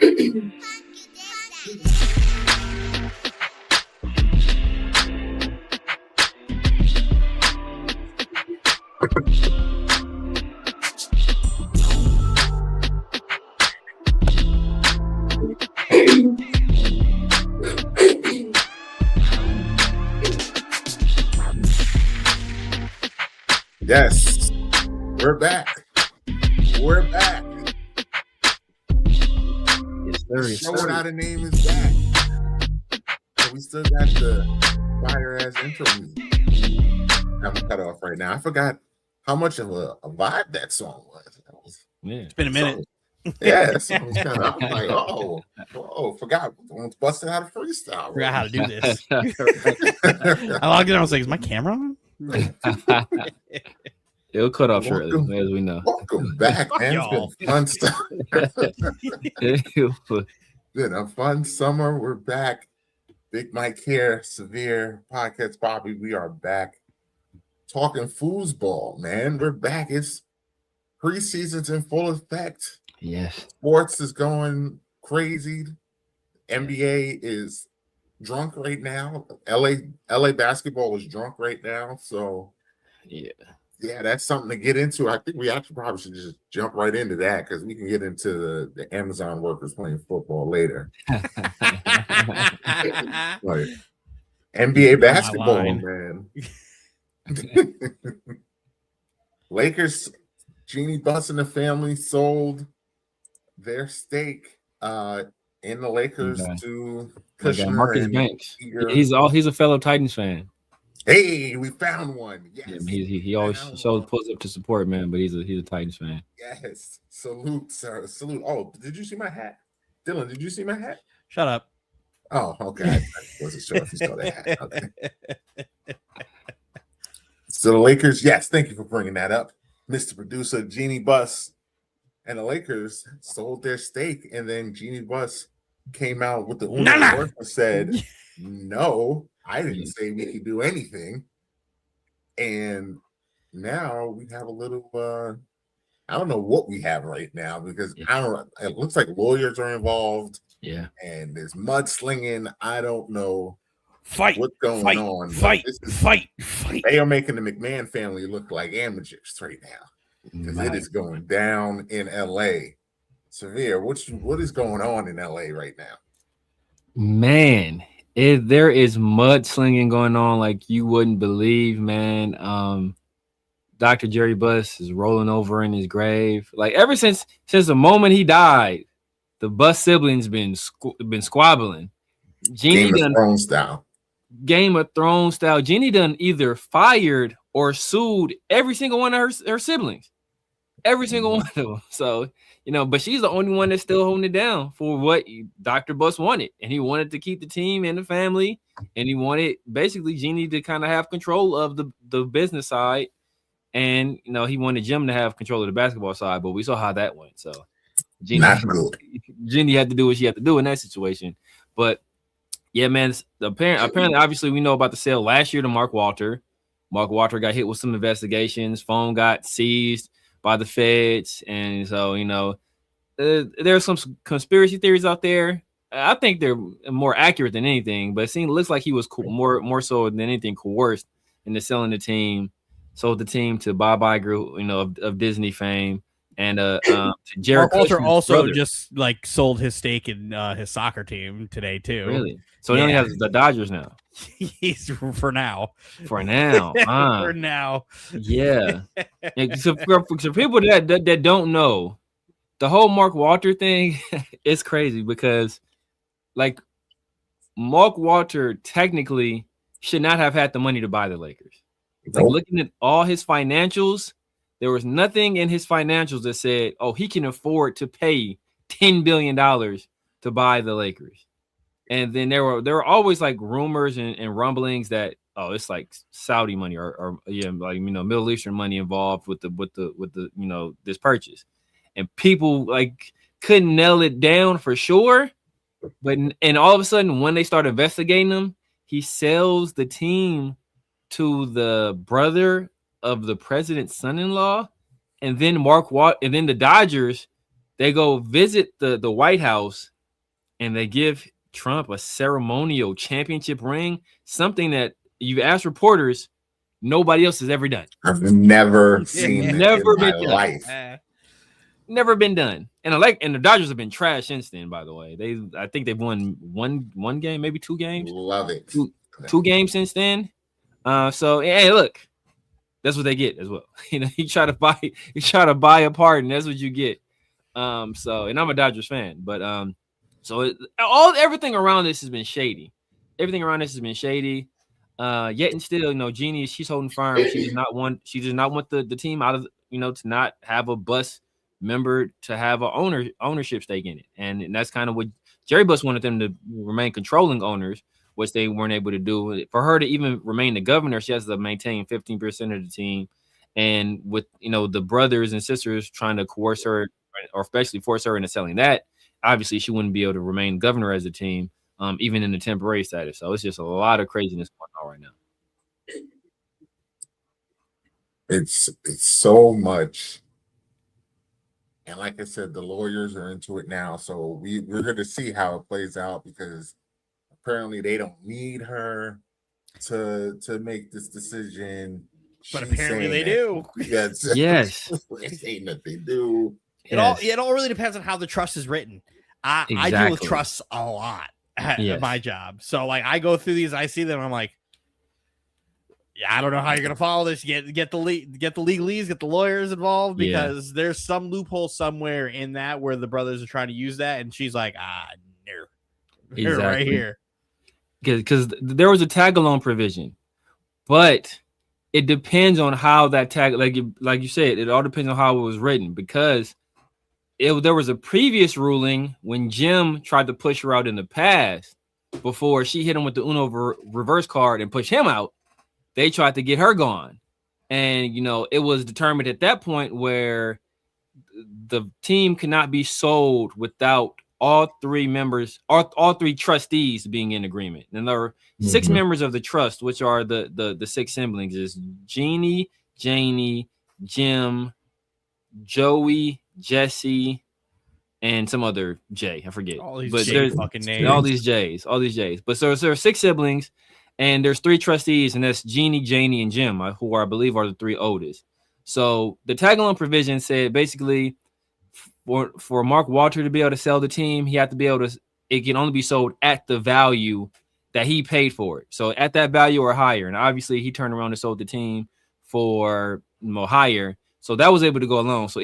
Yes, we're back. We're back. Yes, sir. The show without a name is back. So we still got the fire ass intro music. I'm cut off right now. I forgot how much of a vibe that song was. It's been a minute. Yeah, that song was kind of. I was like, whoa, forgot. Almost busting out a freestyle. Forgot how to do this. I logged in. I was like, is my camera on? It'll cut off shortly, as we know. Welcome back, man. It's been fun stuff. Been a fun summer. We're back. Big Mike here, Severe Podcast Bobby. We are back talking foosball, man. We're back. It's preseason's in full effect. Yes. Sports is going crazy. NBA is drunk right now. LA basketball is drunk right now. So yeah, that's something to get into. I think we actually probably should just jump right into that because we can get into the Amazon workers playing football later. Like, NBA basketball, man. Lakers, Jeannie Buss and the family sold their stake in the Lakers to Kushner Marcus Banks. He's a fellow Titans fan. Hey, we found one. Yes, yeah, he always pulls up to support, man. But he's a Titans fan. Yes, salute, sir, salute. Oh, did you see my hat, Dylan? Did you see my hat? Shut up. Oh, okay. I wasn't sure if you saw that hat. Okay. So the Lakers, yes, thank you for bringing that up, Mr. Producer. Jeannie Buss and the Lakers sold their stake, and then Jeannie Buss came out with the and said, "No, I didn't say we could do anything." And now we have a little I don't know what we have right now because I don't know. It looks like lawyers are involved. Yeah. And there's mudslinging. I don't know what's going on. Fight. They are making the McMahon family look like amateurs right now because it is going down in LA. Severe, what is going on in LA right now? Man, there is mudslinging going on like you wouldn't believe, man. Dr. Jerry Buss is rolling over in his grave. Like ever since the moment he died, the Buss siblings been squabbling. Game of Thrones style. Game of Thrones style. Jeannie done either fired or sued every single one of her siblings. Every single one of them. So, but she's the only one that's still holding it down for what Dr. Buss wanted. And he wanted to keep the team and the family. And he wanted basically Jeannie to kind of have control of the business side. And, he wanted Jim to have control of the basketball side. But we saw how that went. So Jeannie had to do what she had to do in that situation. But yeah, man, apparently, obviously, we know about the sale last year to Mark Walter. Mark Walter got hit with some investigations. Phone got seized by the feds. And so, there's some conspiracy theories out there. I think they're more accurate than anything, but it looks like he was more so than anything coerced into selling the team. Sold the team to Bob Iger, of Disney fame, and to Jared Mark Walter Kushner's also brother. just like sold his stake in his soccer team today too. Really? So he only has the Dodgers now. He's for now. For now. For now. Yeah. So for people that don't know, the whole Mark Walter thing is crazy because, like, Mark Walter technically should not have had the money to buy the Lakers. Like, looking at all his financials, there was nothing in his financials that said, oh, he can afford to pay $10 billion to buy the Lakers. And then there were always like rumors and rumblings that, oh, it's like Saudi money or Middle Eastern money involved with the this purchase. And people like couldn't nail it down for sure. And all of a sudden, when they start investigating him, he sells the team to the brother of the president's son-in-law, and then and then the Dodgers, they go visit the White House and they give Trump a ceremonial championship ring, something that you've asked reporters, nobody else has ever done. I've never seen it Never in my been done. life. Never been done. And the Dodgers have been trash since then, by the way. I think they've won one game, maybe 2 games. Love it. Two games since then. So hey, look, that's what they get as well. You try to buy a pardon, that's what you get. So, and I'm a Dodgers fan, but everything around this has been shady. Everything around this has been shady. Yet and still, Jeannie, she's holding firm. She does not want the team out of to not have a bus member to have a ownership stake in it. And that's kind of what Jerry Buss wanted them to remain controlling owners, which they weren't able to do. For her to even remain the governor, she has to maintain 15% of the team. And with the brothers and sisters trying to coerce her, or especially force her into selling that, obviously she wouldn't be able to remain governor as a team, even in the temporary status. So it's just a lot of craziness going on right now. It's so much. And like I said, the lawyers are into it now. So we're going to see how it plays out, because apparently they don't need her to make this decision. But apparently they do. Yes. Yes. They're saying that they do. It all really depends on how the trust is written. I deal with trusts a lot at my job. So like I go through these, I see them, I'm like, yeah, I don't know how you're gonna follow this. Get the legalese, get the lawyers involved, because there's some loophole somewhere in that where the brothers are trying to use that, and she's like, no, exactly. Right here, because there was a tag along provision, but it depends on how that tag, like you said, it all depends on how it was written, because there was a previous ruling when Jim tried to push her out in the past before she hit him with the Uno reverse card and push him out. They tried to get her gone. And, it was determined at that point where the team cannot be sold without all 3 members, all 3 trustees being in agreement. And there are 6 members of the trust, which are the 6 siblings, is Jeannie, Janie, Jim, Joey, Jesse, and some other J. I forget. All these fucking names. All these J's. But so there are 6 siblings, and there's 3 trustees, and that's Jeannie, Janie, and Jim, who I believe are the 3 oldest. So the tag-along provision said basically for Mark Walter to be able to sell the team, he had to be able to. It can only be sold at the value that he paid for it. So at that value or higher, and obviously he turned around and sold the team for higher. So that was able to go along. So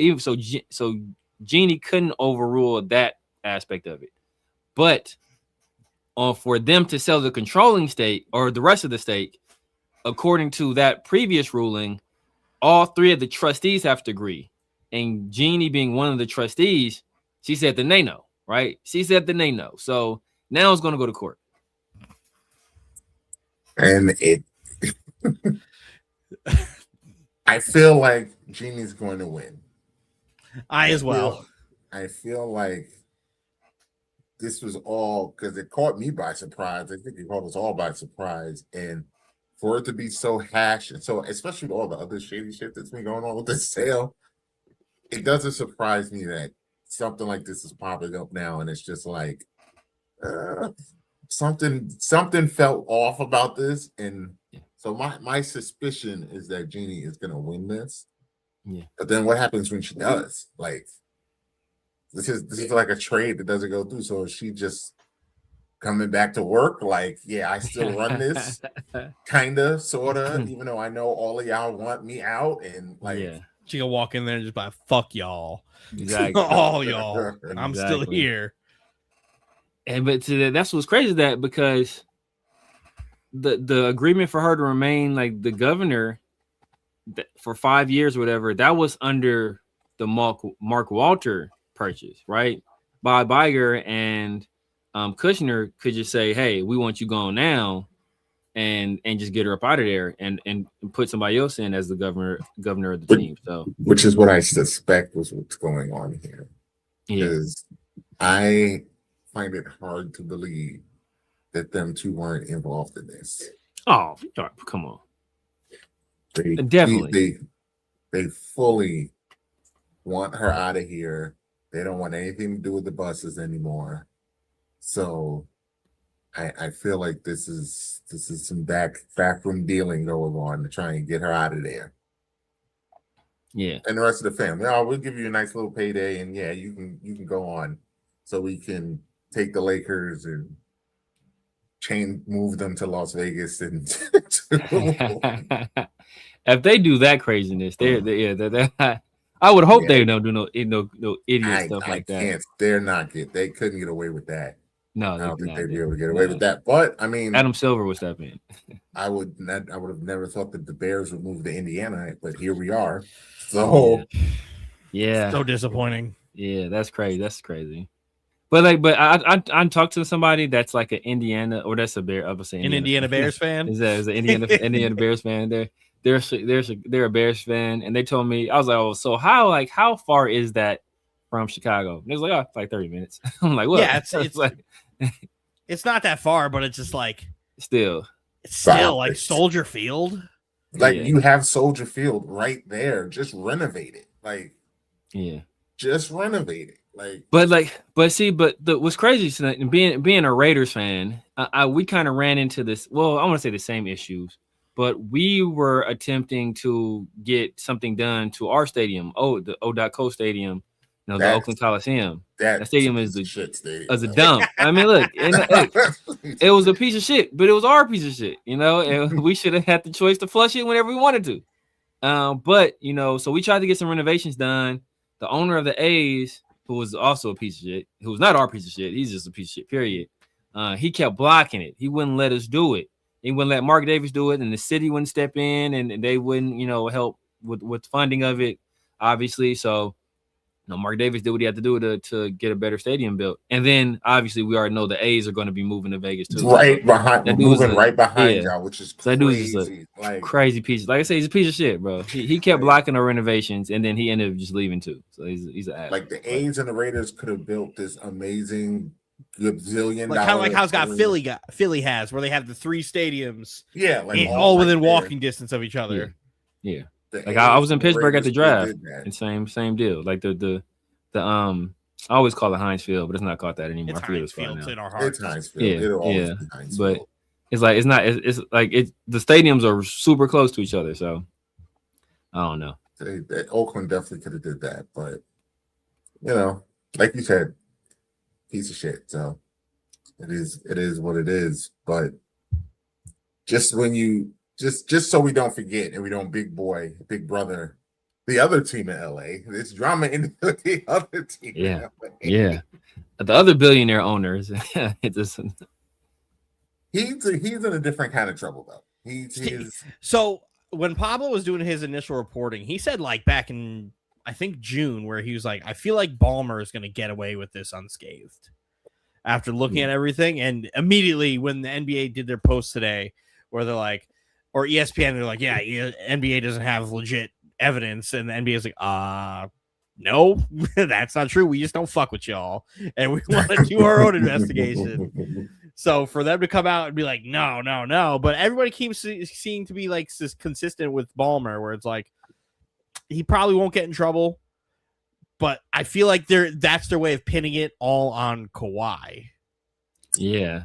Jeannie couldn't overrule that aspect of it, but for them to sell the controlling stake or the rest of the stake, according to that previous ruling, all 3 of the trustees have to agree. And Jeannie being one of the trustees, she said the nay no, right? She said the nay no. So now it's going to go to court. And I feel like Jeannie's going to win. I feel like this was all because it caught me by surprise. I think it caught us all by surprise. And for it to be so hashed, and so especially with all the other shady shit that's been going on with this sale, it doesn't surprise me that something like this is popping up now. And it's just like something felt off about this. And so my suspicion is that Jeannie is going to win this. Yeah. But then what happens when she does? Like, this is like a trade that doesn't go through. So is she just coming back to work? Like, yeah, I still run this, kinda, sorta, even though I know all of y'all want me out, and like, she can walk in there and just be like, fuck y'all, exactly, all y'all, and I'm still here. And but that's what's crazy, that because the agreement for her to remain like the governor for 5 years or whatever, that was under the Mark Walter purchase, right? Bob Iger and Kushner could just say, hey, we want you gone now, and just get her up out of there and put somebody else in as the governor of the team. So, which is what I suspect was what's going on here. Because I find it hard to believe that them 2 weren't involved in this. Oh, come on. They fully want her out of here. They don't want anything to do with the buses anymore. So I feel like this is some backroom dealing going on to try and get her out of there. Yeah. And the rest of the family. Oh, we'll give you a nice little payday, and yeah, you can go on, so we can take the Lakers and move them to Las Vegas and if they do that craziness, they're I would hope they don't do no idiot stuff like that. They couldn't get away with that. No, I don't think they'd be able to get away with that. But I mean, Adam Silver would step in. I would have never thought that the Bears would move to Indiana, but here we are. So yeah, so disappointing. Yeah, that's crazy. That's crazy. But I talked to somebody that's like an Indiana, or that's a Bear. I was saying an Indiana Bears fan. Is an Indiana Bears fan? They're a Bears fan, and they told me, I was like, oh, so how far is that from Chicago? And they was like, oh, it's like 30 minutes. I'm like, well, yeah, it's like it's not that far, but it's just like it's still like Soldier Field. Like you have Soldier Field right there. Just renovate it. Like just renovate it. What's crazy tonight, being a Raiders fan, we kind of ran into this. Well, I want to say the same issues, but we were attempting to get something done to our stadium. The O.Co Stadium, the Oakland Coliseum. That stadium is a dump. I mean, look, it was a piece of shit, but it was our piece of shit. And we should have had the choice to flush it whenever we wanted to. But so we tried to get some renovations done. The owner of the A's, who was also a piece of shit, who was not our piece of shit, he's just a piece of shit, period. He kept blocking it. He wouldn't let us do it. He wouldn't let Mark Davis do it, and the city wouldn't step in, and they wouldn't, help with funding of it, obviously. So, Mark Davis did what he had to do to get a better stadium built. And then, obviously, we already know the A's are going to be moving to Vegas, too. Right behind y'all, which is crazy. That dude is a crazy piece. Like I say, he's a piece of shit, bro. He kept blocking our renovations, and then he ended up just leaving, too. So he's an ass. Like the A's and the Raiders could have built this amazing gazillion kind of like how Philly has, where they have the 3 stadiums, all within walking distance of each other. Yeah. Like I was in Pittsburgh at the draft, and same deal. Like the I always call it Heinz Field, but it's not called that anymore. It's Heinz Field in our hearts. It's Heinz Field. Yeah. But it's like it's like the stadiums are super close to each other, so I don't know. Oakland definitely could have did that, but like you said, piece of shit. So it is what it is. But just when you just so we don't forget and we don't big brother the other team in LA. There's drama in the other team. Yeah. The other billionaire owners. He's in a different kind of trouble though. So when Pablo was doing his initial reporting, he said like back in I think June, where he was like, I feel like Ballmer is going to get away with this unscathed after looking at everything. And immediately when the NBA did their post today, where they're like, or ESPN, they're like, yeah, NBA doesn't have legit evidence. And the NBA is like, no, that's not true. We just don't fuck with y'all. And we want to do our own investigation. So for them to come out and be like, no. But everybody keeps seeming to be like consistent with Ballmer, where it's like, he probably won't get in trouble, but I feel like that's their way of pinning it all on Kawhi. Yeah.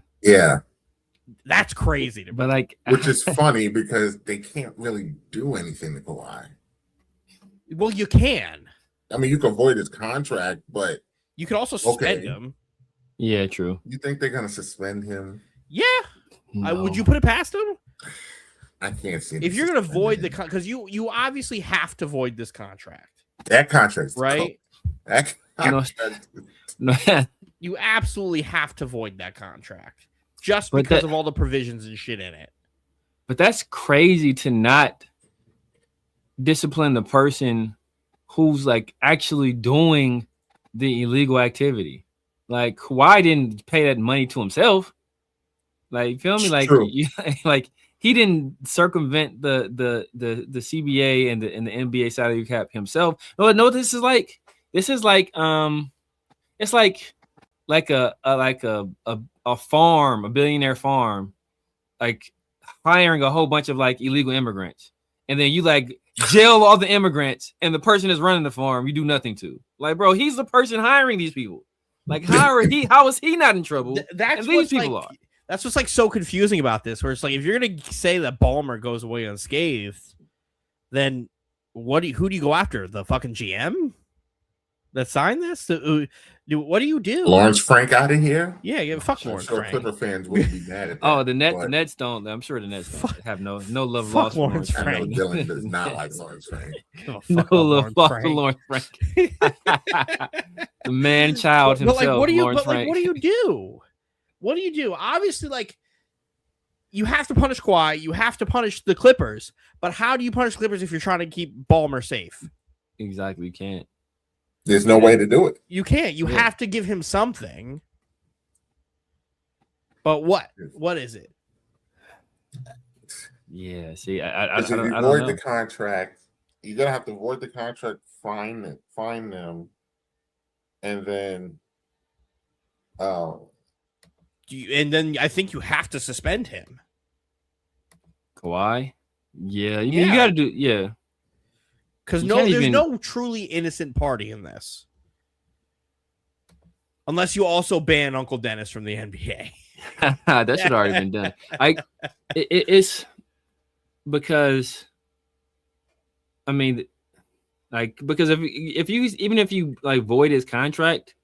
That's crazy to me. But which is funny because they can't really do anything to Kawhi. Well, you can. I mean, you can void his contract, but you can also suspend him. Yeah, true. You think they're gonna suspend him? Yeah. No. Would you put it past him? I can't see. If you're going to void because you obviously have to void this contract. That contract's right. That contract. You absolutely have to void that contract just because of all the provisions and shit in it. But that's crazy to not discipline the person who's like actually doing the illegal activity. Like Kawhi didn't pay that money to himself. Like, you feel me? Like he didn't circumvent the CBA and the NBA salary cap himself. No, this is like it's like a farm, a billionaire farm, like hiring a whole bunch of like illegal immigrants, and then you like jail all the immigrants, and the person that's running the farm you do nothing to. Like, bro, he's the person hiring these people. Like, how is he not in trouble? That's these people are. That's what's like so confusing about this. Where it's like, if you're gonna say that Ballmer goes away unscathed, then who do you go after? The fucking GM that signed this? What do you do? Lawrence Frank out of here? Yeah, fuck Lawrence Frank. Clipper fans will be mad at that. Oh, the Nets don't. I'm sure the Nets don't have no love lost for Lawrence Frank. I know Dylan does not like Lawrence Frank. No love lost for Lawrence Frank. The man child himself. But what do you? Lawrence Frank. What do you do? What do you do? Obviously, like, you have to punish Kawhi. You have to punish the Clippers. But how do you punish Clippers if you're trying to keep Ballmer safe? Exactly, you can't. There's no way to do it. You can't. You have to give him something. But what? What is it? Yeah, see, I don't know. Void the contract. You're gonna have to void the contract, fine them, and then, and then I think you have to suspend him. Kawhi? Yeah, you got to do, because there's no truly innocent party in this, unless you also ban Uncle Dennis from the NBA. That should already been done. It's because, I mean, like, because if you like void his contract,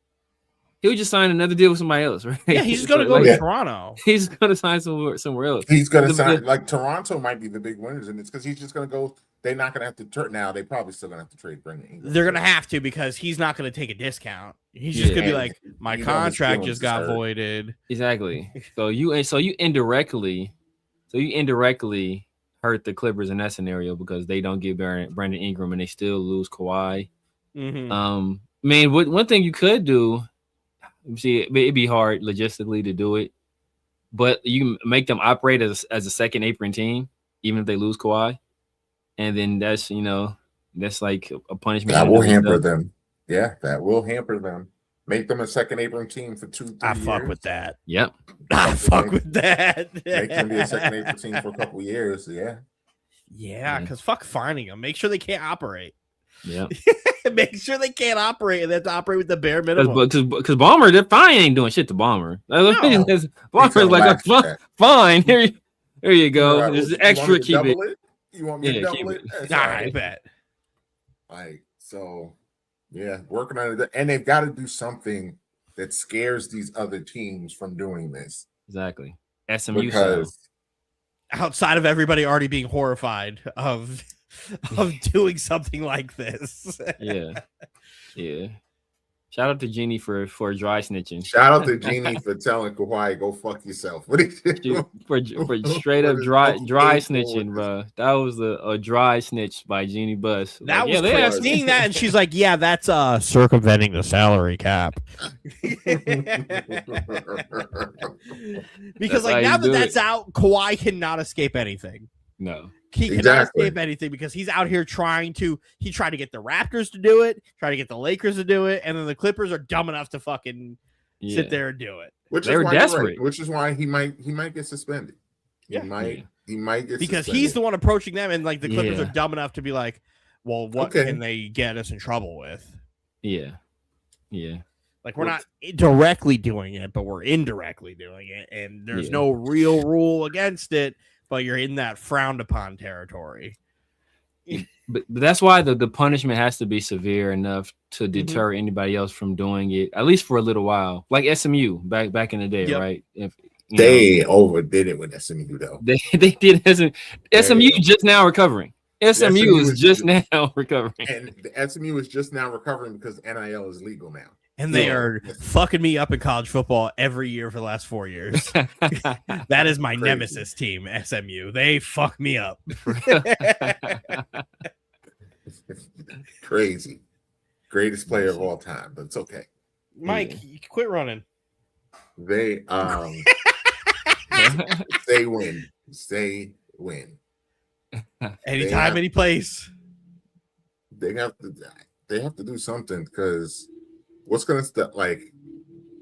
he'll just sign another deal with somebody else, right? Yeah, he's just gonna go to Toronto. He's gonna sign somewhere else. He's gonna sign like Toronto might be the big winners in this because he's just gonna go. They're not gonna have to turn now. They probably still gonna have to trade Brandon Ingram. They're gonna have to because he's not gonna take a discount. He's just gonna be like, my contract just got voided. Exactly. So you indirectly hurt the Clippers in that scenario because they don't give Brandon Ingram and they still lose Kawhi. Mm-hmm. Man, one thing you could do. See, it'd be hard logistically to do it, but you can make them operate as a second apron team, even if they lose Kawhi, and then that's like a punishment. That will hamper them. Yeah, that will hamper them. Make them a second apron team for 2-3 years. I fuck with that. Yep. I fuck with that. Make them be a second apron team for a couple years. Yeah. Yeah, because fuck finding them. Make sure they can't operate. Yeah. Make sure they can't operate and they have to operate with the bare minimum. Because Ballmer, they're fine ain't doing shit to Ballmer. No. Ballmer's like, fine. Here you go. Right, There's extra. Keep it. You want me to double it? I bet. Like, so, yeah, working on it. And they've got to do something that scares these other teams from doing this. Exactly. SMU style. Outside of everybody already being horrified of doing something like this. Yeah. Shout out to Jeannie for dry snitching. Shout out to Jeannie for telling Kawhi, go fuck yourself. What for straight up dry snitching, bro. That was a dry snitch by Jeannie Buss. That was they asked me that, and she's like, "Yeah, that's circumventing the salary cap." Because like now that that's out, Kawhi cannot escape anything. No. He cannot escape anything because he's out here trying to get the Raptors to do it, try to get the Lakers to do it, and then the Clippers are dumb enough to fucking sit there and do it. They were desperate. Which is why he might get suspended. He might get because suspended. He's the one approaching them, and like the Clippers are dumb enough to be like, well, what can they get us in trouble with? Yeah. Like we're not directly doing it, but we're indirectly doing it, and there's no real rule against it. But you're in that frowned upon territory. But that's why the punishment has to be severe enough to deter anybody else from doing it, at least for a little while. Like SMU back in the day, right? They overdid it with SMU though. They did SMU just now recovering. SMU is just now recovering. And the SMU is just now recovering because NIL is legal now. And they are fucking me up in college football every year for the last 4 years. That is my nemesis team, SMU. They fuck me up. Crazy. Greatest player of all time, but it's okay. Mike, quit running. They win. They win. Anytime, any place. They have to do something because what's gonna stop like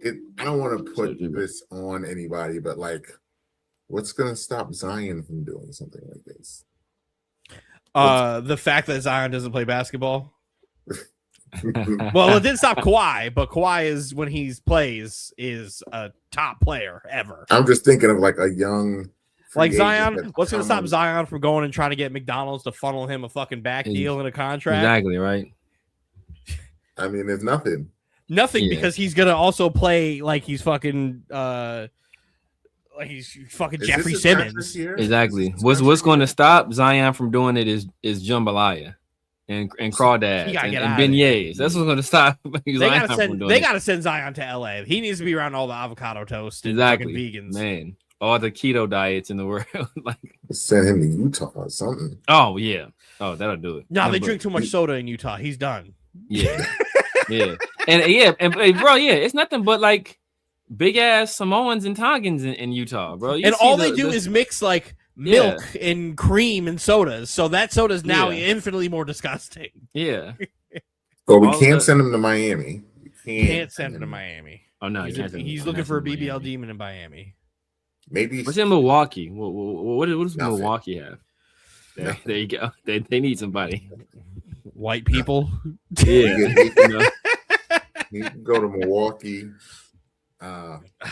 it? I don't want to put this on anybody, but like, what's gonna stop Zion from doing something like this? The fact that Zion doesn't play basketball. Well, it didn't stop Kawhi, but Kawhi is when he plays is a top player ever. I'm just thinking of like a young, like Zion. What's going to stop Zion from going and trying to get McDonald's to funnel him a fucking back deal and a contract? Exactly right. I mean, there's nothing. Nothing because he's gonna also play like he's fucking Jeffrey Simmons. Exactly. What's going to stop Zion from doing it is jambalaya and crawdads and beignets. That's what's going to stop. They gotta send Zion to LA. He needs to be around all the avocado toast and fucking vegans. Man, all the keto diets in the world. Like send him to Utah or something. Oh yeah. Oh, that'll do it. No, they drink too much soda in Utah. He's done. Yeah. Yeah. And bro, it's nothing but like big ass Samoans and Tongans in Utah, bro. And all they do is mix like milk and cream and sodas. So that soda is now infinitely more disgusting. Yeah. Well, we can't send him to Miami. We can't send him to Miami. Oh no, he's looking for a BBL demon in Miami. Maybe what's in Milwaukee? What does Milwaukee have? There you go. They need somebody. White people. Yeah. You can go to Milwaukee.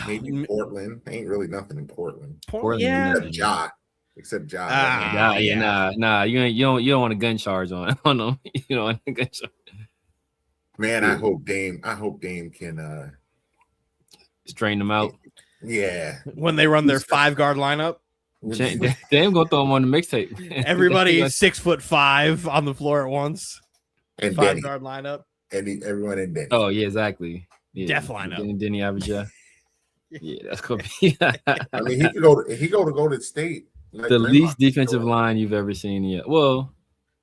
Maybe Portland. Ain't really nothing in Portland. Yeah. Except Ja. Nah. You don't want a gun charge on them. You don't want a gun charge. Man, I hope Dame can straighten them out. Yeah. When they run their 5-guard lineup. Dame gonna throw them on the mixtape. Everybody 6'5" on the floor at once. And 5-guard lineup. And everyone in Denny. Oh yeah, exactly. Yeah. Death lineup. Denny Avija. Yeah, that's gonna be. I mean, he go to Golden State. Like the least defensive line you've ever seen yet. Well,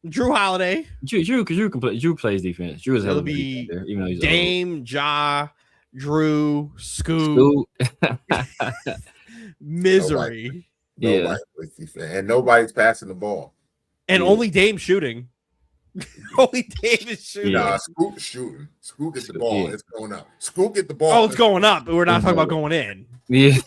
Drew Holiday. Drew can play. Drew plays defense. Drew is hell of a defender, even though he's Dame, old. Ja, Drew, Scoot. Misery. Nobody with defense, and nobody's passing the ball. And only Dame shooting. Only Dame is shooting. Nah, Scoot shooting. Scoot gets the ball. It's going up. Scoot get the ball. Oh, it's going up, but we're not talking about going in. Yeah.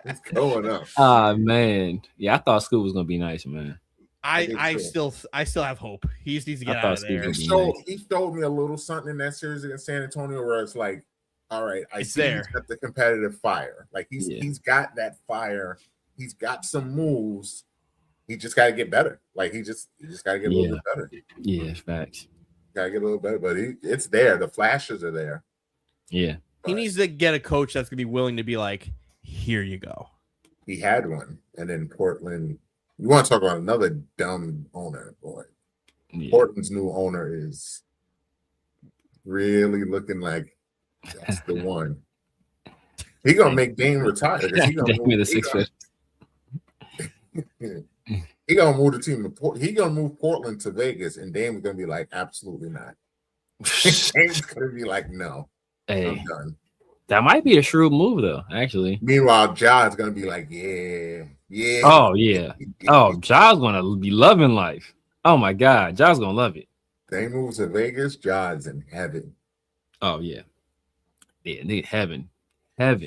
It's going up. Ah, man. Yeah, I thought Scoot was gonna be nice, man. I still have hope. He just needs to get out of there. He showed me a little something in that series against San Antonio where it's like, all right, he's got the competitive fire. Like he's got that fire. He's got some moves. He just got to get better. Like he just got to get a little bit better. Yeah, facts. Got to get a little better, but it's there. The flashes are there. Yeah. He needs to get a coach that's gonna be willing to be like, here you go. He had one, and then Portland. You want to talk about another dumb owner, boy? Yeah. Portland's new owner is really looking like that's the one. He gonna make Dame retire. He gonna move the 6 foot. He gonna move the team to He gonna move Portland to Vegas, and Dame's gonna be like, absolutely not. Dame's gonna be like, no, I'm done. That might be a shrewd move, though. Actually. Meanwhile, Ja's gonna be like, yeah. Oh yeah. Oh, Ja's gonna be loving life. Oh my God, Ja's gonna love it. Dame moves to Vegas. Ja's in heaven. Oh yeah. Yeah, heaven.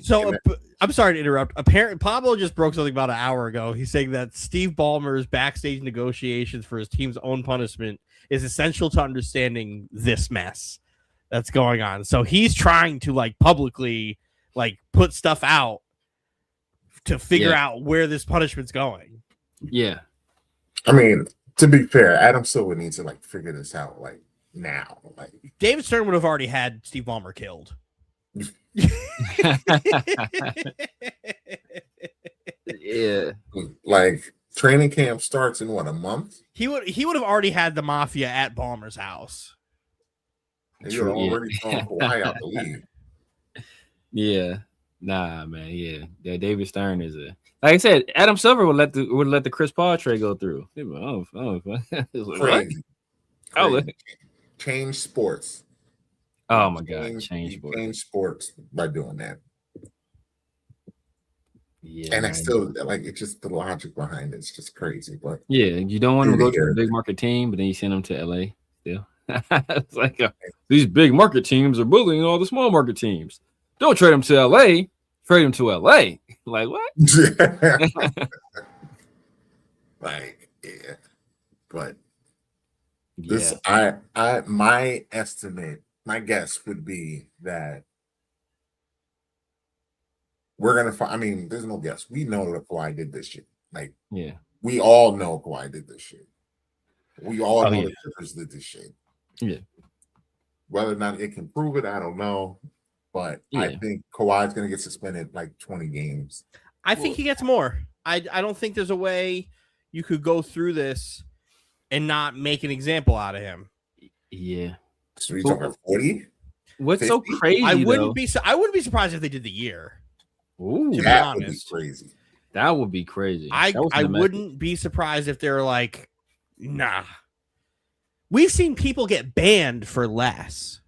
So I'm sorry to interrupt. Apparently, Pablo just broke something about an hour ago. He's saying that Steve Ballmer's backstage negotiations for his team's own punishment is essential to understanding this mess that's going on. So he's trying to like publicly like put stuff out to figure out where this punishment's going. Yeah. I mean, to be fair, Adam Silver needs to like figure this out like now. Like David Stern would have already had Steve Ballmer killed. Yeah, like training camp starts in what, a month? He would have already had the mafia at Ballmer's house. You're already throwing Kawhi out the league. Yeah, nah, man. Yeah, David Stern is a, like I said, Adam Silver would let the Chris Paul trade go through. Crazy. Change sports. Oh my God! Change sports by doing that. Yeah, and I still like it's just the logic behind it. It's just crazy, but yeah, you don't want to go to a big market team, but then you send them to LA. Still, it's like these big market teams are bullying all the small market teams. Don't trade them to LA. Trade them to LA. Like what? Like yeah, but This my estimate, my guess would be that we're gonna find. I mean, there's no guess. We know that Kawhi did this shit. Like, we all know Kawhi did this shit. We all know the Clippers did this shit. Yeah. Whether or not it can prove it, I don't know. But I think Kawhi's gonna get suspended like 20 games. I think he gets more. I don't think there's a way you could go through this and not make an example out of him. Yeah. So we talking 40? What's 50? So crazy? I wouldn't be surprised if they did the year. Ooh, that would be crazy. That would be crazy. I wouldn't be surprised if they're like, nah. We've seen people get banned for less.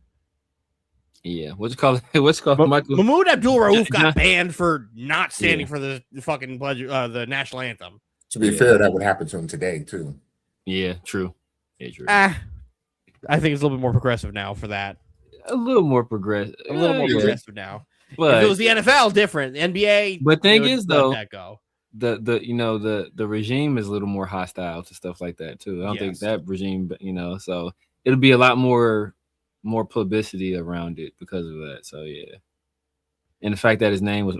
Yeah, what's it called? Michael Mahmoud Abdul-Rauf got banned for not standing for the fucking the national anthem. To be fair, that would happen to him today too. Yeah, true. Yeah, true. I think it's a little bit more progressive now for that. A little more progressive. A little more progressive now. But if it was the NFL, different. The NBA. But thing is, though, let that go. The regime is a little more hostile to stuff like that too. I don't think that regime, so it'll be a lot more publicity around it because of that. So yeah. And the fact that his name was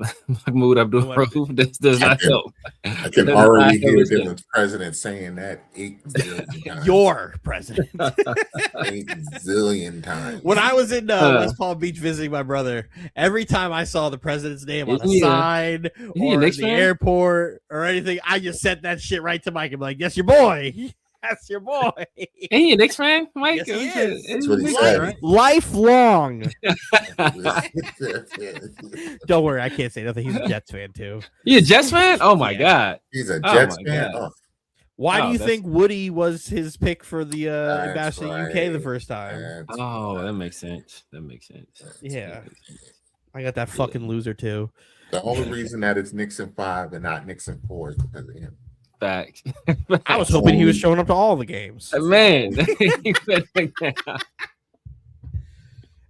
Mahmoud Abdul-Rauf does not help. I can already hear the president saying that 8 zillion times. Your president. 8 zillion times. When I was in West Palm Beach visiting my brother, every time I saw the president's name on a sign or in the airport or anything, I just sent that shit right to Mike and be like, "Yes, your boy." That's your boy. Ain't he a Knicks fan, Mike? Yes, he is. That's what he said. Right? Lifelong. Don't worry, I can't say nothing. He's a Jets fan too. You a Jets fan? Oh my god. He's a Jets fan. Oh. Why do you think Woody was his pick for the Ambassador UK the first time? That makes sense. Yeah. I got that fucking loser too. The only reason that it's Nixon 5 and not Nixon 4 is because of him. Facts. I was hoping he was showing up to all the games. Man.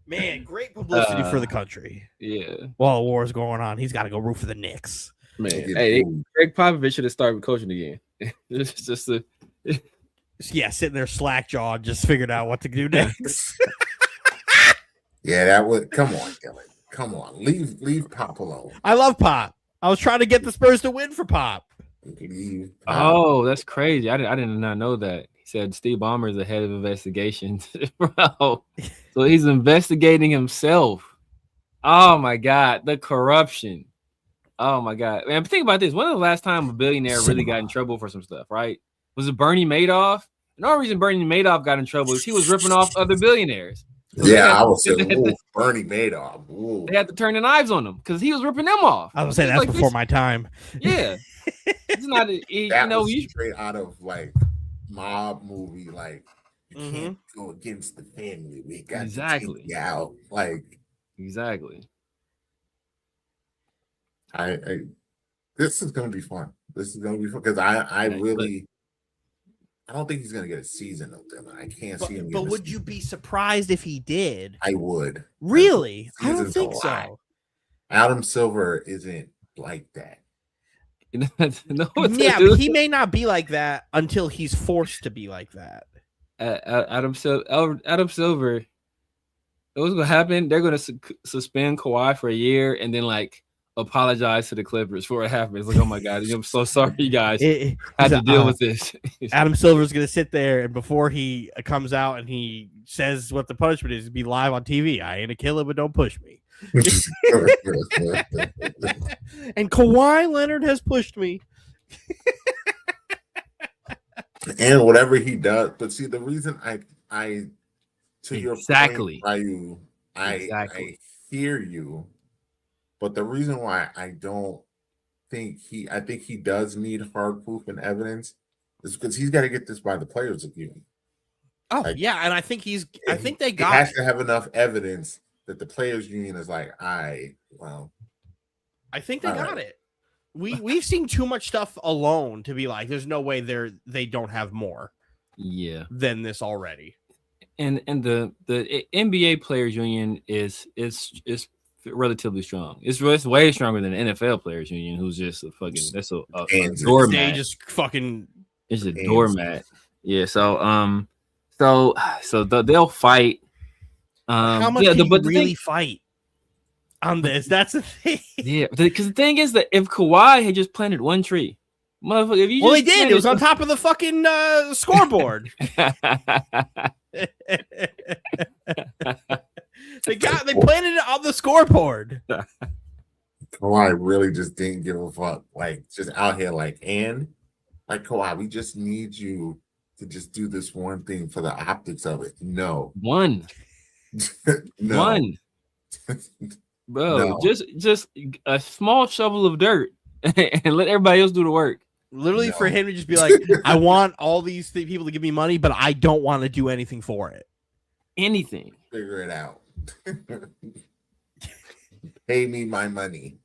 Man, great publicity for the country. Yeah. While the war is going on, he's got to go root for the Knicks. Man, hey, Greg Popovich should have started coaching again. Sitting there slack jawed, just figured out what to do next. Yeah, that would come on, Kelly. Come on, leave Pop alone. I love Pop. I was trying to get the Spurs to win for Pop. Oh, that's crazy. I did not know that. He said Steve Ballmer is the head of investigations. Bro. So he's investigating himself. Oh my God. The corruption. Oh my God. Man, think about this. When was the last time a billionaire really got in trouble for some stuff, right? Was it Bernie Madoff? The only reason Bernie Madoff got in trouble is he was ripping off other billionaires. So I was saying Bernie Madoff. Ooh. They had to turn the knives on him because he was ripping them off. I was saying that's like before my time. Yeah. It's not straight out of like mob movie. Like you can't go against the family. We got to take you out. Like exactly. This is gonna be fun. This is gonna be fun because I don't think he's gonna get a season of them. I can't see him. But would you be surprised if he did? I would. Really? I don't think so. Adam Silver isn't like that. But he may not be like that until he's forced to be like that. Adam Silver. What's gonna happen? They're gonna suspend Kawhi for a year and then apologize to the Clippers for what happened. It's like, oh my God, I'm so sorry, you guys had to deal with this. Adam Silver's gonna sit there, and before he comes out and he says what the punishment is, be live on TV. I ain't a killer, but don't push me. And Kawhi Leonard has pushed me. And whatever he does, but see, the reason I to your point, I hear you. But the reason why I don't think I think he does need hard proof and evidence is because he's got to get this by the players again. Oh, and I think he has to have enough evidence that the players union is like, I think they got it. We've seen too much stuff alone to be like, there's no way they don't have more than this already. And the NBA players union is relatively strong. It's way stronger than the NFL players union, who's just a doormat. They just fucking it's a doormat. Yeah. So So they'll fight. How much can you really fight on this? That's the thing. Yeah, because the thing is that if Kawhi had just planted one tree, motherfucker, if you he did. It was on top of the fucking scoreboard. They planted it on the scoreboard. Kawhi really just didn't give a fuck. Like, just out here, like Kawhi, we just need you to just do this one thing for the optics of it. No. One. One. Bro, No. just a small shovel of dirt and let everybody else do the work. Literally for him to just be like, I want all these people to give me money, but I don't want to do anything for it. Anything. Figure it out. Pay me my money.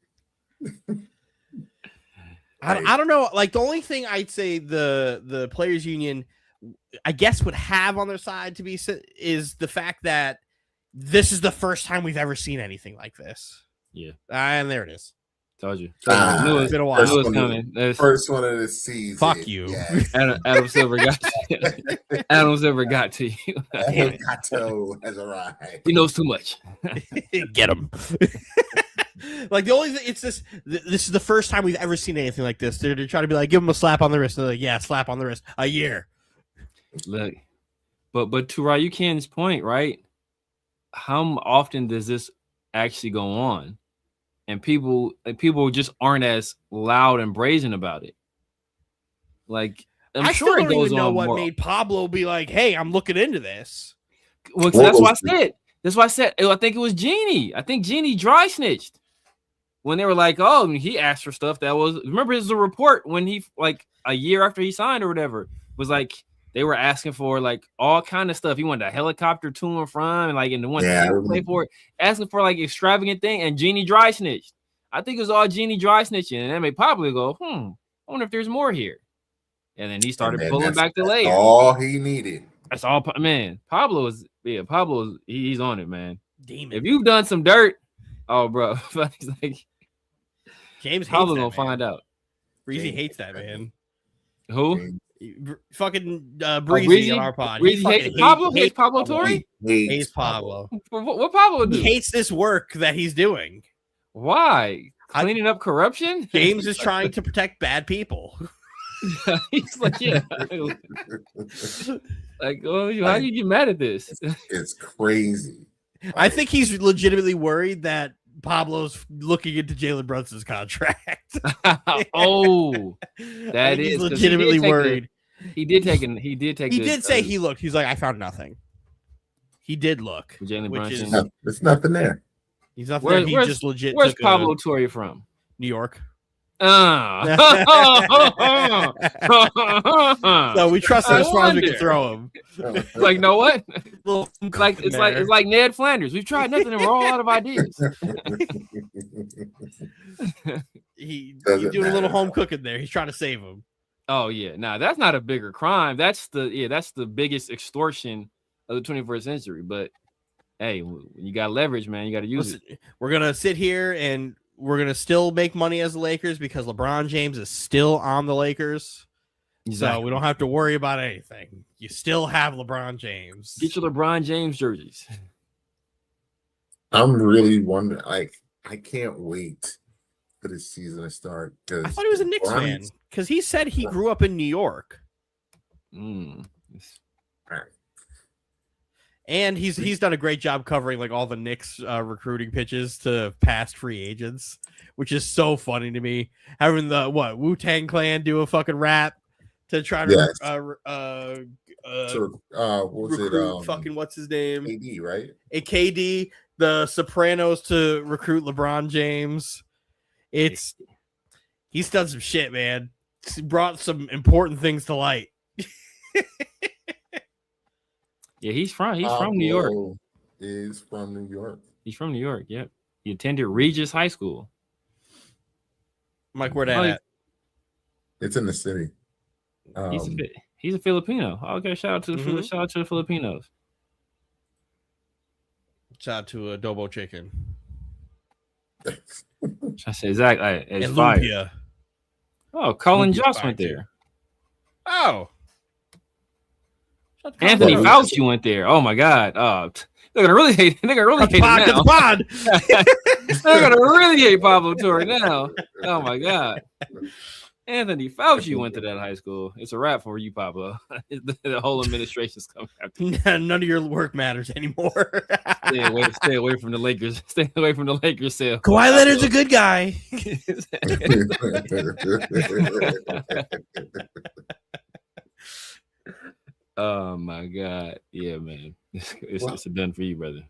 I don't know. Like, the only thing I'd say the players union, I guess, would have on their side to be is the fact that this is the first time we've ever seen anything like this. Yeah. And there it is. Told you. It's been a while. First one of the season. Fuck you. Yes. Adam Silver got to you. Adam Silver got to you. Kato has arrived. He knows too much. Get him. Like, the only thing, it's this is the first time we've ever seen anything like this. They're trying to be like, give him a slap on the wrist. They're like, yeah, slap on the wrist. A year. Look, but to Ryukin's point, right? How often does this actually go on? And people just aren't as loud and brazen about it. Like, I sure don't even know what made Pablo be like, hey, I'm looking into this. Well, that's why I said. That's why I said. I think it was Jeannie. I think Jeannie dry snitched when they were like, "Oh, he asked for stuff that was." Remember, there's a report when he, like, a year after he signed or whatever, was like they were asking for like all kind of stuff. He wanted a helicopter to and from, and like, and the one to play for it, asking for like extravagant thing. And Jeannie dry snitched. I think it was all Jeannie dry snitching, and that made Pablo go, I wonder if there's more here. And then he started pulling back the layers. All he needed. That's all, man. Pablo he's on it, man. Demon. If you've done some dirt, oh, bro, like, James Pablo gonna find out. Breezy hates that, man. Who? Fucking Breezy on our pod. Breezy hates Pablo. Hates Pablo Torre. Hates Pablo. What Pablo do? He hates this work that he's doing. Why? Cleaning up corruption? James is trying to protect bad people. He's like, yeah. Like, oh, how do you get mad at this? It's crazy. I think he's legitimately worried that Pablo's looking into Jalen Brunson's contract. Oh, that is he's legitimately worried. He did say he looked. He's like, I found nothing. He did look. Jalen Brunson. There's nothing there. He's not there. He just legit. Where's Pablo Torre from? New York. So we trust him as far as we can throw him. Like, know what? It's like Ned Flanders. We've tried nothing and we're all out of ideas. He's doing a little home cooking there. He's trying to save him. Oh yeah, that's not a bigger crime. That's the biggest extortion of the 21st century. But hey, when you got leverage, man, you got to use it. We're gonna sit here and we're going to still make money as the Lakers because LeBron James is still on the Lakers. Exactly. So we don't have to worry about anything. You still have LeBron James. Get your LeBron James jerseys. I'm really wondering, like, I can't wait for this season to start. I thought he was a Knicks fan because he said he grew up in New York. All right. And he's done a great job covering like all the Knicks recruiting pitches to past free agents, which is so funny to me. Having the Wu-Tang Clan do a fucking rap to try to recruit fucking what's his name? KD, right? KD, the Sopranos to recruit LeBron James. He's done some shit, man. He brought some important things to light. Yeah, he's from New York. Is from New York. He's from New York. Yep. He attended Regis High School. Mike, where that at? It's in the city. He's a Filipino. Okay, shout out to the Filipinos. Shout out to Adobo Chicken. I say exactly. It's fire. Lumpia. Oh, Colin Joss went there. Oh. Anthony Fauci went there. Oh my God. They're gonna really hate. They're gonna really hate him now. They're gonna really hate Pablo Torre now. Oh my God. Anthony Fauci went to that high school. It's a wrap for you, Pablo. The whole administration's coming after you. None of your work matters anymore. Stay away from the Lakers. Stay away from the Lakers sale. Kawhi Leonard's a good guy. Oh my God. Yeah, man. It's done for you, brother.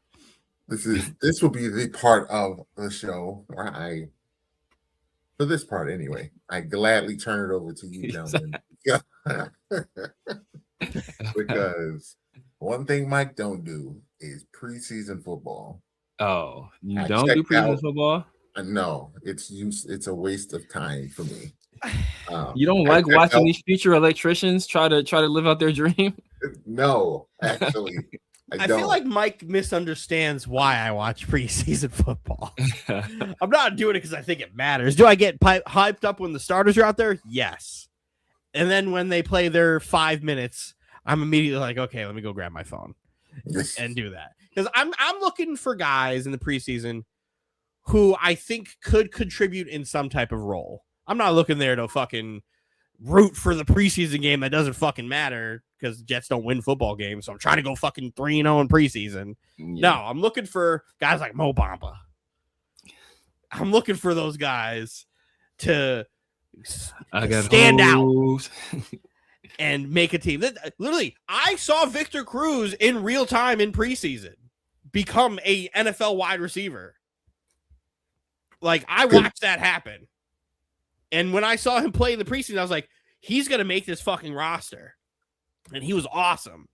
This will be the part of the show where for this part anyway, I gladly turn it over to you, gentlemen. Because one thing Mike don't do is preseason football. Oh, you don't do preseason football? No, it's a waste of time for me. You don't like watching these future electricians try to live out their dream? No, actually. I feel like Mike misunderstands why I watch preseason football. I'm not doing it because I think it matters. Do I get hyped up when the starters are out there? Yes. And then when they play their 5 minutes, I'm immediately like, okay, let me go grab my phone and do that. Because I'm looking for guys in the preseason who I think could contribute in some type of role. I'm not looking there to fucking root for the preseason game that doesn't fucking matter because Jets don't win football games. So I'm trying to go fucking 3-0 in preseason. Yeah. No, I'm looking for guys like Mo Bamba. I'm looking for those guys to stand out and make a team. Literally, I saw Victor Cruz in real time in preseason become a NFL wide receiver. Like, I watched that happen. And when I saw him play in the preseason, I was like, he's going to make this fucking roster. And he was awesome.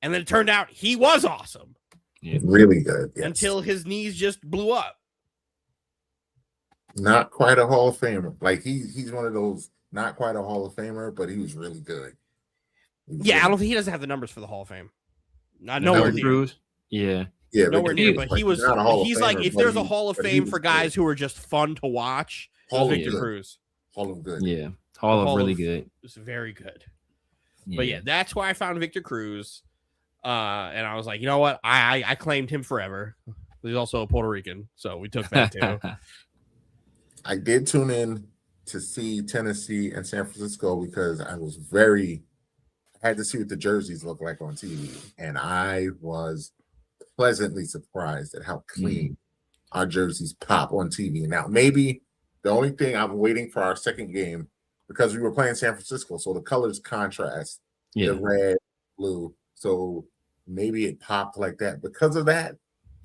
And then it turned out he was awesome. Yeah, really good. Yes. Until his knees just blew up. Not quite a Hall of Famer. Like, he's one of those, not quite a Hall of Famer, but he was really good. I don't think he doesn't have the numbers for the Hall of Fame. Nowhere near. Yeah. Yeah, nowhere near, but he was. He's like, if there's a Hall of Fame for guys who are just fun to watch, Victor Cruz. Hall of Good. Yeah, Hall of really good. It's very good. Yeah. But yeah, that's why I found Victor Cruz, and I was like, you know what? I claimed him forever. He's also a Puerto Rican, so we took that too. I did tune in to see Tennessee and San Francisco because I had to see what the jerseys look like on TV, and I was pleasantly surprised at how clean our jerseys pop on TV. Now, maybe the only thing I'm waiting for our second game, because we were playing San Francisco, so the colors contrast, the red, blue, so maybe it popped like that because of that.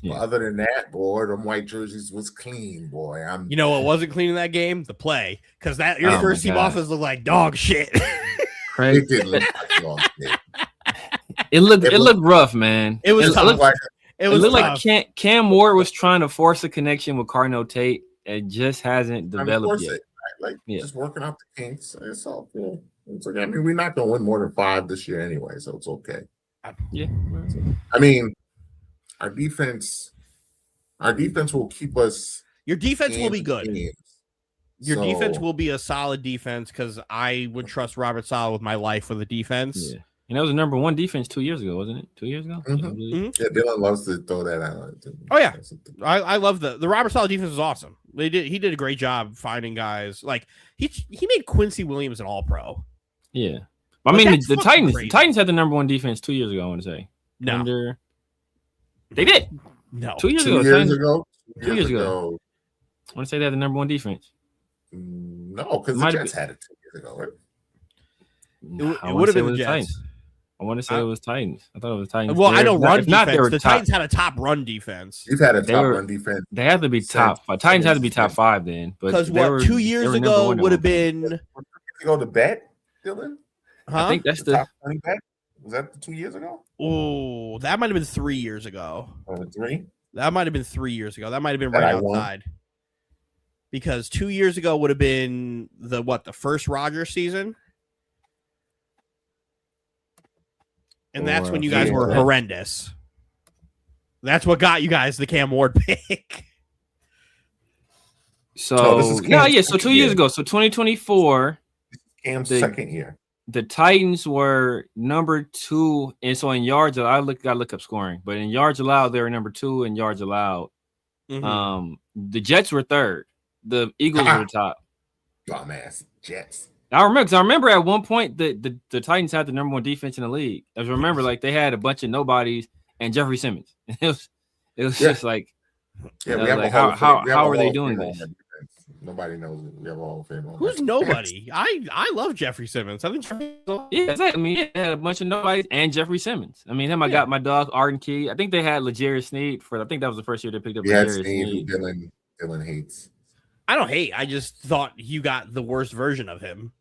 Yeah. Well, other than that, boy, them white jerseys was clean, boy. You know what wasn't clean in that game? The play, because your first team offense looked like dog shit. It did look like dog shit. It looked rough, man. It was tough. It looked like Cam Ward was trying to force a connection with Cardinal Tate. It just hasn't developed yet. Just working out the kinks. It's all cool. It's okay. I mean, we're not going to win more than 5 this year anyway, so it's okay. Yeah. I mean, our defense will keep us. Your defense will be good. Your defense will be a solid defense because I would trust Robert Saleh with my life with the defense. Yeah. And that was the number 1 defense 2 years ago, wasn't it? 2 years ago? Yeah, Dylan loves to throw that out. Oh, yeah. I love the Robert Saleh defense was awesome. He did a great job finding guys. Like, he made Quincy Williams an all-pro. Yeah. I mean, the Titans had the number 1 defense 2 years ago, I want to say. No. They did. No. 2 years ago. 2 years ago. I want to say they had the number 1 defense. No, because the Jets had it 2 years ago, right? It would have been the Jets. I want to say it was Titans. I thought it was Titans. Well, I know run defense. The Titans had a top run defense. You've had a top run defense. They had to be top 5. Titans had to be top 5 then. Because 2 years ago would have been. You go to bet, Dylan? Huh? I think that's the top running back. Was that 2 years ago? Oh, that might have been 3 years ago. 3? That might have been 3 years ago. That might have been right outside. Because 2 years ago would have been the first Rodgers season. And that's when you guys were horrendous. That's what got you guys the Cam Ward pick. So 2 years ago. So 2024. Cam's second year. the Titans were number 2, and so in yards, I gotta look up scoring, but in yards allowed, they were number 2 in yards allowed. Mm-hmm. The Jets were 3rd. The Eagles were the top. Dumbass Jets. I remember at one point the Titans had the number 1 defense in the league. I remember like they had a bunch of nobodies and Jeffrey Simmons. It was just like, like how are they doing this? Nobody knows it. We have all famous. Who's nobody? I love Jeffrey Simmons. I think I mean, they had a bunch of nobodies and Jeffrey Simmons. I mean, I got my dog Arden Key. I think they had L'Jarius Sneed I think that was the first year they picked up L'Jarius Sneed. Dylan hates. I don't hate. I just thought you got the worst version of him.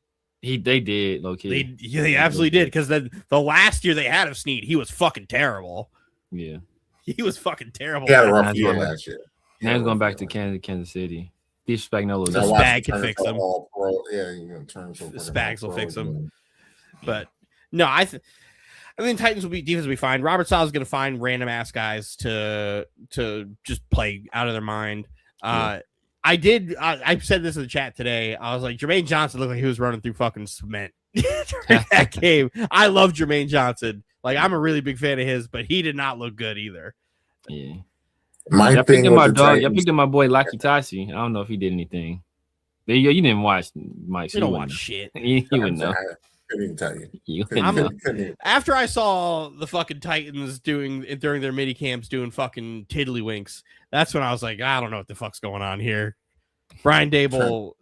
They did, low key. They absolutely did, because the last year they had of Sneed, he was fucking terrible. Yeah. He was fucking terrible. He had a rough year last year. Now he's going back to Kansas City. Steve Spagnuolo. Spag can fix him. Yeah, you know, Spags will fix him. But no, I think Titans will be defense will be fine. Robert Saleh is going to find random ass guys to just play out of their mind. I said this in the chat today. I was like, Jermaine Johnson looked like he was running through fucking cement during that game. I love Jermaine Johnson. Like, I'm a really big fan of his, but he did not look good either. Yeah. I picked up my boy Lucky Tassi. I don't know if he did anything. You didn't watch Mike. You don't watch shit. You wouldn't know. Couldn't even tell you. After I saw the fucking Titans during their mini camps doing fucking tiddlywinks, that's when I was like, I don't know what the fuck's going on here. Brian Dable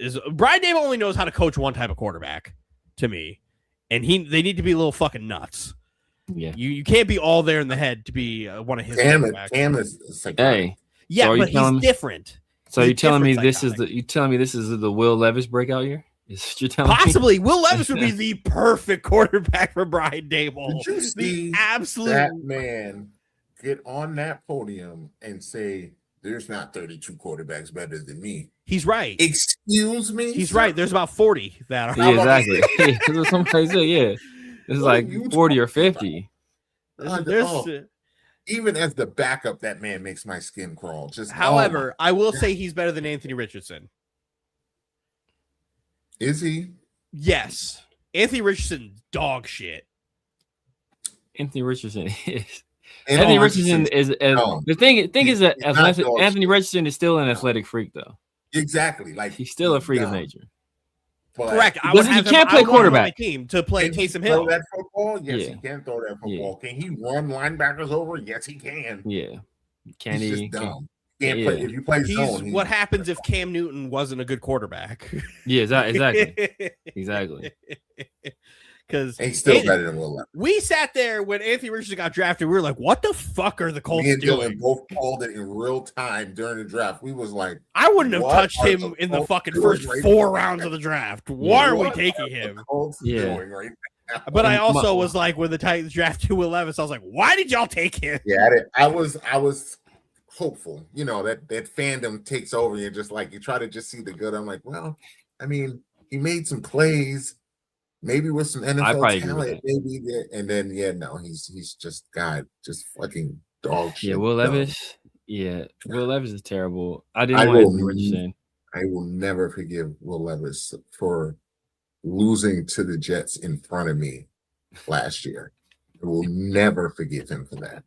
only knows how to coach one type of quarterback, to me, and they need to be a little fucking nuts. Yeah, you can't be all there in the head to be one of his. Cam is hey, yeah, so but he's different. So you're telling me this is the Will Levis breakout year? Possibly. Will Levis would be the perfect quarterback for Brian Dable. Did you see that man get on that podium and say, there's not 32 quarterbacks better than me? He's right. Excuse me? He's right. There's about 40 that are. Yeah, exactly. That's what somebody said, yeah. It's like 40 or 50. Even as the backup, that man makes my skin crawl. However, I will say he's better than Anthony Richardson. Is he? Yes. Anthony Richardson, dog shit. Anthony Richardson is. Anthony Richardson is the thing is that Anthony Richardson is still an athletic freak, though. Exactly. Like, he's still a freak of nature. Correct. He can't play quarterback. Team to play Taysom Throw Hill. that football? Yes, he can throw that football. Yeah. Can he run linebackers over? Yes, he can. Yeah. Can he? Just dumb. Can't play. If you play zone, what happens if Cam Newton wasn't a good quarterback? Yeah, exactly. Because he's still better than Will Levis. We sat there when Anthony Richardson got drafted. We were like, "What the fuck are the Colts doing?" Dylan both called it in real time during the draft. We was like, "I wouldn't have touched him in the fucking first 4 rounds of the the Why are we taking him?" Doing right now? But I also was like, when the Titans drafted Will Levis, I was like, "Why did y'all take him?" Yeah, I was hopeful, that fandom takes over you, just like you try to just see the good. I'm like, well, I mean, he made some plays. Maybe with some NFL talent, maybe, and then he's just fucking dog shit. Yeah, Will Levis. Yeah, Will Levis is terrible. I will never forgive Will Levis for losing to the Jets in front of me last year. I will never forgive him for that.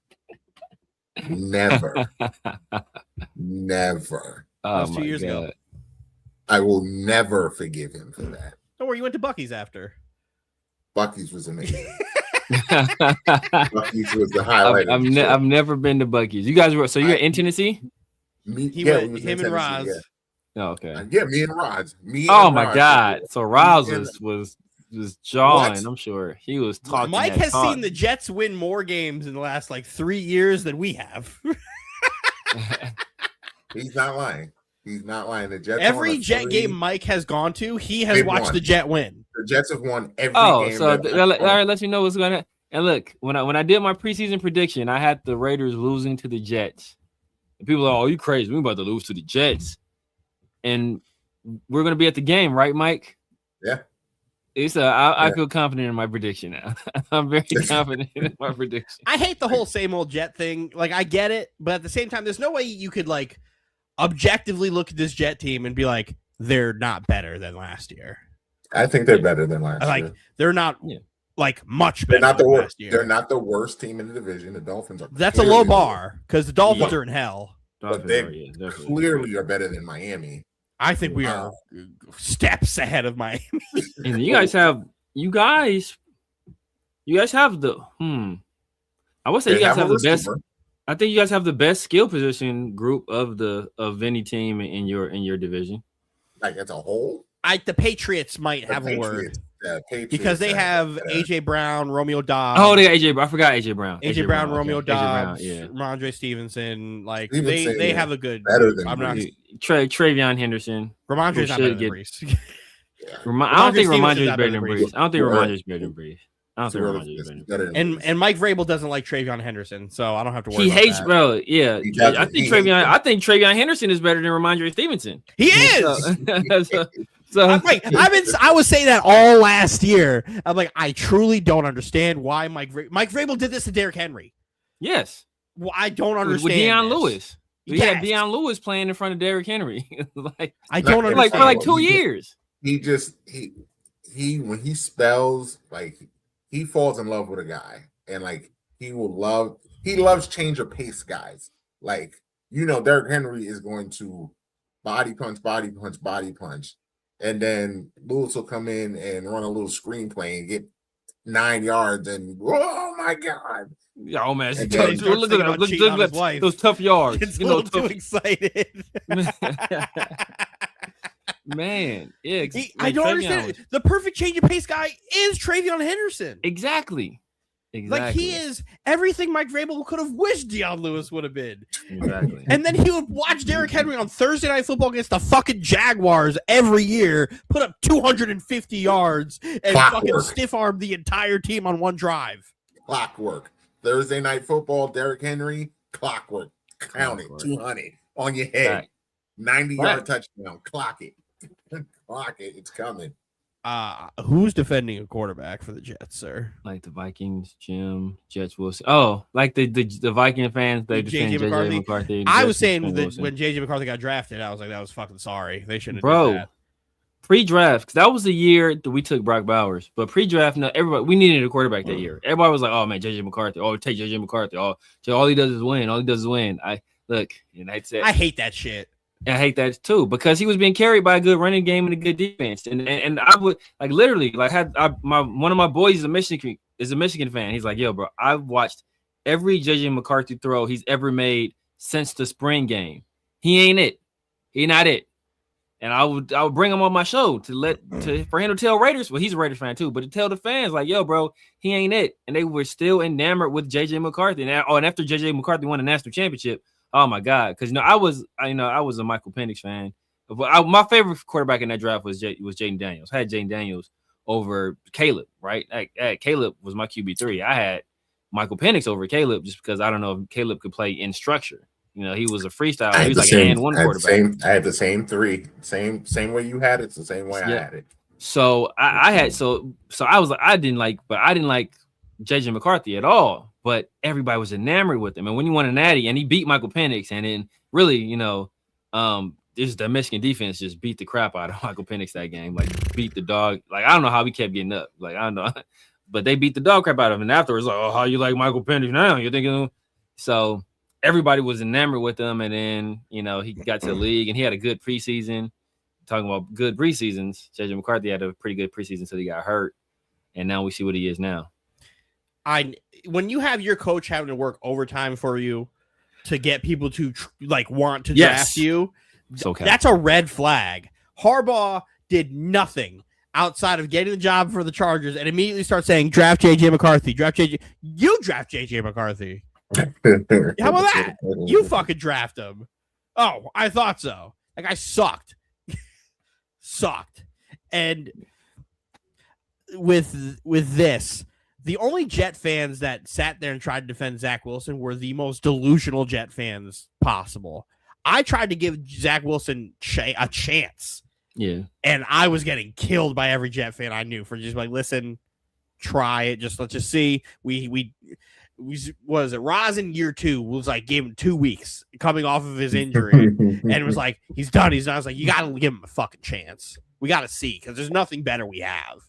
Never. Oh, 2 years ago. I will never forgive him for that. Don't worry, you went to Buc-ee's after. Buc-ee's was amazing. Buc-ee's was the highlight. I've never been to Buc-ee's. You guys were you're in Tennessee? Him and Roz. Yeah. Oh, okay. Me and Roz. My God! So Roz was jawing. I'm sure he was talking. Mike has seen the Jets win more games in the last 3 years than we have. He's not lying. He's not lying. The Jets. Every Jet game Mike has gone to, he has watched the Jet win. The Jets have won every game. So that lets you know what's going to. And look, when I did my preseason prediction, I had the Raiders losing to the Jets. And people are, "Oh, you crazy? We're about to lose to the Jets." And we're going to be at the game, right, Mike? Yeah. I feel confident in my prediction now. I'm very confident in my prediction. I hate the whole same old Jet thing. I get it, but at the same time, there's no way you could objectively look at this Jet team and be like, they're not better than last year. I think they're better than last year. They're not like much better. They're not than last year. They're not the worst team in the division. The Dolphins are. That's a low bar because the Dolphins are in hell. But they clearly are better than Miami. I think we are steps ahead of Miami. And you guys have the I would say you guys have the best. I think you guys have the best skill position group of any team in your division. Like as a whole, the Patriots might have a word because they have AJ Brown, Romeo Dobbs. Oh, they got AJ Brown. I forgot AJ Brown. AJ Brown, Romeo Dobbs, Ramondre Stevenson. Like they have a good. Better than I'm not Travion Henderson. Ramondre's not better than Brees. I don't think Ramondre is better than Brees. I don't think Ramondre is better than Brees. And Mike Vrabel doesn't like Travion Henderson, so I don't have to worry. He hates, bro. Yeah, I think Travion Henderson is better than Ramondre Stevenson. He is. So I was saying that all last year. I'm like, I truly don't understand why Mike Vrabel did this to Derrick Henry. Yes. Well, I don't understand. With Deion Lewis. We had Deion Lewis playing in front of Derrick Henry. I don't understand. Like for 2 years. He when he spells he falls in love with a guy, and he loves change of pace guys. Derrick Henry is going to body punch, and then Lewis will come in and run a little screenplay and get 9 yards, and oh my god! Oh man, look at those tough yards. It's a little too excited. Man, yeah. I don't understand. The perfect change of pace guy is Travion Henderson. Exactly. Like he is everything Mike Vrabel could have wished Deion Lewis would have been. Exactly. And then he would watch Derrick Henry on Thursday Night Football against the fucking Jaguars every year, put up 250 yards, and fucking stiff arm the entire team on one drive. Clockwork. Thursday Night Football, Derrick Henry, clockwork. Count it, 200 on your head. 90-yard touchdown. Clock it. Clock it. It's coming. Who's defending a quarterback for the Jets, sir? Like the Vikings, Jim, Jets, Wilson. Oh, like the Viking fans, they defend JJ McCarthy. I was saying that when JJ McCarthy got drafted, I was like, that was fucking sorry. They shouldn't have done that. Pre-draft, because that was the year that we took Brock Bowers. But pre-draft, no, everybody, we needed a quarterback that year. Everybody was like, oh man, JJ McCarthy. Oh, take JJ McCarthy. Oh, all he does is win. All he does is win. I hate that shit. I hate that too, because he was being carried by a good running game and a good defense. And I would literally one of my boys is a Michigan fan. He's like, yo, bro, I've watched every JJ McCarthy throw he's ever made since the spring game. He ain't it. He not it. And I would bring him on my show for him to tell Raiders. Well, he's a Raiders fan too, but to tell the fans like, yo, bro, he ain't it. And they were still enamored with JJ McCarthy. And after JJ McCarthy won the national championship, oh my God, because I was a Michael Penix fan. My favorite quarterback in that draft was Jaden Daniels. I had Jaden Daniels over Caleb, right? Caleb was my QB3. I had Michael Penix over Caleb just because I don't know if Caleb could play in structure. He was a freestyle. He was like an and one quarterback. I had the same three. Same way you had it. It's the same way I had it. So I was like, I didn't like JJ McCarthy at all. But everybody was enamored with him. And when you won a natty and he beat Michael Penix, and then really, the Michigan defense just beat the crap out of Michael Penix that game. Beat the dog. I don't know how he kept getting up. I don't know. But they beat the dog crap out of him. And afterwards, oh, how you like Michael Penix now? You're thinking so everybody was enamored with him. And then, he got to the league and he had a good preseason. Talking about good preseasons, JJ McCarthy had a pretty good preseason until he got hurt. And now we see what he is now. When you have your coach having to work overtime for you to get people to want to draft you, that's a red flag. Harbaugh did nothing outside of getting the job for the Chargers and immediately start saying, draft JJ McCarthy, draft JJ. You draft JJ McCarthy. How about that? You fucking draft him. Oh, I thought so. I sucked. And with this, the only Jet fans that sat there and tried to defend Zach Wilson were the most delusional Jet fans possible. I tried to give Zach Wilson a chance. Yeah. And I was getting killed by every Jet fan I knew for just listen, try it. Let's just see. was it Rosin year 2 was like gave him 2 weeks coming off of his injury and it was like he's done. I was like, you got to give him a fucking chance. We got to see because there's nothing better we have.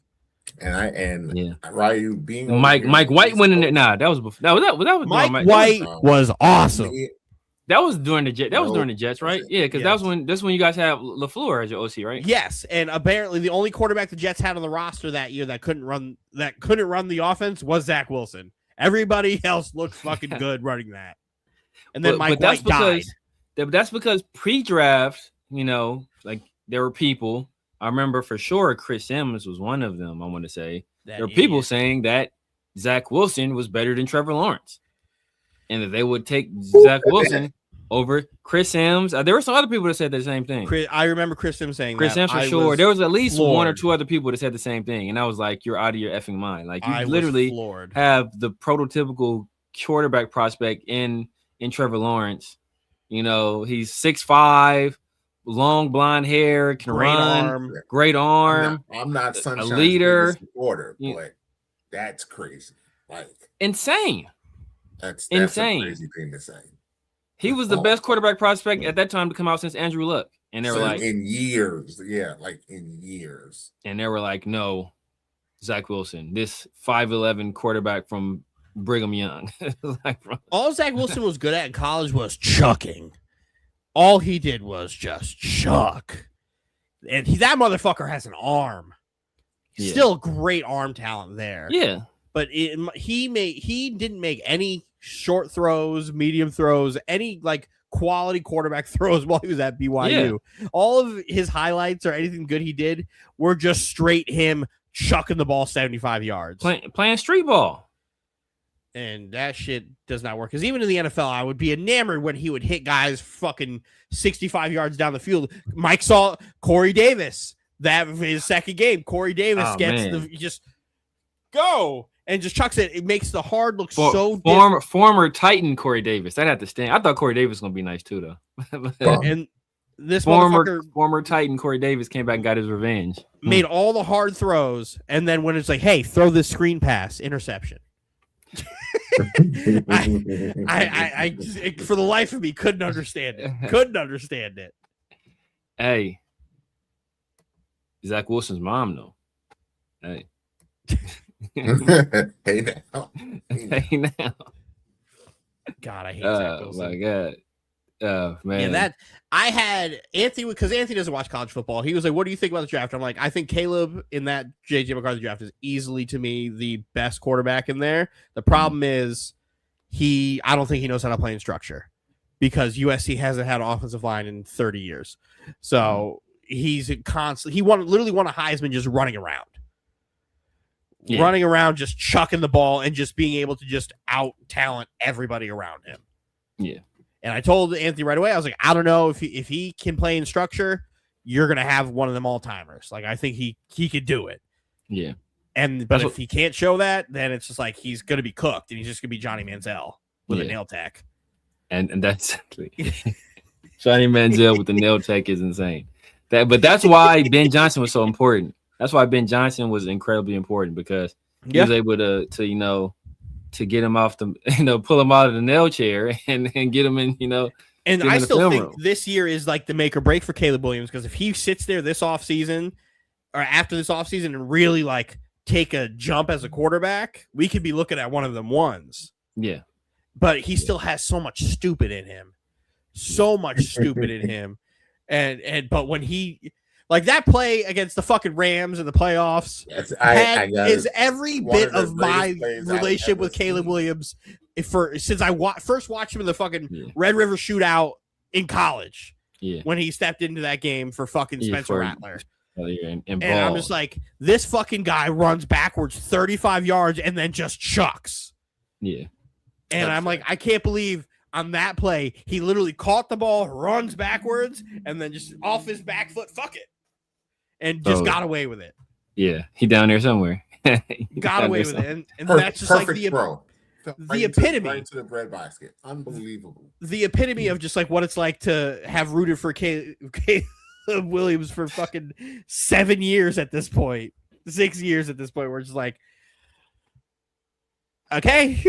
And Ryu being Mike White went in there. Nah, that was before. That was Mike White was awesome. That was during the Jets. That was during the Jets, right? Yeah, because that's when you guys have LaFleur as your OC, right? Yes, and apparently the only quarterback the Jets had on the roster that year that couldn't run the offense was Zach Wilson. Everybody else looked fucking good running that. And then Mike White died. That's because pre-draft, like there were people. I remember for sure Chris Sims was one of them. I want to say there were people saying that Zach Wilson was better than Trevor Lawrence, and that they would take Zach Wilson over Chris Sims. There were some other people that said the same thing. I remember Chris Sims saying Chris Sims for sure. There was at least one or two other people that said the same thing, and I was like, "You're out of your effing mind!" Like you literally have the prototypical quarterback prospect in Trevor Lawrence. He's 6'5", long blonde hair, can run, great arm. I'm not Sunshine's a leader, supporter, but that's crazy. Like insane. That's insane. A crazy thing to say. He was the best quarterback prospect at that time to come out since Andrew Luck. And they were like in years. Yeah, like in years. And they were like, no, Zach Wilson, this 5'11" quarterback from Brigham Young. All Zach Wilson was good at in college was chucking. All he did was just chuck. And that motherfucker has an arm. Still great arm talent there. Yeah. But he didn't make any short throws, medium throws, any like quality quarterback throws while he was at BYU. Yeah. All of his highlights or anything good he did were just straight him chucking the ball 75 yards. Playing street ball. And that shit does not work. Because even in the NFL, I would be enamored when he would hit guys fucking 65 yards down the field. Mike saw Corey Davis. That his second game. Corey Davis just go. And just chucks it. It makes the hard look so former Titan Corey Davis. That had to stand. I thought Corey Davis was gonna be nice too, though. And this former Titan Corey Davis came back and got his revenge. Made all the hard throws, and then when it's like, "Hey, throw this screen pass, interception." I for the life of me couldn't understand it. Hey, Zach Wilson's mom though. Hey. Hey now. God, I hate Zach Wilson. Oh my God. Oh man. Yeah, that I had Anthony because Anthony doesn't watch college football. He was like, "What do you think about the draft?" I'm like, "I think Caleb in that JJ McCarthy draft is easily to me the best quarterback in there." The problem is I don't think he knows how to play in structure because USC hasn't had an offensive line in 30 years. So he's constantly literally won a Heisman just running around. Yeah. Running around, just chucking the ball and just being able to just out talent everybody around him. Yeah. And I told Anthony right away, I was like, I don't know if he can play in structure, you're going to have one of them all-timers. Like, I think he could do it. Yeah. But if he can't show that, then it's just like he's going to be cooked and he's just going to be Johnny Manziel with a nail tech. And that's Johnny Manziel with the nail tech is insane. But that's why Ben Johnson was so important. That's why Ben Johnson was incredibly important because he was able to get him off the, pull him out of the nail chair and get him in, And I still think this year is like the make or break for Caleb Williams because if he sits there this offseason or after this offseason and really like take a jump as a quarterback, we could be looking at one of them ones. Yeah. But he still has so much stupid in him. But when he like that play against the fucking Rams in the playoffs is every bit of my relationship with Caleb Williams since I first watched him in the fucking Red River Shootout in college. Yeah, when he stepped into that game for fucking Spencer Rattler. And I'm just like, this fucking guy runs backwards 35 yards and then just chucks. Yeah, and I'm like, I can't believe. On that play, he literally caught the ball, runs backwards, and then just off his back foot, fuck it. And just got away with it. Yeah, he down there somewhere. got away with it. And that's just like the epitome. Right to the breadbasket. Unbelievable. The epitome of just like what it's like to have rooted for Caleb Williams for fucking 7 years at this point. 6 years at this point, where it's just like, Okay.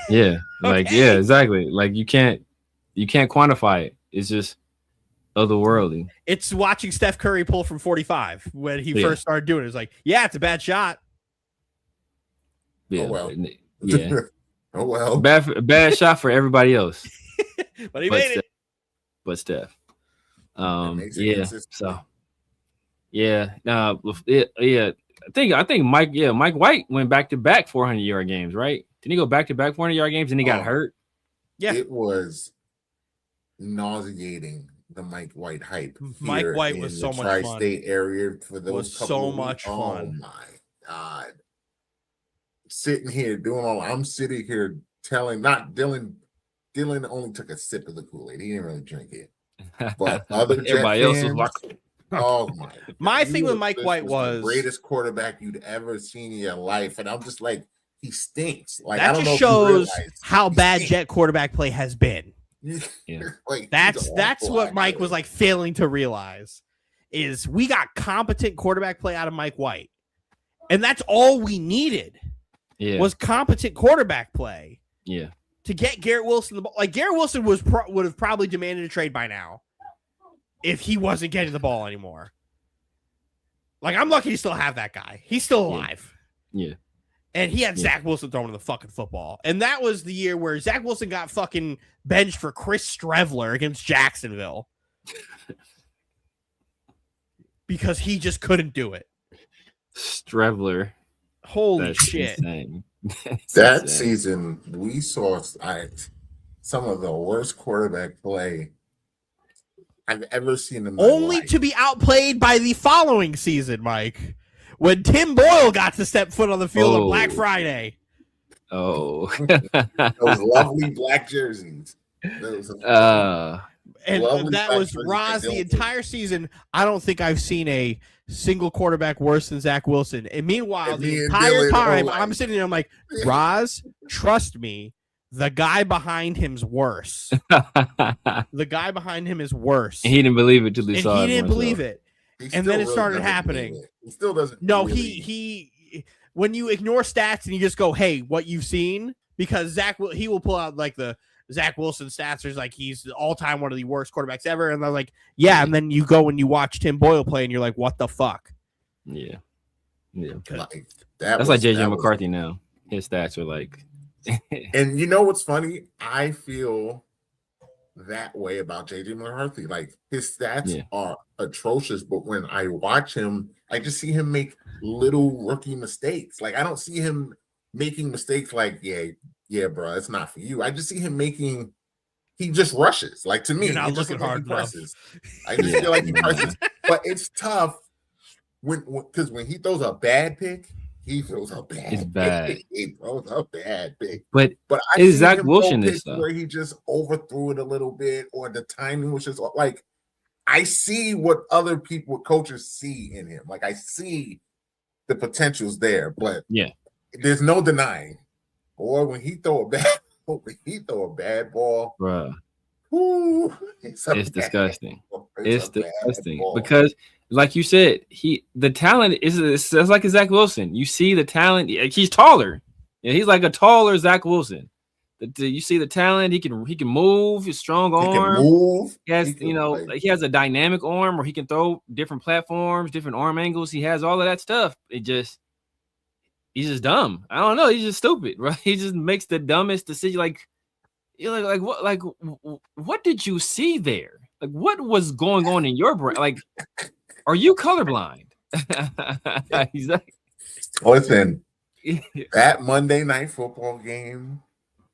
Yeah, like Okay. yeah, exactly. Like you can't quantify it. It's just otherworldly. It's watching Steph Curry pull from 45 when he first started doing it. It's like, yeah, it's a bad shot. Yeah, oh well. Yeah. Oh well. Bad shot for everybody else. But he made it. But Steph. Yeah. So yeah. Yeah. I think Mike White went back-to-back 400-yard games, right? Didn't he go back-to-back 400-yard games and he got hurt? Yeah. It was nauseating, the Mike White hype. Mike White was so much fun. Tri-state area for those was so much fun. Oh my God. Sitting here I'm sitting here telling, not Dylan only took a sip of the Kool-Aid. He didn't really drink it. But other everybody else was like, oh my thing with Mike White was the greatest quarterback you'd ever seen in your life. And I'm just like, he stinks. Like that I don't just know shows how bad stinks. Jet quarterback play has been. Yeah. Like, that's what Mike was like failing to realize is we got competent quarterback play out of Mike White. And that's all we needed. Yeah. Was competent quarterback play. Yeah. To get Garrett Wilson the ball. Like Garrett Wilson would have probably demanded a trade by now if he wasn't getting the ball anymore. Like I'm lucky to still have that guy. He's still alive. Yeah. And he had Zach Wilson throwing the fucking football. And that was the year where Zach Wilson got fucking benched for Chris Strevler against Jacksonville. Because he just couldn't do it. Strevler. Holy shit. That season, we saw some of the worst quarterback play I've ever seen in my life. To be outplayed by the following season, Mike. When Tim Boyle got to step foot on the field on Black Friday. Oh. Those lovely black jerseys. And that was Roz the entire season. I don't think I've seen a single quarterback worse than Zach Wilson. And meanwhile, the entire time I'm sitting there, I'm like, Roz, trust me, the guy behind him's worse. The guy behind him is worse. And he didn't believe it till he saw it. He didn't believe it. And then it started happening. He still doesn't. No, he when you ignore stats and you just go, hey, what you've seen, because he will pull out like the Zach Wilson stats. There's like he's all-time one of the worst quarterbacks ever, and they're like, yeah. And then you go and you watch Tim Boyle play, and you're like, what the fuck? Yeah, yeah. That's like JJ McCarthy now. His stats are like. And you know what's funny? I feel that way about JJ McCarthy. Like his stats are atrocious, but when I watch him, I just see him make little rookie mistakes. Like I don't see him making mistakes like, yeah, bro, it's not for you. I just see him he just rushes. Like to me, you're not looking hard enough. I just feel like he presses. But it's tough because when he throws a bad pick, he throws a bad it's bad. Pick. He throws a bad pick. But I see Zach him Wilson this stuff where he just overthrew it a little bit, or the timing was just like I see what other coaches see in him. Like I see the potential's there, but there's no denying. Or when he throw a bad ball, bruh. It's disgusting. It's disgusting because, like you said, the talent is like a Zach Wilson. You see the talent. He's taller. Yeah, he's like a taller Zach Wilson. You see the talent. He can move. His strong arm. He can move. He has he has a dynamic arm where he can throw different platforms, different arm angles. He has all of that stuff. He's just dumb. I don't know. He's just stupid, right? He just makes the dumbest decision. Like, you're like what? Like, what did you see there? Like, what was going on in your brain? Like, are you colorblind? He's like, listen, that Monday Night Football game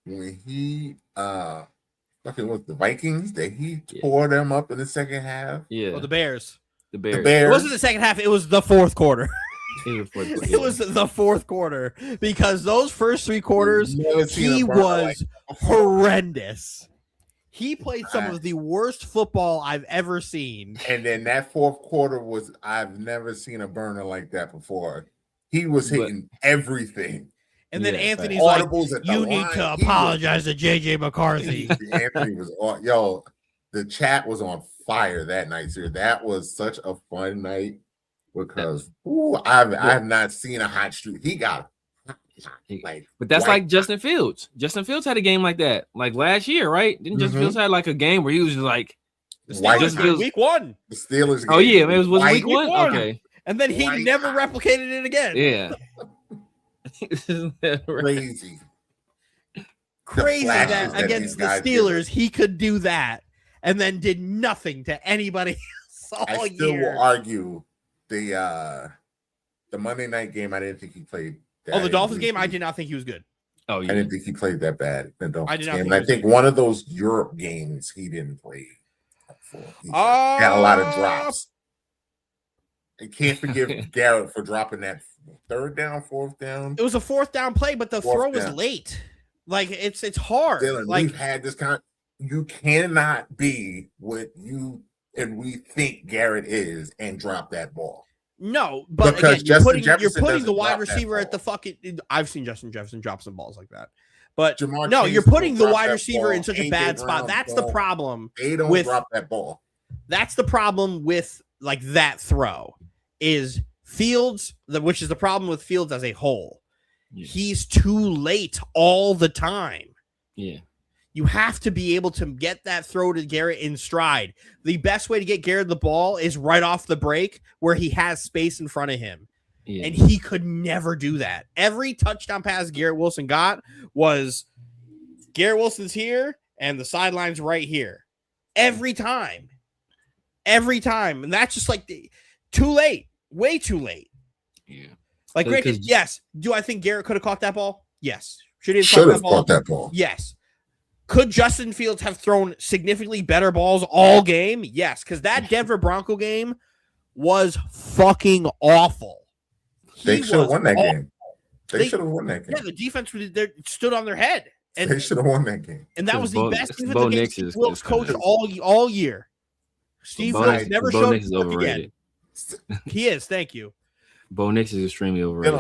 when he with the Vikings that he tore them up in the second half. Yeah, the Bears. The Bears. It wasn't the second half. It was the fourth quarter. It was the fourth quarter because those first three quarters he was horrendous. He played some of the worst football I've ever seen. And then that fourth quarter I've never seen a burner like that before. He was hitting everything. And then Anthony's like, you need to apologize to JJ McCarthy. Anthony was the chat was on fire that night, sir. That was such a fun night. Because I have not seen a hot streak. He got But that's like Justin Fields. Justin Fields had a game like that, like last year, right? Didn't Justin Fields had like a game where he was just like, week 1. The Steelers. Oh yeah, it was week one. Okay, and then he never replicated it again. Yeah, crazy that against the Steelers he could do that, and then did nothing to anybody else all year. I still will argue the Monday night game. I didn't think he played. The Dolphins game. I did not think he was good. Oh, yeah. I didn't think he played that bad. The Dolphins game. I think one of those Europe games he didn't play. He had a lot of drops. I can't forgive Garrett for dropping that 3rd down, 4th down. It was a 4th down play, but the throw was late. Like it's hard. Dylan, like we've had this kind. You cannot be what you and we think Garrett is and drop that ball. No, but because again, you're putting the wide receiver at the fucking. I've seen Justin Jefferson drop some balls like that, but you're putting the wide receiver in such a bad spot. That's the problem. They don't drop that ball. That's the problem with like that throw is Fields, which is the problem with Fields as a whole. Yeah. He's too late all the time. Yeah. You have to be able to get that throw to Garrett in stride. The best way to get Garrett the ball is right off the break where he has space in front of him. Yeah. And he could never do that. Every touchdown pass Garrett Wilson got was Garrett Wilson's here and the sideline's right here. Every time. And that's just like too late. Way too late. Yeah. Like, granted, yes. Do I think Garrett could have caught that ball? Yes. Should he have caught that ball? Yes. Could Justin Fields have thrown significantly better balls all game? Yes, because that Denver Bronco game was fucking awful. They should have won that game. They should have won that game. Yeah, the defense stood on their head. And they should have won that game. And that was the best defensive game Steve Wilkes coached all year. Steve Wilkes never showed up again. He is. Thank you. Bo Nix is extremely overrated.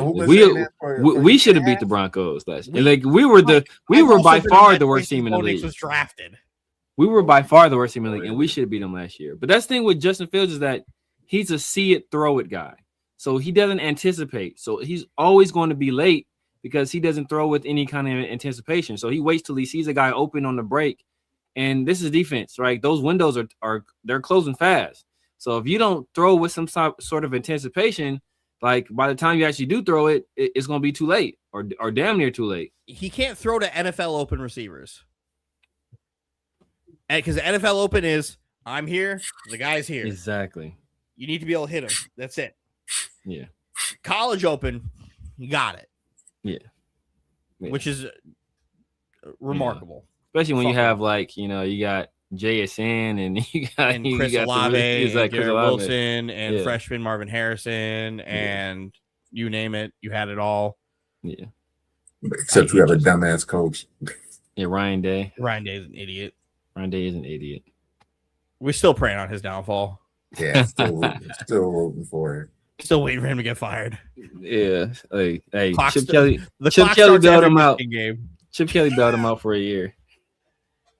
We should have beat the Broncos last year. Like we were by far the worst team in the league. Was drafted. We were by far the worst team in the league, and we should have beat them last year. But that's the thing with Justin Fields is that he's a see it, throw it guy. So he doesn't anticipate. So he's always going to be late because he doesn't throw with any kind of anticipation. So he waits till he sees a guy open on the break. And this is defense, right? Those windows are they're closing fast. So if you don't throw with some sort of anticipation, like by the time you actually do throw it, it's going to be too late or damn near too late. He can't throw to NFL open receivers. And because the NFL open is, I'm here, the guy's here. Exactly. You need to be able to hit him. That's it. Yeah. College open, you got it. Yeah. Which is remarkable. Yeah. Especially when you have you got JSN and you got Chris Olave, and Garrett Wilson and freshman Marvin Harrison and you name it, you had it all. Yeah. Except you have a dumbass coach. Yeah, Ryan Day. Ryan Day is an idiot. We're still praying on his downfall. Yeah, still rooting for it. Still waiting for him to get fired. Yeah. Hey, Chip Kelly bailed him out. Chip Kelly bailed him out for a year.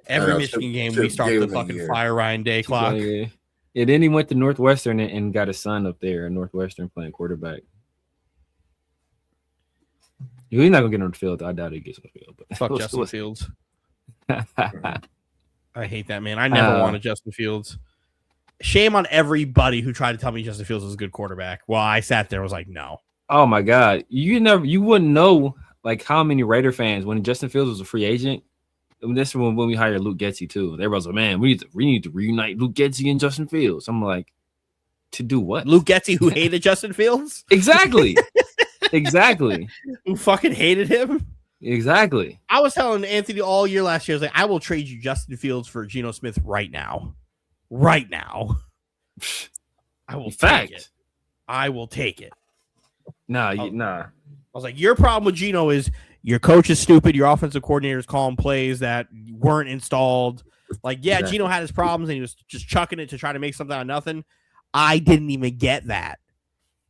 Every Michigan game, we start the fucking fire Ryan Day clock. Yeah, then he went to Northwestern and got a son up there in Northwestern playing quarterback. He's not going to get on the field. I doubt he gets on the field. But fuck Justin Fields. I hate that, man. I never wanted Justin Fields. Shame on everybody who tried to tell me Justin Fields was a good quarterback. Well, I sat there and was like, no. Oh, my God. You wouldn't know like how many Raider fans, when Justin Fields was a free agent, I mean, this is when we hired Luke Getsy too. Everybody's like, man, we need to reunite Luke Getsy and Justin Fields. I'm like, to do what? Luke Getsy, who hated Justin Fields? Exactly. Exactly. Who fucking hated him? Exactly. I was telling Anthony all year last year, I was like, I will trade you Justin Fields for Geno Smith right now. Right now. I will take it. I will take it. Nah. I was like, your problem with Geno is your coach is stupid. Your offensive coordinator is calling plays that weren't installed. Like, yeah, exactly. Geno had his problems and he was just chucking it to try to make something out of nothing. I didn't even get that.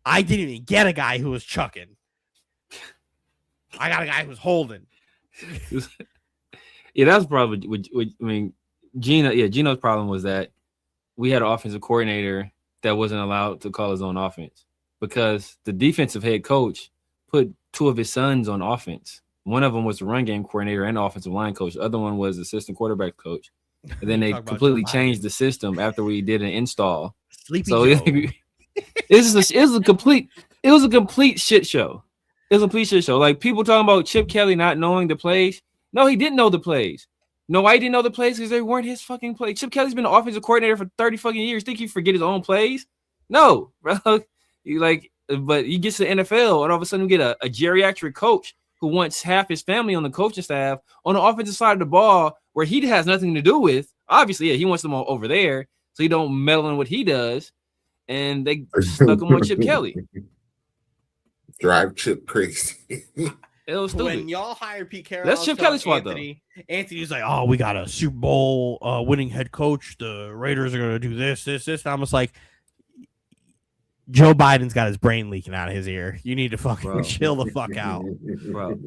I didn't even get a guy who was chucking. I got a guy who was holding. Yeah, that was probably. I mean, Geno. Yeah, Geno's problem was that we had an offensive coordinator that wasn't allowed to call his own offense because the defensive head coach put two of his sons on offense. One of them was the run game coordinator and offensive line coach. The other one was assistant quarterback coach. And then they completely changed the system after we did an install. Sleepy so Joe. it was a complete shit show. It was a complete shit show. Like people talking about Chip Kelly not knowing the plays. No, he didn't know the plays. No, why he didn't know the plays? Because they weren't his fucking plays. Chip Kelly's been the offensive coordinator for 30 fucking years. Think he forget his own plays? No, bro. But he gets to the NFL and all of a sudden we get a geriatric coach who wants half his family on the coaching staff on the offensive side of the ball where he has nothing to do with. Obviously, yeah, he wants them all over there so he don't meddle in what he does. And they stuck him on Chip Kelly. Drive Chip crazy. It was stupid. When y'all hired Pete Carroll, that's Chip Kelly's fault, though. Anthony's like, oh, we got a Super Bowl winning head coach. The Raiders are going to do this. And I'm just like, Joe Biden's got his brain leaking out of his ear. You need to fucking chill the fuck out. Bro,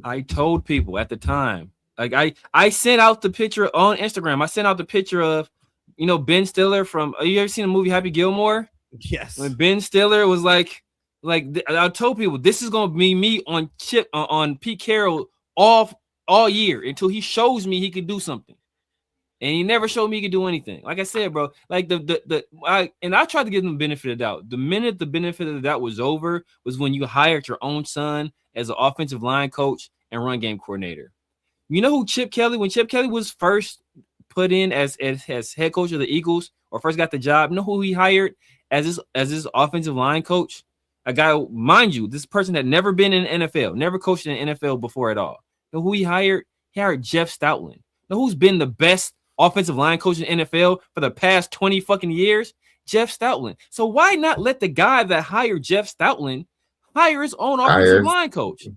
I told people at the time, like I sent out the picture on Instagram. I sent out the picture of, Ben Stiller from, you ever seen the movie Happy Gilmore? Yes. When Ben Stiller was like I told people this is gonna be me on Pete Carroll all year until he shows me he could do something, and he never showed me he could do anything. Like I said, bro, like I tried to give him the benefit of the doubt. The minute the benefit of the doubt was over was when you hired your own son as an offensive line coach and run game coordinator. You know who Chip Kelly? When Chip Kelly was first put in as head coach of the Eagles or first got the job, you know who he hired as his offensive line coach? A guy, mind you, this person had never been in the NFL, never coached in the NFL before at all. You know who he hired? He hired Jeff Stoutland. You know who's been the best offensive line coach in the NFL for the past 20 fucking years? Jeff Stoutland. So why not let the guy that hired Jeff Stoutland hire his own offensive line coach?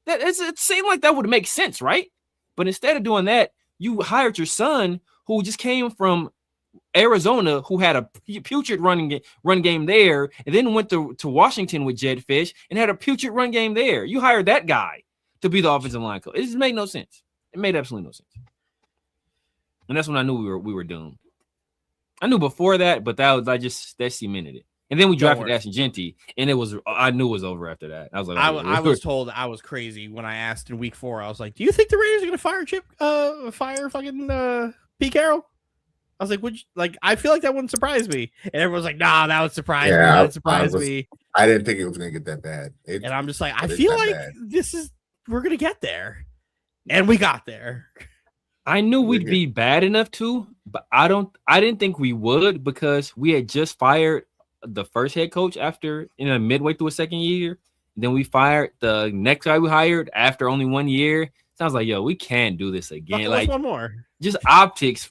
It seemed like that would make sense, right? But instead of doing that, you hired your son who just came from Arizona, who had a putrid run game there, and then went to Washington with Jed Fish and had a putrid run game there. You hired that guy to be the offensive line coach. It just made no sense. It made absolutely no sense. And that's when I knew we were doomed. I knew before that, but that cemented it. And then we drafted Ashton Genty, and I knew it was over after that. I was like, I was told I was crazy when I asked in week 4. I was like, "Do you think the Raiders are going to fire fucking Pete Carroll?" I was like, "Would you, like?" I feel like that wouldn't surprise me, and everyone's like, "Nah, that would surprise me. That would surprise me." I didn't think it was going to get that bad, and I'm just like, I feel like we're going to get there, and we got there. I knew we'd be bad enough to, but I didn't think we would because we had just fired the first head coach after midway through a second year. Then we fired the next guy we hired after only 1 year. Sounds like, yo, we can't do this again. Like one more. Just optics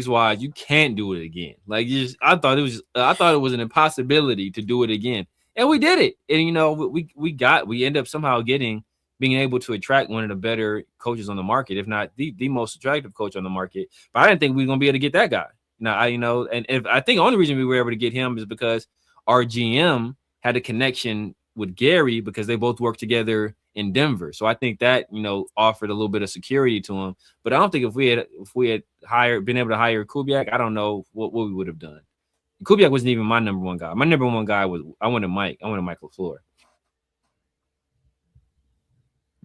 wise, you can't do it again. Like I thought it was an impossibility to do it again. And we did it. And we end up somehow being able to attract one of the better coaches on the market, if not the most attractive coach on the market. But I didn't think we were gonna be able to get that guy. Now and if I think the only reason we were able to get him is because our GM had a connection with Gary because they both worked together in Denver. So I think that offered a little bit of security to him. But I don't think if we had been able to hire Kubiak, I don't know what we would have done. Kubiak wasn't even my number one guy. My number one guy was I wanted Mike LaFleur.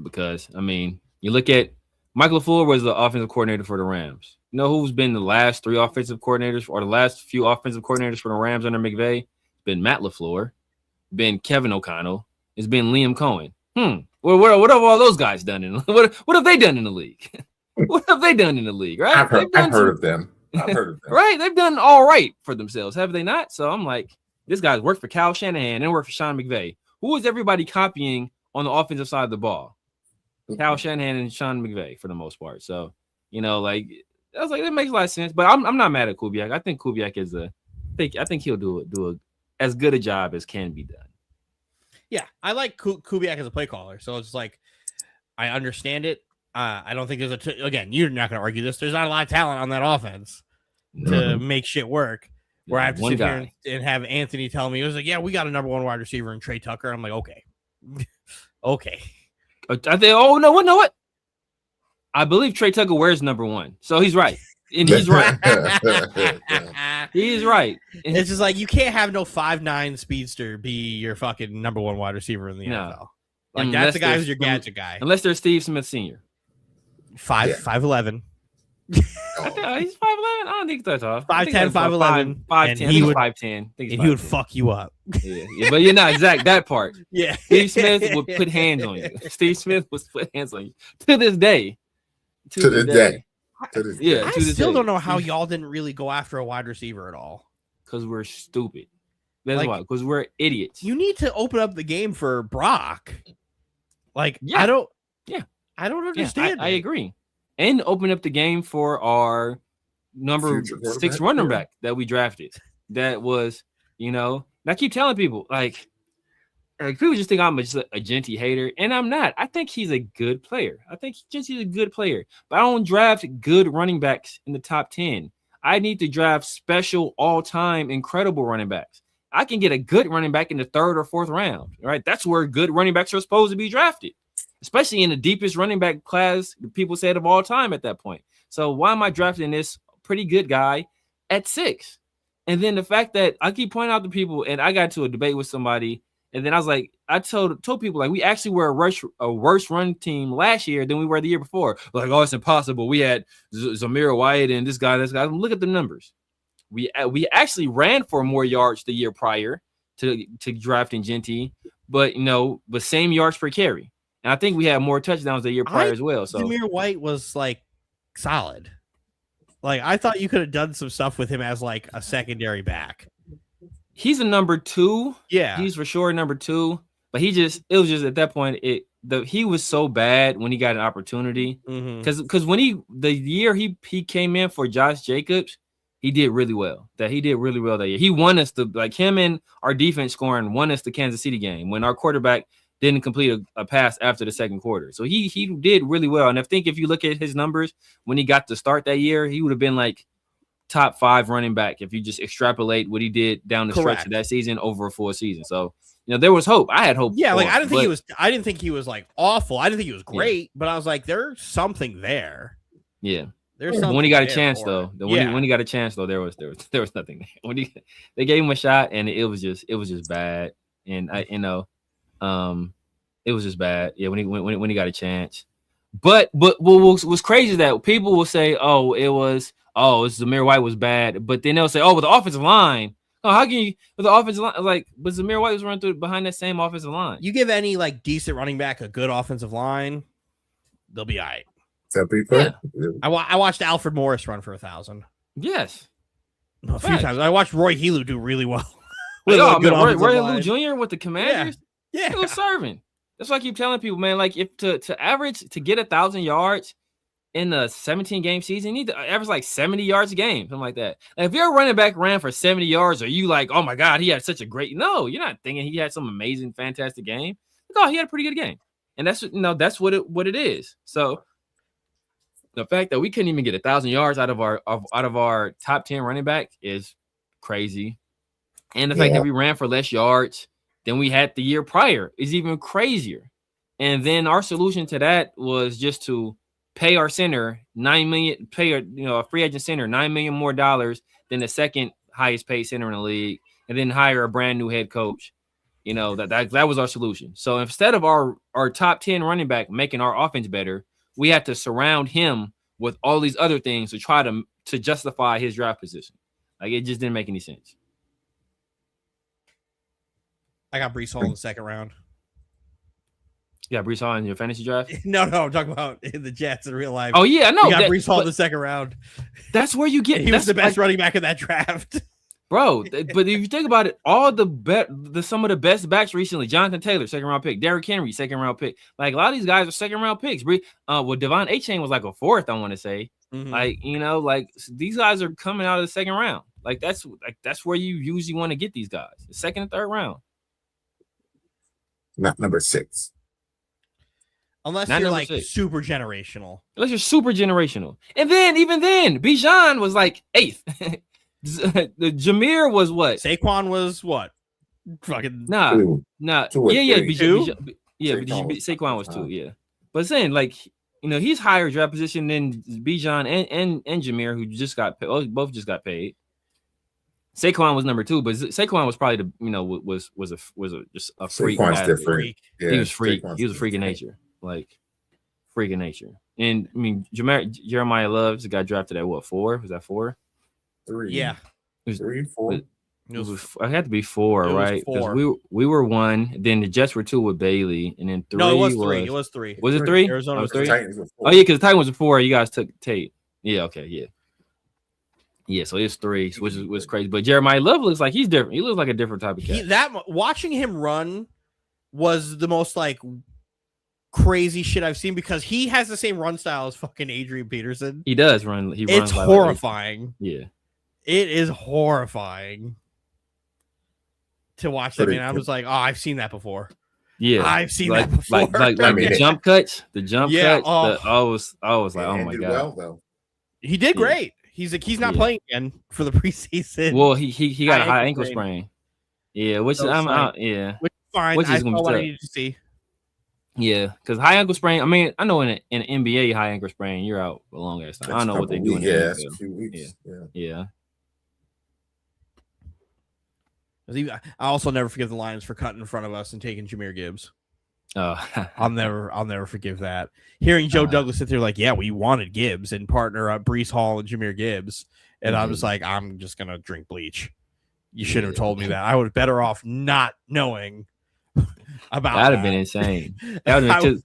Because you look at Mike LaFleur was the offensive coordinator for the Rams. You know who's been the last 3 offensive coordinators or the last few offensive coordinators for the Rams under McVay? It's been Matt LaFleur, been Kevin O'Connell, it's been Liam Cohen. What have all those guys done what have they done in the league? What have they done in the league, right? I've heard of them. Right? They've done all right for themselves, have they not? So I'm like, this guy's worked for Kyle Shanahan and worked for Sean McVay. Who is everybody copying on the offensive side of the ball? Kyle Shanahan and Sean McVay for the most part. So, I was like, that makes a lot of sense. But I'm not mad at Kubiak. I think Kubiak I think he'll do as good a job as can be done. Yeah, I like Kubiak as a play caller. So it's like, I understand it. I don't think there's again, you're not going to argue this. There's not a lot of talent on that offense to make shit work. Where I have to sit here and have Anthony tell me, it was like, yeah, we got a number 1 wide receiver in Trey Tucker. I'm like, okay. Okay. I think, no, what? I believe Trey Tucker wears number 1. So he's right. And he's right. He's right. It's just like, you can't have no 5'9" speedster be your fucking number 1 wide receiver in the NFL. Like that's the guy who's your gadget guy. Unless they're Steve Smith Sr. 5'11". He's 5'11". I don't think that's off. 5'10", 5'11", 5'10". He would 5'10". And he would fuck you up. Yeah, but you're not exact that part. Yeah, Steve Smith would put hands on you. Steve Smith would put hands on you to this day. To this day. Yeah, I still don't know how y'all didn't really go after a wide receiver at all. Because we're stupid. That's why. Because we're idiots. You need to open up the game for Brock. Like, yeah. I don't Yeah, understand. I agree. And open up the game for our number 6 running back that we drafted. That was, and I keep telling people, like people just think I'm just a Genty hater, and I'm not. I think he's a good player. I think he's a good player, but I don't draft good running backs in the top 10. I need to draft special, all-time, incredible running backs. I can get a good running back in the 3rd or 4th round, right? That's where good running backs are supposed to be drafted, especially in the deepest running back class people said of all time at that point. So why am I drafting this pretty good guy at 6? And then the fact that I keep pointing out to people, and I got into a debate with somebody, and then I was like, I told people, like, we actually were a worse run team last year than we were the year before. Like, oh, it's impossible. We had Zamir White and this guy. Look at the numbers. We actually ran for more yards the year prior to drafting Genty, but same yards per carry. And I think we had more touchdowns the year prior as well. So Zamir White was like solid. Like, I thought you could have done some stuff with him as like a secondary back. He's a number 2. Yeah, he's for sure number 2. But it was just at that point, he was so bad when he got an opportunity. Because when the year he came in for Josh Jacobs, he did really well. That year. He won us him and our defense scoring won us the Kansas City game when our quarterback didn't complete a pass after the second quarter. So he did really well. And I think if you look at his numbers when he got to start that year, he would have been like top 5 running back if you just extrapolate what he did down the stretch of that season over a full season. So there was hope. I had hope. Yeah, like I didn't think he was like awful. I didn't think he was great, but I was like, there's something there. Yeah. There's something when he got a chance though. When he got a chance though, there was nothing there. When they gave him a shot and it was just bad. And it was just bad. Yeah, when he got a chance. But what was crazy is that people will say, Zamir White was bad, but then they'll say, with the offensive line. Oh, how can you with the offensive line? But Zamir White was running through behind that same offensive line. You give any like decent running back a good offensive line, they'll be all right. Yeah. I watched Alfred Morris run for 1,000. Yes, a few times. I watched Roy Helu do really well. Roy Helu Jr. with the Commanders. Yeah, he was serving. That's why I keep telling people, man. Like if to get 1,000 yards in a 17-game season, you need to average like 70 yards a game, something like that. Like if your running back ran for 70 yards, are you like, oh my God, he had such a great? No, you're not thinking he had some amazing, fantastic game. No, he had a pretty good game, and that's what it is. So the fact that we couldn't even get 1,000 yards out of our top 10 running back is crazy, and the fact that we ran for less yards than we had the year prior is even crazier. And then our solution to that was just to pay our center $9 million, pay a free agent center $9 million more dollars than the second highest paid center in the league, and then hire a brand new head coach. That was our solution. So instead of our top 10 running back making our offense better, we had to surround him with all these other things to try to justify his draft position. Like it just didn't make any sense. I got Breece Hall in the second round. Yeah, Breece Hall in your fantasy draft? No, I'm talking about in the Jets in real life. Oh, yeah, no. We got Breece Hall in the second round. That's where you get. He was the best running back in that draft. Bro, but if you think about it, all some of the best backs recently, Jonathan Taylor, second round pick, Derrick Henry, second round pick. Like a lot of these guys are second round picks. Devon Achane was like a 4th, I want to say. Mm-hmm. Like these guys are coming out of the second round. That's where you usually want to get these guys, the second and third round. Not number 6. Unless you're like super generational. Unless you're super generational. And then, even then, Bijan was like 8th. Jameer was what? Saquon was what? Fucking nah. Yeah. Bijan, Saquon was 2, yeah. But saying he's higher draft position than Bijan and Jameer, who just got paid. Both just got paid. Saquon was number 2, but Saquon was probably was just a freak. Saquon's different. Yeah, he was freak. He was a freak of nature, like freak of nature. And I mean, Jeremiah Loves got drafted at what, 4? Was that 4? 3. Yeah, it was 3, 4. It had to be 4, right? Because we were 1. Then the Jets were 2 with Bailey, and then 3. No, it was 3. It was 3. Was it 3? Arizona was 3. Oh yeah, because the Titans was 4. You guys took Tate. Yeah. Okay. Yeah. Yeah, so it's 3, which was crazy. But Jeremiah Love looks like he's different. He looks like a different type of cat. Watching him run was the most like crazy shit I've seen, because he has the same run style as fucking Adrian Peterson. He does run. It's horrifying. Yeah, it is horrifying to watch that. Man, I was like, oh, I've seen that before. Yeah, I've seen that before. Like the jump cuts. The jump cuts. I was like, oh my god. Well, though. He did great. He's not playing again for the preseason. Well, he got a high ankle sprain. Yeah, which I'm out. Yeah, which is fine. I saw what I needed to see. Yeah, because high ankle sprain. I mean, I know in an NBA high ankle sprain, you're out for a long ass time. I don't know what they do in the NFL. A few weeks. Yeah. I also never forgive the Lions for cutting in front of us and taking Jahmyr Gibbs. Oh, I'll never forgive that. Hearing Joe Douglas sit there like, yeah, we wanted Gibbs and partner up Breece Hall and Jahmyr Gibbs, and I was like, I'm just gonna drink bleach. You should have told me that. I would better off not knowing about that'd have been insane. That would have been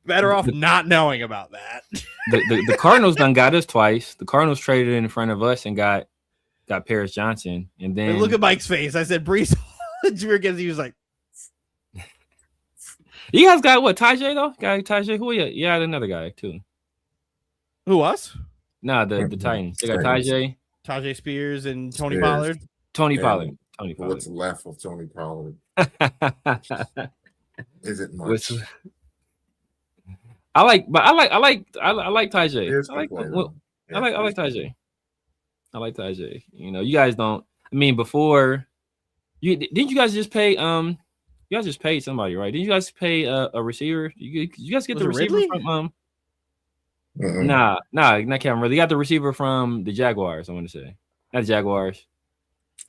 better off not knowing about that. The Cardinals done got us twice. The Cardinals traded in front of us and got Paris Johnson, and then look at Mike's face. I said Breece Hall and Jahmyr Gibbs. He was like. You guys got what? Tajay though? Got Tajay? Who are you? You had another guy too. Who, us? Nah, the Titans. They got Tajay Spears and Tony Pollard. Tony Pollard. What's left of Tony Pollard? Isn't much. I like Tajay. I like Tajay. I like Tajay. You guys don't. I mean, before didn't you guys just pay You guys just paid somebody, right? Did you guys pay a receiver? You guys get the receiver Ridley? from Nah, not Kevin Ridley. You got the receiver from the Jaguars, I want to say. Not the Jaguars.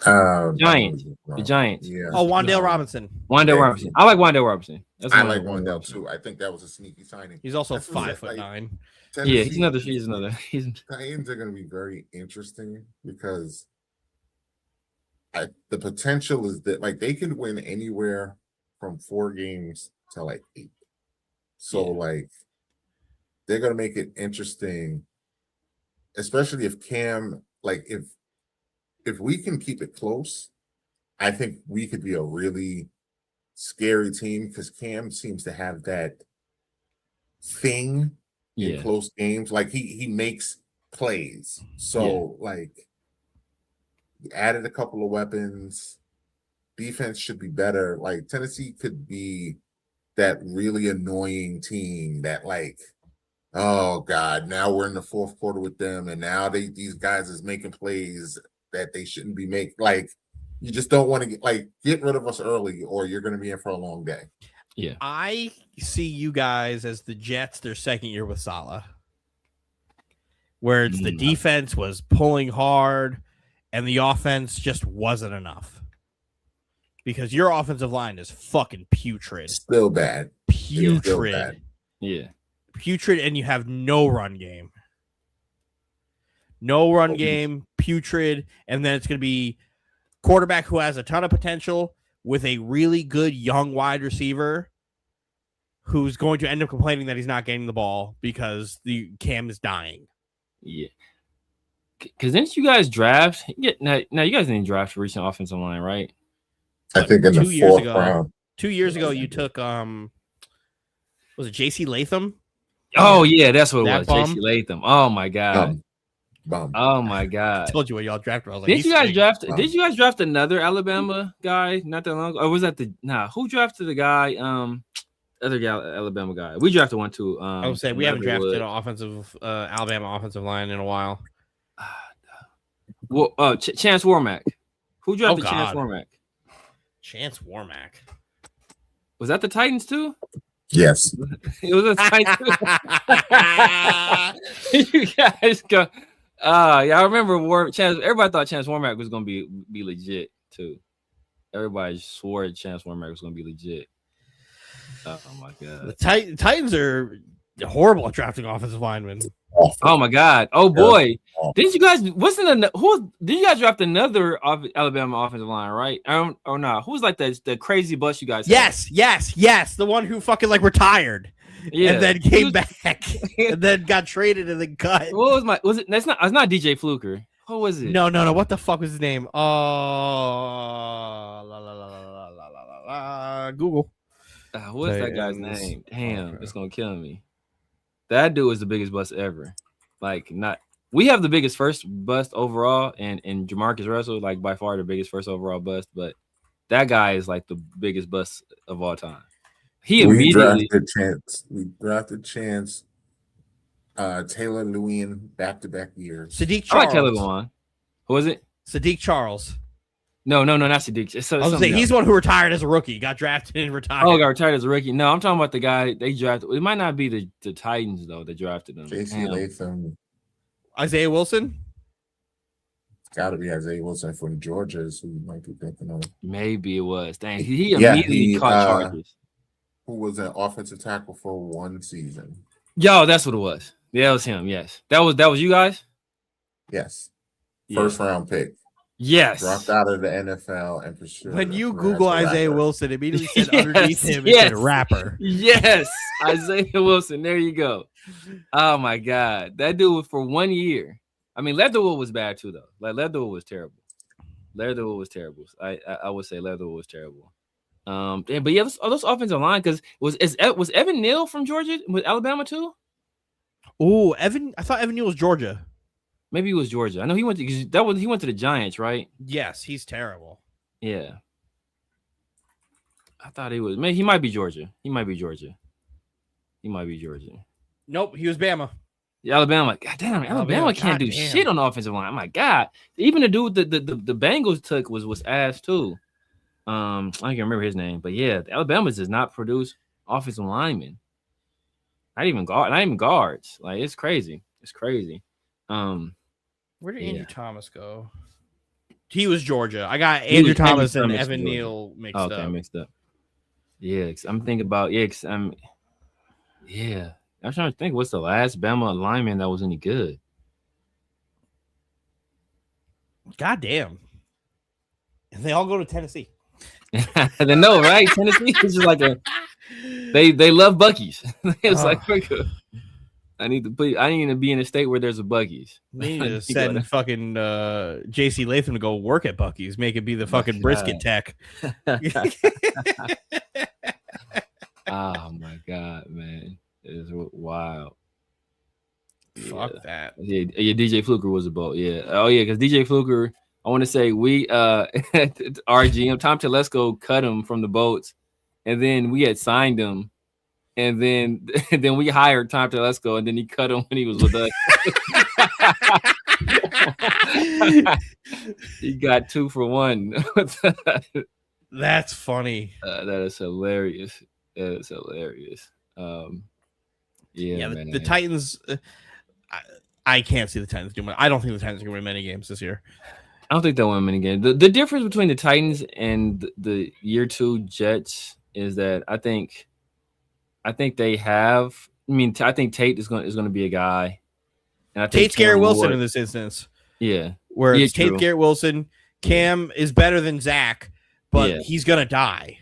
Giants. The Giants. Yeah. Oh, Wan'Dale Robinson. Robinson. I like Wan'Dale Robinson. I like Wan'Dale too. I think that was a sneaky signing. He's also 5'9". Yeah, he's another. Titans are going to be very interesting because the potential is that they could win anywhere from 4 games to 8. So they're gonna make it interesting, especially if Cam, if we can keep it close, I think we could be a really scary team because Cam seems to have that thing in close games. He makes plays. So added a couple of weapons. Defense should be better. Tennessee could be that really annoying team that oh God, now we're in the fourth quarter with them, and now these guys is making plays that they shouldn't be making. You just don't want to get rid of us early, or you're going to be in for a long day. Yeah, I see you guys as the Jets their second year with Saleh, where the defense was pulling hard and the offense just wasn't enough. Because your offensive line is fucking putrid. Still bad. Putrid. Still bad. Yeah. Putrid, and you have no run game. No run game, putrid, and then it's going to be quarterback who has a ton of potential with a really good young wide receiver who's going to end up complaining that he's not getting the ball because the Cam is dying. Yeah. Because didn't you guys draft? Now you guys didn't draft a recent offensive line, right? I think in the 4th round. 2 years ago, you took was it J.C. Latham? Oh yeah, that's what it was. J.C. Latham. Oh my god. Bum. Oh my god. I told you what y'all drafted. I was like, did you guys draft another Alabama guy not that long ago? Or was that who drafted the guy? Other guy, Alabama guy. We drafted one too. I would say we haven't drafted an offensive Alabama offensive line in a while. Well, Chance Warmack. Who drafted Chance Warmack? Chance Warmack. Was that the Titans too? Yes. It was the Titans too. You guys go. Yeah, I remember Chance. Everybody thought Chance Warmack was gonna be legit too. Everybody swore Chance Warmack was gonna be legit. Oh my god, the Titans are horrible at drafting offensive linemen. Awful. Oh my god. Oh boy. Didn't you guys? Did you guys draft another Alabama offensive line? Right? Or not? Who's like the crazy bust you guys? Yes. The one who fucking like retired. Yeah, and then came back and then got traded and then cut. What was it? That's not. It's not DJ Fluker. Who was it? No. What the fuck was his name? Google. What's that guy's name? Damn, it's gonna kill me. That dude is the biggest bust ever. We have the biggest first bust overall, and Jamarcus Russell, like by far the biggest first overall bust, but that guy is like the biggest bust of all time. We drafted Chance, Taylor Lewin back-to-back years. Sadiq Charles. I like Taylor Lewin. Who was it? Sadiq Charles. No, not Sadiq. I was saying he's the one who retired as a rookie, got drafted and retired. Oh, got retired as a rookie. No, I'm talking about the guy they drafted. It might not be the Titans though that drafted him. J.C. Latham. Isaiah Wilson. It's got to be Isaiah Wilson from Georgia, who might be thinking of. Maybe it was. Dang, he immediately caught charges. Who was an offensive tackle for one season? Yo, that's what it was. Yeah, it was him. Yes, that was you guys. Yes, first round pick. Yes, dropped out of the NFL and for sure. When you Google Isaiah Wilson, it immediately said underneath him is a rapper. Yes, Isaiah Wilson. There you go. Oh my God, that dude was for 1 year. I mean, Leatherwood was bad too, though. Like Leatherwood was terrible. I would say Leatherwood was terrible. But yeah, those offensive line, because was Evan Neal from Georgia with Alabama too? Oh, Evan! I thought Evan Neal was Georgia. Maybe he was Georgia. I know he went to the Giants, right? Yes, he's terrible. Yeah, I thought he was. Maybe he might be Georgia. Nope, he was Bama. Yeah, Alabama. God damn, Alabama can't do shit on the offensive line. Oh my God, even the dude the Bengals took was ass too. I can't remember his name, but yeah, Alabama does not produce offensive linemen. Not even guards. Like it's crazy. Where did Andrew Thomas go? He was Georgia. I got Andrew Thomas and Evan Neal mixed up. Okay, mixed up. Yeah, I'm thinking about I'm trying to think. What's the last Bama lineman that was any good? God damn. And they all go to Tennessee. They know, right? Tennessee is just like they love Buc-ee's. It's like I need to be in a state where there's a Buc-ee's. They need to send fucking JC Latham to go work at Buc-ee's, make it be the fucking brisket tech. Oh my God, man. It is wild. Fuck that. Yeah, DJ Fluker was a boat. Yeah. Oh yeah, because DJ Fluker, I want to say we our GM Tom Telesco cut him from the boats, and then we had signed him, and then we hired Tom Telesco, and then he cut him when he was with us. He got 2 for 1. That's funny. That is hilarious. Yeah, man. The Titans. I can't see the Titans doing it. I don't think the Titans are going to win many games this year. I don't think they'll win many games. The difference between the Titans and the year 2 Jets is that I think they have. I think Tate is going to be a guy. And I think Tate's Garrett Wilson in this instance. Yeah, where it's Tate Garrett Wilson. Cam is better than Zach, but he's going to die.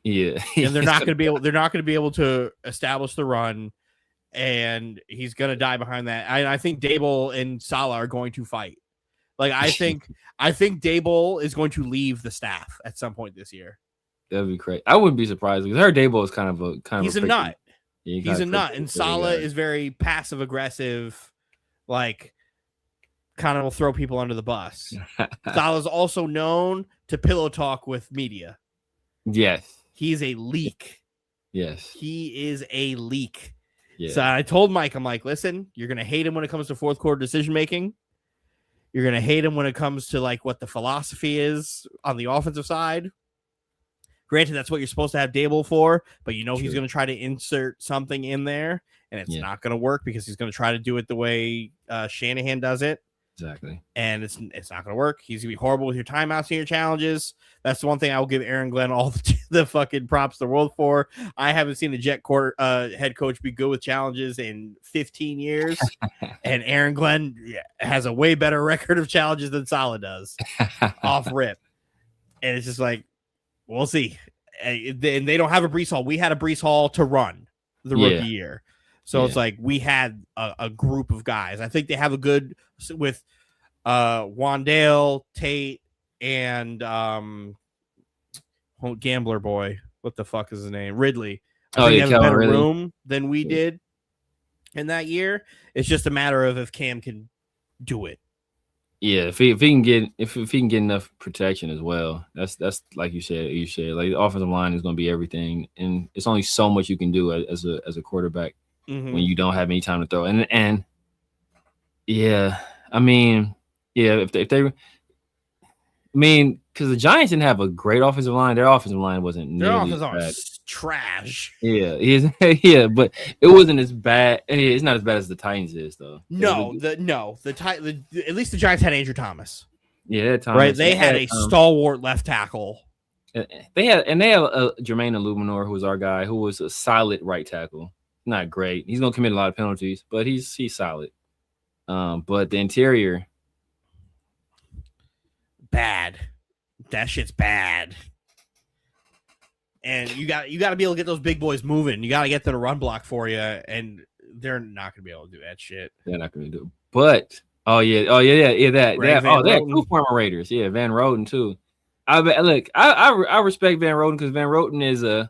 Yeah, and they're not going to be able. They're not going to be able to establish the run, and he's going to die behind that. I think Dable and Salah are going to fight. Like I think Dable is going to leave the staff at some point this year. That'd be great. I wouldn't be surprised because her Dable is kind of a he's a nut. Yeah, he's a nut, and Salah is very passive aggressive, like kind of will throw people under the bus. Salah's also known to pillow talk with media. Yes. He's a leak. Yes. He is a leak. Yeah. So I told Mike, I'm like, listen, you're going to hate him when it comes to fourth quarter decision-making. You're going to hate him when it comes to like what the philosophy is on the offensive side. Granted, that's what you're supposed to have Dable for, but you know he's going to try to insert something in there, and it's not going to work because he's going to try to do it the way Shanahan does it. Exactly. And it's not going to work. He's going to be horrible with your timeouts and your challenges. That's the one thing I will give Aaron Glenn all the fucking props in the world for. I haven't seen a Jet head coach be good with challenges in 15 years. And Aaron Glenn has a way better record of challenges than Saleh does off rip. And it's just like, we'll see. And they don't have a Breece Hall. We had a Breece Hall to run the rookie year. So it's like we had a group of guys. I think they have a good with Wandale, Tate, and Gambler Boy. What the fuck is his name? Ridley. I think they have a better room than we did in that year. It's just a matter of if Cam can do it. Yeah, if he can get enough protection as well. That's like you said. Like the offensive line is going to be everything, and it's only so much you can do as a quarterback. When you don't have any time to throw. And yeah, I mean, if they because the Giants didn't have a great offensive line. Their offensive line wasn't nearly as bad. Trash. Yeah, but it wasn't as bad. It's not as bad as the Titans is, though. At least the Giants had Andrew Thomas. Yeah, Thomas. Right, they had a stalwart left tackle. They had Jermaine Illuminor, who was our guy, who was a solid right tackle. Not great. He's gonna commit a lot of penalties, but he's solid. But the interior, bad. That shit's bad. And you got to be able to get those big boys moving. You got to get them to run block for you, and they're not gonna be able to do that shit. They're not gonna do it. But that two former Raiders, Van Roten too. I respect Van Roten because Van Roten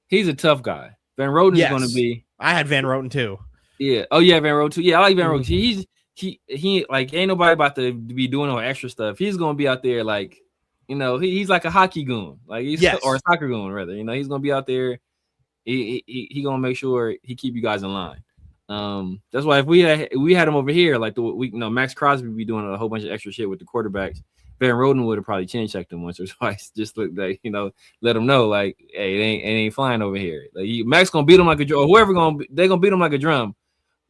he's a tough guy. Van Roten is going to be. I had Van Roten too. Yeah. Oh yeah, Van Roten too. Yeah, I like Van Roten. He like ain't nobody about to be doing no extra stuff. He's going to be out there like, he's like a hockey goon, like or a soccer goon rather. He's going to be out there. He going to make sure he keep you guys in line. That's why if we had him over here, like Max Crosby be doing a whole bunch of extra shit with the quarterbacks. Van Roten would have probably chin checked him once or twice, just look like let him know like, hey, it ain't flying over here. Like Max gonna beat him like a drum, or whoever they're gonna beat him like a drum,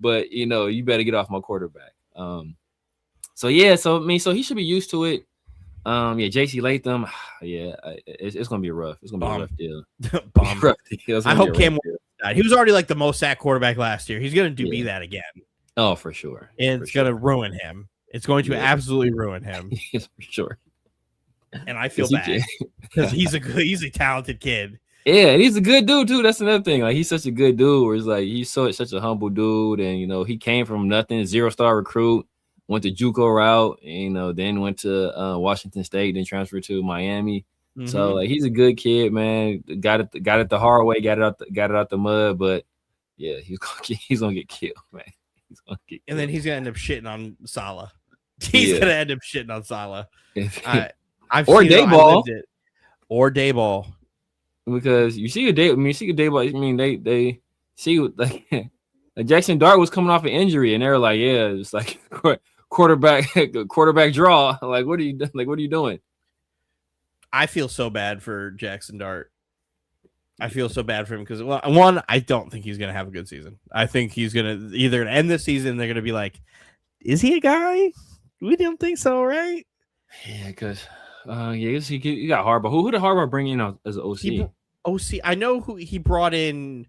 but you better get off my quarterback. So he should be used to it. JC Latham, it's gonna be rough. It's gonna be a rough deal. Rough deal. I hope Cam. He was already like the most sacked quarterback last year. He's gonna be that again. Oh, for sure. And it's gonna ruin him. It's going to absolutely ruin him. Yes, for sure. And I feel bad because he's a talented kid. Yeah, and he's a good dude too. That's another thing. Like he's such a good dude. Where it's like he's such a humble dude, and he came from nothing, 0-star recruit, went to JUCO route, and, then went to Washington State, then transferred to Miami. Mm-hmm. So like he's a good kid, man. Got it the hard way, got it out the mud, but yeah, he's gonna get killed, man. And then he's gonna end up shitting on Saleh. He's gonna end up shitting on Saleh. Or Dayball. Because you see a Dayball. I mean, they see like Jackson Dart was coming off an injury, and they were like, yeah, it's like quarterback draw. Like, what are you doing? I feel so bad for Jackson Dart. I feel so bad for him because one, I don't think he's gonna have a good season. I think he's gonna either end the season. They're gonna be like, is he a guy? We don't think so, right? Yeah, because he got Harbaugh. Who did Harbaugh bring in as an OC? I know who he brought in.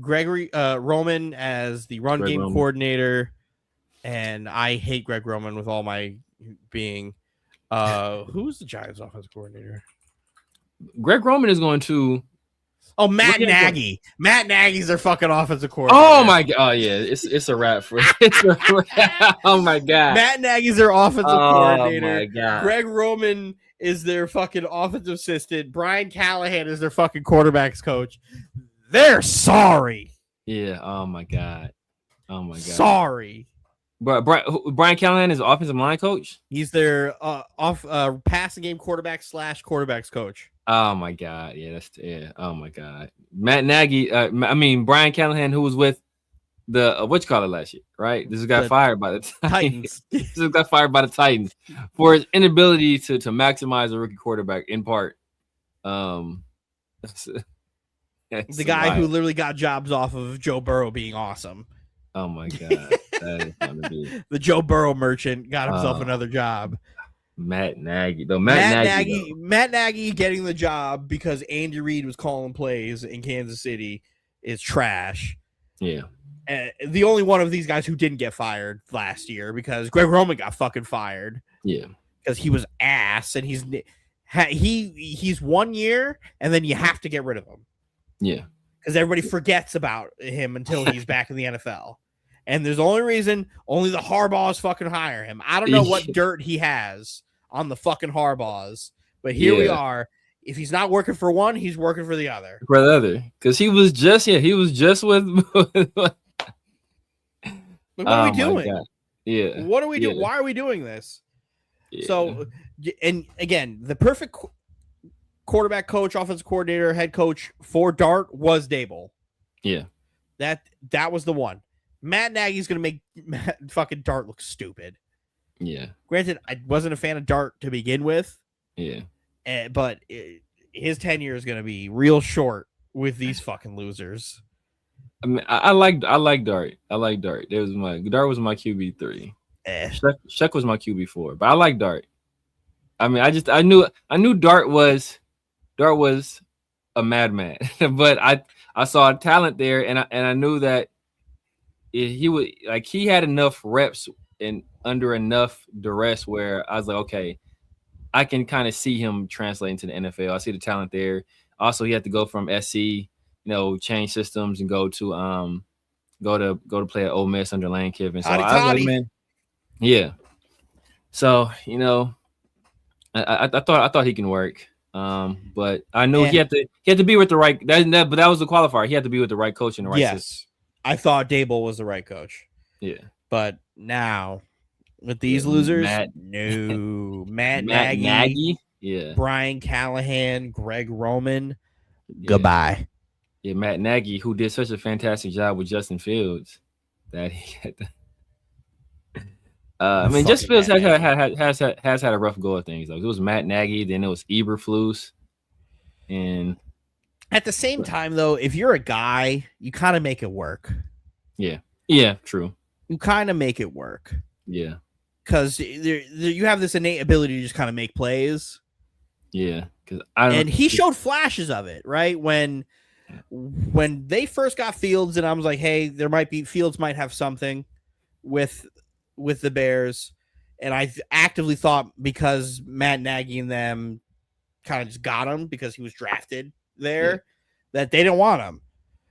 Gregory Roman as the run game coordinator, and I hate Greg Roman with all my being. Who's the Giants' offensive coordinator? Greg Roman is going to. Oh, Matt Nagy. Matt Nagy's their fucking offensive coordinator. Oh my god! Oh yeah, it's a wrap for. Oh my god! Matt Nagy's their offensive coordinator. Oh my god! Greg Roman is their fucking offensive assistant. Brian Callahan is their fucking quarterbacks coach. They're sorry. Yeah. Oh my god. Sorry. But Brian Callahan is offensive line coach. He's their passing game quarterbacks coach. Oh my god, oh my god, Matt Nagy. Brian Callahan, who was with the what you call it last year, right? This got fired by the Titans. This got fired by the Titans for his inability to maximize a rookie quarterback in part. The guy who literally got jobs off of Joe Burrow being awesome. Oh my god, that is gonna be the Joe Burrow merchant got himself another job. Matt Nagy, though. Matt Nagy getting the job because Andy Reid was calling plays in Kansas City is trash. Yeah. The only one of these guys who didn't get fired last year because Greg Roman got fucking fired. Yeah. Because he was ass and he's 1 year and then you have to get rid of him. Yeah. Because everybody forgets about him until he's back in the NFL. And there's the only reason only the Harbaughs fucking hire him. I don't know what dirt he has on the fucking Harbaughs, but here we are. If he's not working for one, he's working for the other. For the other. Because he was just with What are we doing? Yeah. What are we doing? Why are we doing this? Yeah. So, and again, the perfect quarterback coach, offensive coordinator, head coach for Dart was Dable. Yeah. That was the one. Matt Nagy's going to make fucking Dart look stupid. Yeah. Granted, I wasn't a fan of Dart to begin with. Yeah. But his tenure is going to be real short with these fucking losers. I mean, I like Dart. Dart was my QB3. Sheck was my QB4, but I like Dart. I mean, I knew Dart was a madman, but I saw talent there, and I knew that he had enough reps and under enough duress where I was like, okay, I can kind of see him translating to the NFL. I see the talent there. Also, he had to go from SC, change systems and go to play at Ole Miss under Lane Kiffin. So I was like, man, yeah. So I thought he can work. But I knew he had to be with the right. But that was the qualifier. He had to be with the right coach and the right system. I thought Dable was the right coach. Yeah, but now with these losers, Matt Nagy, Brian Callahan, Greg Roman, goodbye. Yeah, Matt Nagy, who did such a fantastic job with Justin Fields, that he had to. I mean, Justin Fields has had a rough go of things though. It was Matt Nagy, then it was Eberflus, and at the same time, though, if you're a guy, you kind of make it work. Yeah, true. You kind of make it work. Yeah, because you have this innate ability to just kind of make plays. Yeah, and he showed flashes of it, right? When they first got Fields, and I was like, hey, Fields might have something with the Bears, and I actively thought because Matt Nagy and them kind of just got him because he was drafted there that they didn't want him.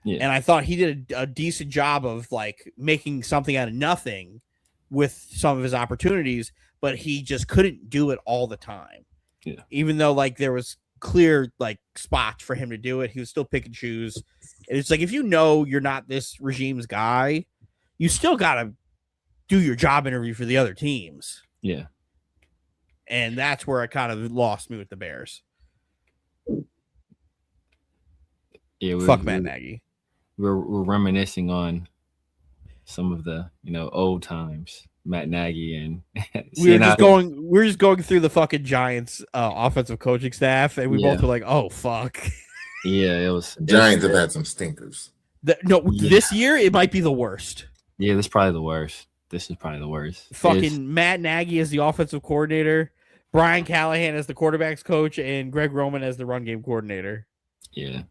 Yeah. And I thought he did a decent job of like making something out of nothing with some of his opportunities, but he just couldn't do it all the time. Yeah. Even though like there was clear like spots for him to do it, he was still pick and choose. And it's like, if you know you're not this regime's guy, you still got to do your job interview for the other teams. Yeah. And that's where I kind of lost me with the Bears. Yeah, fuck Matt Nagy. We're reminiscing on some of the old times, Matt Nagy, and we're just going through the fucking Giants offensive coaching staff, and we both were like, oh fuck. Yeah, it was. Giants have had some stinkers. This year it might be the worst. Yeah, this is probably the worst. Fucking Matt Nagy as the offensive coordinator, Brian Callahan as the quarterback's coach, and Greg Roman as the run game coordinator. Yeah.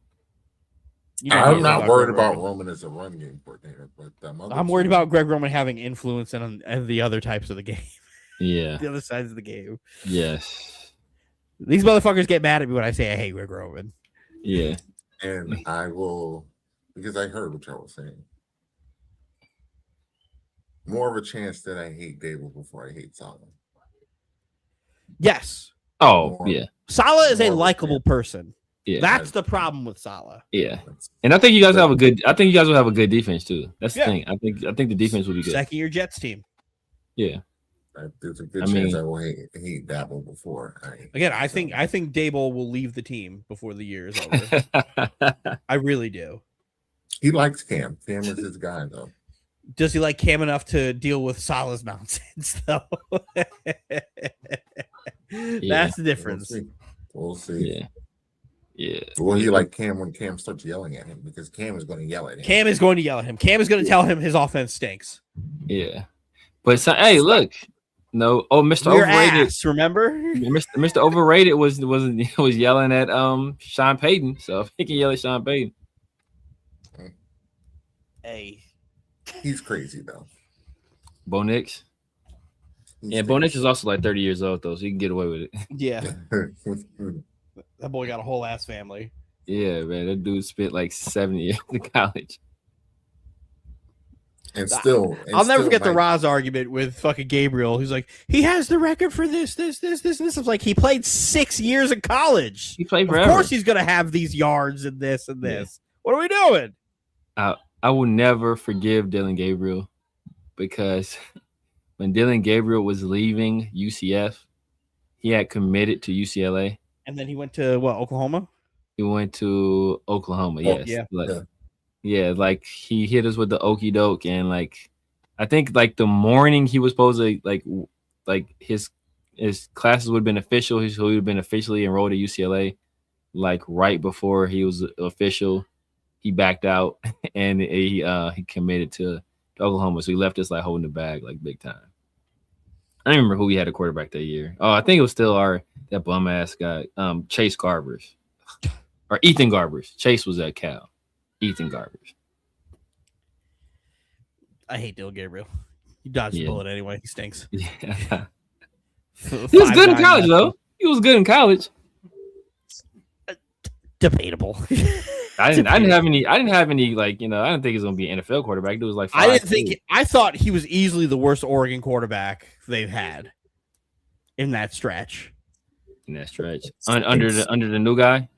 I'm not worried about Roman as a run game coordinator, but I'm worried about Greg Roman having influence on the other types of the game. Yeah. The other sides of the game. Yes. These motherfuckers get mad at me when I say I hate Greg Roman. Yeah. And I will, because I heard what y'all was saying. More of a chance that I hate Dable before I hate Saleh. Yes. Yeah. Saleh is a likable person. Yeah, that's the problem with Saleh. Yeah, and I think you guys have a good. I think you guys will have a good defense too. That's the thing. I think the defense will be good. Second year Jets team. Yeah, there's a good chance I will hate Dable before. I think Dable will leave the team before the year is over. I really do. He likes Cam. Cam is his guy, though. Does he like Cam enough to deal with Saleh's nonsense, though? That's the difference. We'll see. Yeah. Yeah. Will he like Cam when Cam starts yelling at him? Because Cam is going to yell at him. Cam is going to yell at him. Cam is going to tell him his offense stinks. Yeah. But hey, look. No. Oh, Mr. Your Overrated. ass, remember? Mr. Overrated was yelling at Sean Payton. So he can yell at Sean Payton. Hey. He's crazy though. Bo Nix. Yeah, Bo Nix is also like 30 years old though, so he can get away with it. Yeah. That boy got a whole ass family. Yeah, man. That dude spent like 7 years in college. I'll never forget the Roz argument with fucking Gabriel. He's like, he has the record for this. I was like, he played 6 years in college. He played forever. Of course he's gonna have these yards and this and this. Yeah. What are we doing? I will never forgive Dylan Gabriel because when Dylan Gabriel was leaving UCF, he had committed to UCLA. And then he went to what, Oklahoma? He went to Oklahoma, yes. Yeah, like he hit us with the okie doke, and like I think like the morning he was supposed to like his classes would have been official, he would have been officially enrolled at UCLA. Like right before he was official, he backed out and he committed to Oklahoma. So he left us like holding the bag like big time. I don't remember who we had a quarterback that year. Oh, I think it was still that bum ass guy, Chase Garbers or Ethan Garbers. Chase was at Cal. Ethan Garbers. I hate Dylan Gabriel. He dodged the bullet anyway. He stinks. Yeah. He was good in college though. He was good in college. Debatable. I didn't have any like, you know, I didn't think he was gonna be an NFL quarterback. It was like I thought he was easily the worst Oregon quarterback they've had in that stretch. Under the new guy.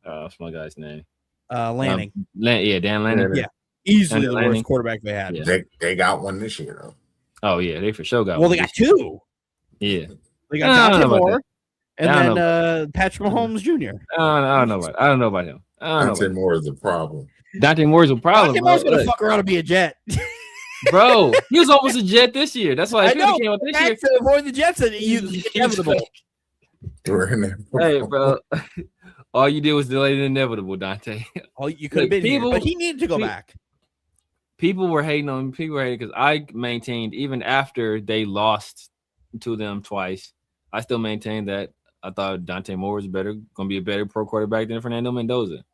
What's my guy's name? Lanning. Dan Lanning. Yeah. Easily the worst quarterback they had. Yeah. They got one this year though. Oh yeah, they for sure got one. Well, they got two. Yeah. They got Dante Moore. And then Patrick Mahomes Jr. I don't know about him. Dante Moore is the problem. Dante Moore is a problem. Dante Moore's gonna fuck around and be a Jet. Bro, he was almost a Jet this year. That's why I know. Came up this year. To avoid the Jets, and inevitable. Hey, bro. All you did was delay the inevitable, Dante. Oh, you could have been here, but he needed to go back. People were hating on him. People were hating because I maintained even after they lost to them twice, I still maintained that I thought Dante Moore was going to be a better pro quarterback than Fernando Mendoza.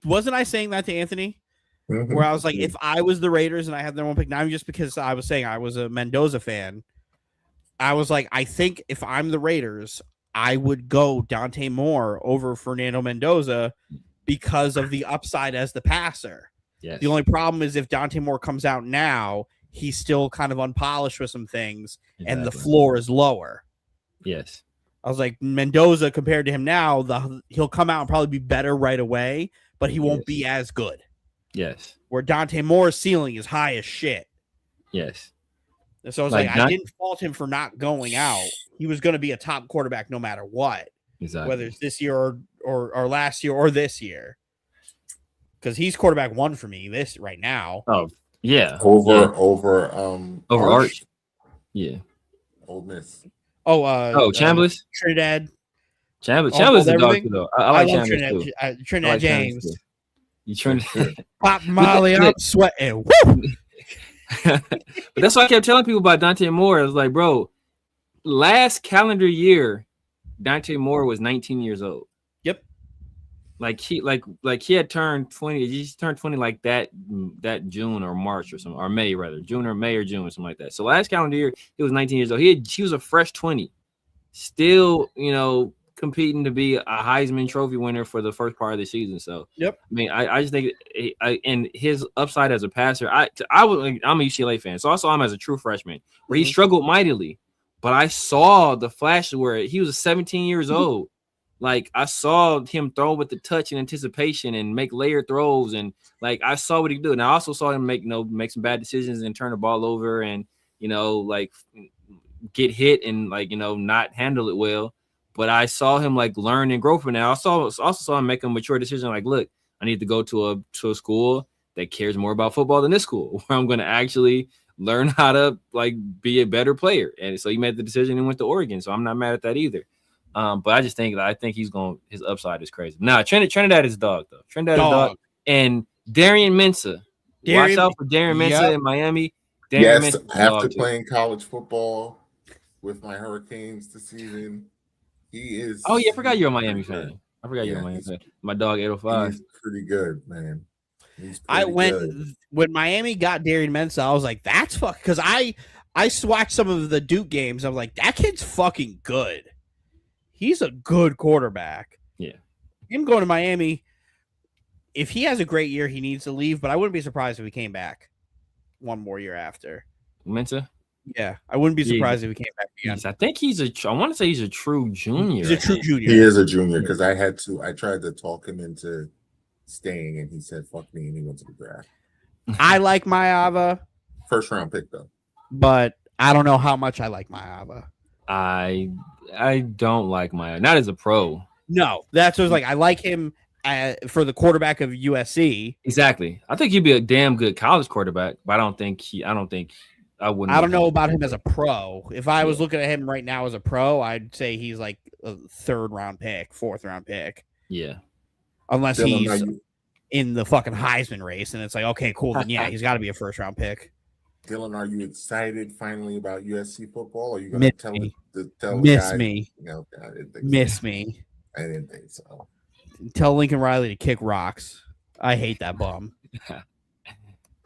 Wasn't I saying that to Anthony? Where I was like, if I was the Raiders and I had their own pick, not just because I was saying I was a Mendoza fan, I was like, I think if I'm the Raiders, I would go Dante Moore over Fernando Mendoza because of the upside as the passer. Yes. The only problem is if Dante Moore comes out now, he's still kind of unpolished with some things, and the floor is lower. Yes. I was like, Mendoza compared to him now, he'll come out and probably be better right away, but he won't be as good. Yes. Where Dante Moore's ceiling is high as shit. Yes. And so I was like I didn't fault him for not going out. He was going to be a top quarterback no matter what. Exactly. Whether it's this year or last year or this year. Because he's quarterback one for me right now. Oh, yeah. Over Arch. Yeah. Ole Miss. Chambliss? Trinidad. Chambliss is a dog too, though. I like Chambliss too. Trinidad James. You Trinidad. Pop Molly, I'm sweating. Woo! But that's why I kept telling people about Dante Moore. I was like, bro, last calendar year, Dante Moore was 19 years old. Yep. Like he had turned 20. He turned 20 like that June or March or something, or May rather, June or May or June or something like that. So last calendar year, he was 19 years old. He was a fresh 20, still, you know, competing to be a Heisman Trophy winner for the first part of the season. So yep. I mean, I just think and his upside as a passer. I'm a UCLA fan, so I saw him as a true freshman where he struggled mightily, but I saw the flash where he was 17 years old. Like I saw him throw with the touch and anticipation and make layered throws, and like I saw what he could do. And I also saw him make some bad decisions and turn the ball over and like get hit and not handle it well. But I saw him like learn and grow from that. I also saw him make a mature decision. Like, look, I need to go to a school that cares more about football than this school, where I'm going to actually learn how to like be a better player. And so he made the decision and went to Oregon. So I'm not mad at that either. But I just think his upside is crazy. Nah, Trinidad is dog though. Trinidad is dog. And Darian Mensah. Watch out for Darian Mensah in Miami. Yes, after playing college football with my Hurricanes this season, he is. Oh yeah, I forgot you're a Miami fan. I forgot you're a Miami fan. My dog 805. He's pretty good, man. When Miami got Darian Mensah, I was like, that's fuck. Because I watched some of the Duke games. I'm like, that kid's fucking good. He's a good quarterback. Yeah. Him going to Miami, if he has a great year, he needs to leave. But I wouldn't be surprised if he came back one more year after. Mensah? Yeah, I wouldn't be surprised if he came back again. I think I want to say he's a true junior. He's a true junior. He is a junior because I tried to talk him into staying, and he said, fuck me, and he went to the draft. I like Maava. First round pick, though. But I don't know how much I like Maava. I don't like Maava. Not as a pro. No, that's what I was like. I like him for the quarterback of USC. Exactly. I think he'd be a damn good college quarterback, but I don't know about him as a pro. If I was looking at him right now as a pro, I'd say he's like a 3rd round pick, 4th round pick. Yeah. Unless he's in the fucking Heisman race, and it's like, okay, cool. Then yeah, he's got to be a 1st round pick. Dylan, are you excited finally about USC football? Or are you going to tell me? Miss me. No, I didn't think Miss so. me. I didn't think so. Tell Lincoln Riley to kick rocks. I hate that bum.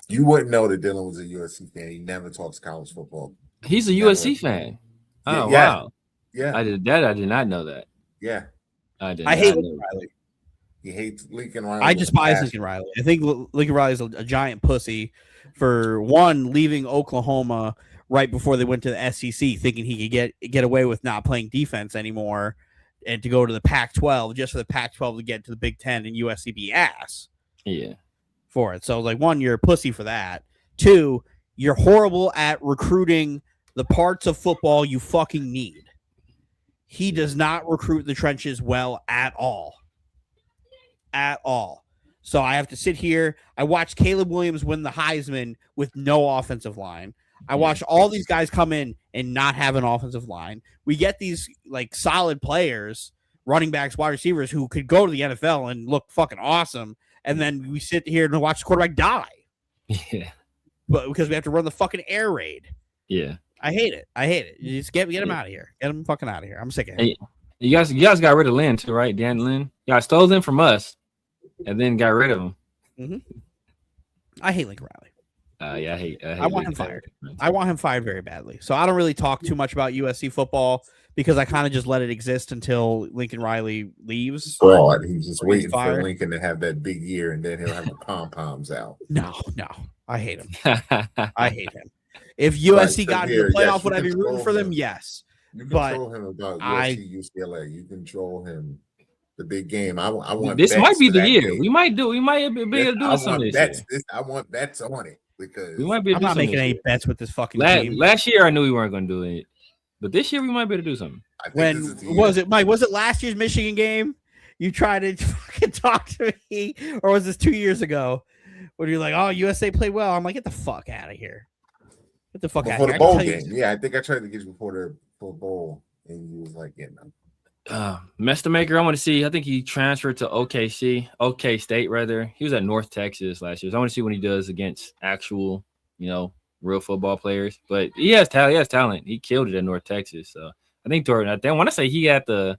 You wouldn't know that Dylan was a USC fan. He never talks college football. He's a USC fan. Oh, yeah. Wow. Yeah. I did not know that. Yeah. I hate Lincoln Riley. He hates Lincoln Riley. I despise Lincoln Riley. I think Lincoln Riley is a giant pussy for one, leaving Oklahoma right before they went to the SEC, thinking he could get away with not playing defense anymore and to go to the Pac-12 just for the Pac-12 to get to the Big Ten and USC be ass. Yeah. For it. So like, one, you're a pussy for that. 2, you're horrible at recruiting the parts of football you fucking need. He does not recruit the trenches well at all. At all. So I have to sit here. I watched Caleb Williams win the Heisman with no offensive line. I watched all these guys come in and not have an offensive line. We get these like solid players, running backs, wide receivers who could go to the NFL and look fucking awesome. And then we sit here and watch the quarterback die. Yeah. But because we have to run the fucking air raid. Yeah. I hate it. You just get him out of here. Get him fucking out of here. I'm sick of him. Hey, you guys got rid of Lynn too, right? Dan Lynn. Y'all stole them from us and then got rid of him. Mm-hmm. I hate Lincoln Riley. Yeah, I hate want him fired. I want him fired very badly. So I don't really talk too much about USC football because I kind of just let it exist until Lincoln Riley leaves. Fraud. He's just waiting for Lincoln to have that big year, and then he'll have the pom-poms out. No. I hate him. I hate him. If USC got into the playoff, would I be rooting for them? Yes. You can troll him about USC, UCLA. You can troll him. The big game. I want. This might be the year. Game. We might be able to do something this year. I want bets on it because we might be. I'm not making any bets with this fucking team. Last year, I knew we weren't going to do it, but this year we might be able to do something. When was it, Mike? Was it last year's Michigan game? You tried to fucking talk to me, or was this 2 years ago? When you're like, "Oh, USA played well," I'm like, "Get the fuck out of here! Get the fuck out of here!" For the bowl game, yeah, I think I tried to get you before the bowl, and you was like, "Yeah, no." Mestamaker, I want to see. I think he transferred to OK State rather. He was at North Texas last year. So I want to see what he does against actual, real football players. But he has talent. He killed it at North Texas. So I think I want to say he had the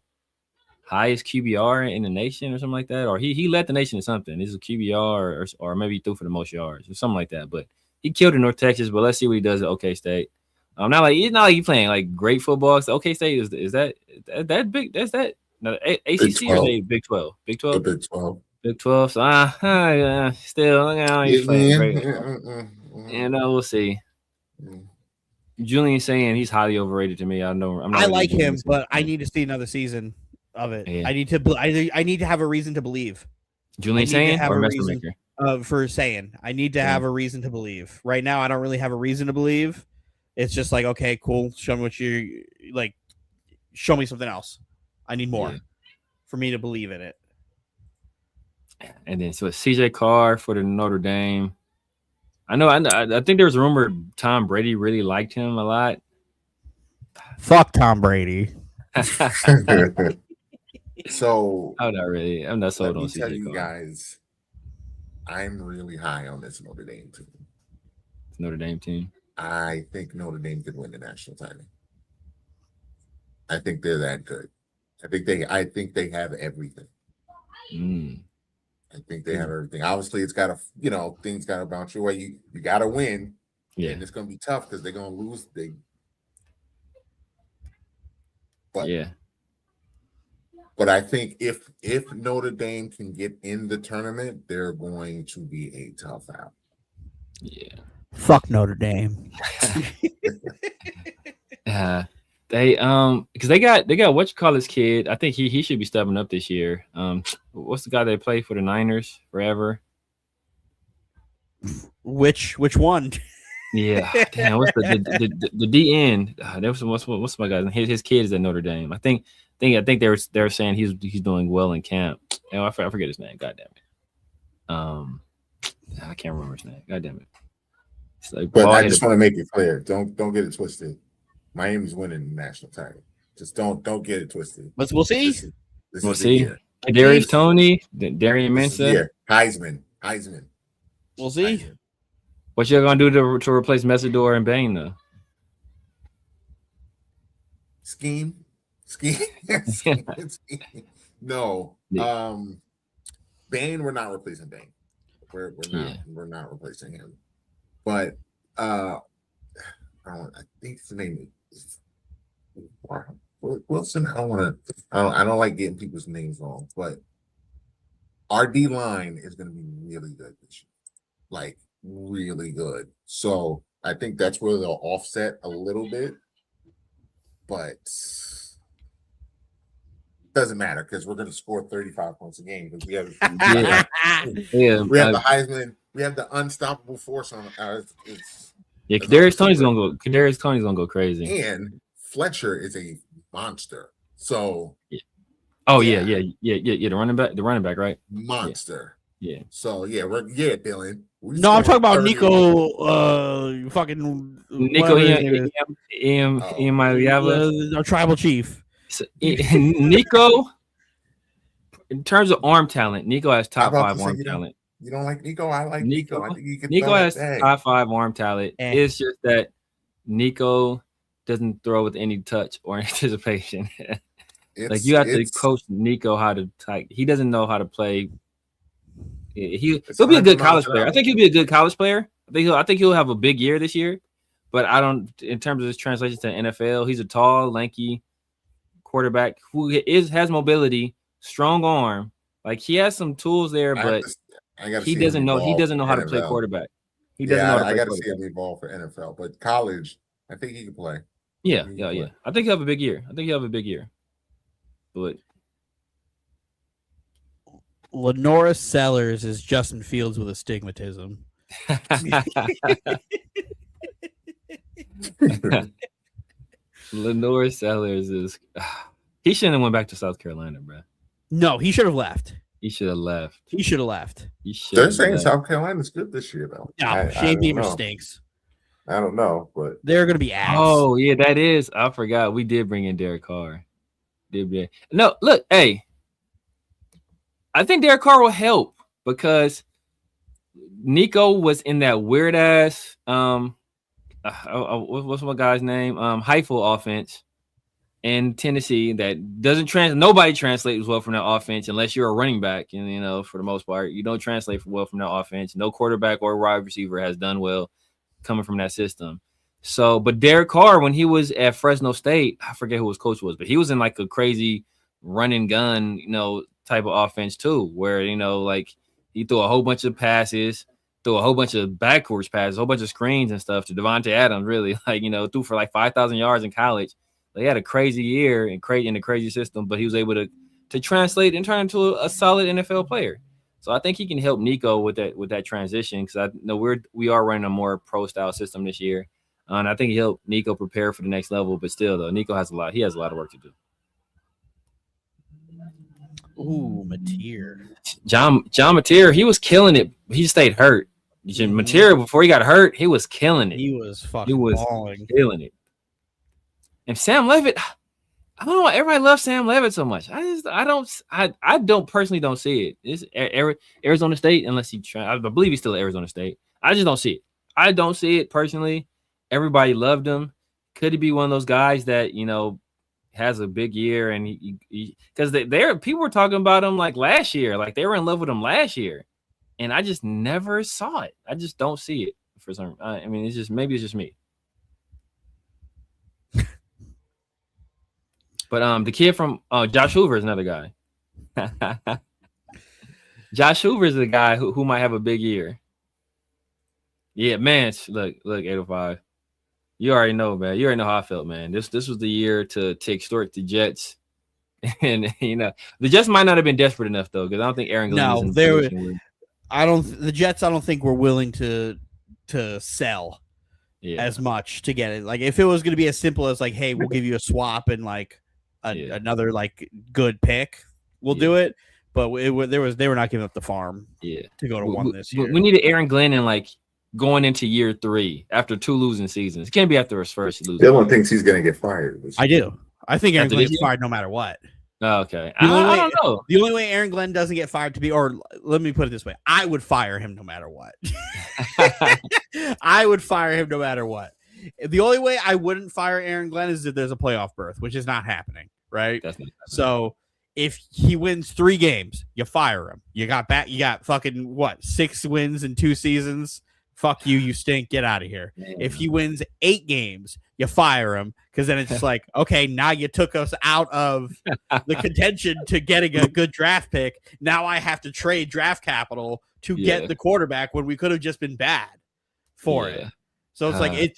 highest QBR in the nation or something like that, or he led the nation in something. This is a QBR or maybe he threw for the most yards or something like that. But he killed in North Texas. But let's see what he does at OK State. It's not like he's playing like great football. So OK State is that big? That's that. No, ACC or Big 12? Big 12. Big 12. Big 12. So still, he's playing great. And we'll see. Julian's saying he's highly overrated to me. I know. I like him, but I need to see another season of it. Yeah. I need to have a reason to believe. Julian saying or Mestamaker? For saying, I need to have a reason to believe. Right now, I don't really have a reason to believe. It's just like, okay, cool. Show me what you like. Show me something else. I need more for me to believe in it. And then so it's CJ Carr for the Notre Dame. I think there was a rumor Tom Brady really liked him a lot. Fuck Tom Brady. So I'm not sold on let me tell CJ you Carr. guys, I'm really high on this Notre Dame team. Notre Dame team. I think Notre Dame could win the national title. I think they're that good. I think they have everything. I think they have everything. Obviously, it's got to, things got to bounce your way. You got to win. Yeah. And it's going to be tough because they're going to lose. But I think if Notre Dame can get in the tournament, they're going to be a tough out. Yeah. Fuck Notre Dame. They because they got what you call this kid. I think he should be stepping up this year. What's the guy that played for the Niners forever? Which one? Yeah, damn. What's the DN? What's my guy's name? His kid is at Notre Dame. I think they're saying he's doing well in camp. I forget his name. God damn it. I can't remember his name. God damn it. Like, but I just want to make it clear. Don't get it twisted. Miami's winning the national title. Just don't get it twisted. But we'll see. We'll see. Kadarius Toney, Darian Mensah, Heisman. We'll see. Heisman. What you gonna do to replace Messidor and Bain though? Scheme. No. Bain, we're not replacing Bain. We're not replacing him. But I think his name is Wilson. I don't like getting people's names wrong, but our D line is going to be really good this year, like really good. So I think that's where they'll offset a little bit, but doesn't matter because we're going to score 35 points a game because we have we have the Heisman, we have the unstoppable force on ours. Kadarius Toney's gonna go crazy, and Fletcher is a monster. So, the running back, right? Monster. Yeah. So Dylan. No, I'm talking about Nico. Fucking Nico our tribal chief. So, Nico, in terms of arm talent, Nico has top 5 arm talent. You don't like Nico? I like Nico. I think you can. Nico has top 5 arm talent. It's just that Nico doesn't throw with any touch or anticipation. Like you have to coach Nico how to he doesn't know how to play. He'll be a good college player. I think he'll be a good college player. I think he'll have a big year this year. But I don't, in terms of his translation to NFL, he's a tall, lanky quarterback who has mobility, strong arm. Like he has some tools there, but he doesn't know how to play quarterback. He doesn't know how to play. I got to see him evolve for NFL, but college, I think he can play. Yeah. I think he'll have a big year. But Lenora Sellers is Justin Fields with astigmatism. Lenore Sellers is he shouldn't have went back to South Carolina, bro. No, he should have left. He should have left. They're saying South Carolina's good this year, though. Yeah, Shane Beamer stinks. I don't know, but they're going to be ass. Oh, yeah, that is. I forgot. We did bring in Derek Carr. No, look, hey. I think Derek Carr will help because Nico was in that weird ass what's my guy's name? Heifel offense in Tennessee that doesn't translate. Nobody translates well from that offense unless you're a running back. And for the most part, you don't translate well from that offense. No quarterback or wide receiver has done well coming from that system. So, but Derek Carr, when he was at Fresno State, I forget who his coach was, but he was in like a crazy run and gun, type of offense too, where like he threw a whole bunch of passes, threw a whole bunch of backwards passes, a whole bunch of screens and stuff to Devontae Adams. Really, threw for like 5,000 yards in college. They had a crazy year and in a crazy system, but he was able to translate and turn into a solid NFL player. So I think he can help Nico with that transition because I know we are running a more pro style system this year, and I think he helped Nico prepare for the next level. But still, though, Nico has a lot of work to do. Ooh, Mateer. John Mateer, he was killing it. He stayed hurt. Mateer, before he got hurt, he was killing it. He was fucking balling. Killing it. And Sam Levitt, I don't know. Everybody loves Sam Levitt so much. I don't personally don't see it. It's Arizona State, unless he try. I believe he's still at Arizona State. I just don't see it. I don't see it personally. Everybody loved him. Could he be one of those guys that has a big year and he because people were talking about him like last year, like they were in love with him last year, and I just never saw it. I just don't see it for some. I mean, it's just maybe it's just me. But the kid from Josh Hoover is another guy. Josh Hoover is the guy who might have a big year. Yeah, man. Look, 805. You already know, man. You already know how I felt, man. This was the year to extort the Jets. And the Jets might not have been desperate enough though, because I don't think Aaron Glenn is in the position where... the Jets I don't think were willing to sell as much to get it. Like if it was going to be as simple as like, hey, we'll give you a swap and like another like good pick, we'll do it. But they were not giving up the farm to go to one this year. We needed Aaron Glenn and like going into year 3 after 2 losing seasons. It can't be after his first losing. Dylan thinks he's going to get fired. I do. I think Aaron Glenn gets fired no matter what. Oh, okay. I don't know. The only way Aaron Glenn doesn't get fired or let me put it this way, I would fire him no matter what. I would fire him no matter what. The only way I wouldn't fire Aaron Glenn is if there's a playoff berth, which is not happening, right? That's not happening. So if he wins 3 games, you fire him. You got fucking 6 wins in 2 seasons. Fuck you, you stink. Get out of here. If he wins 8 games, you fire him because then it's just like, okay, now you took us out of the contention to getting a good draft pick. Now I have to trade draft capital to get the quarterback when we could have just been bad for it. So it's like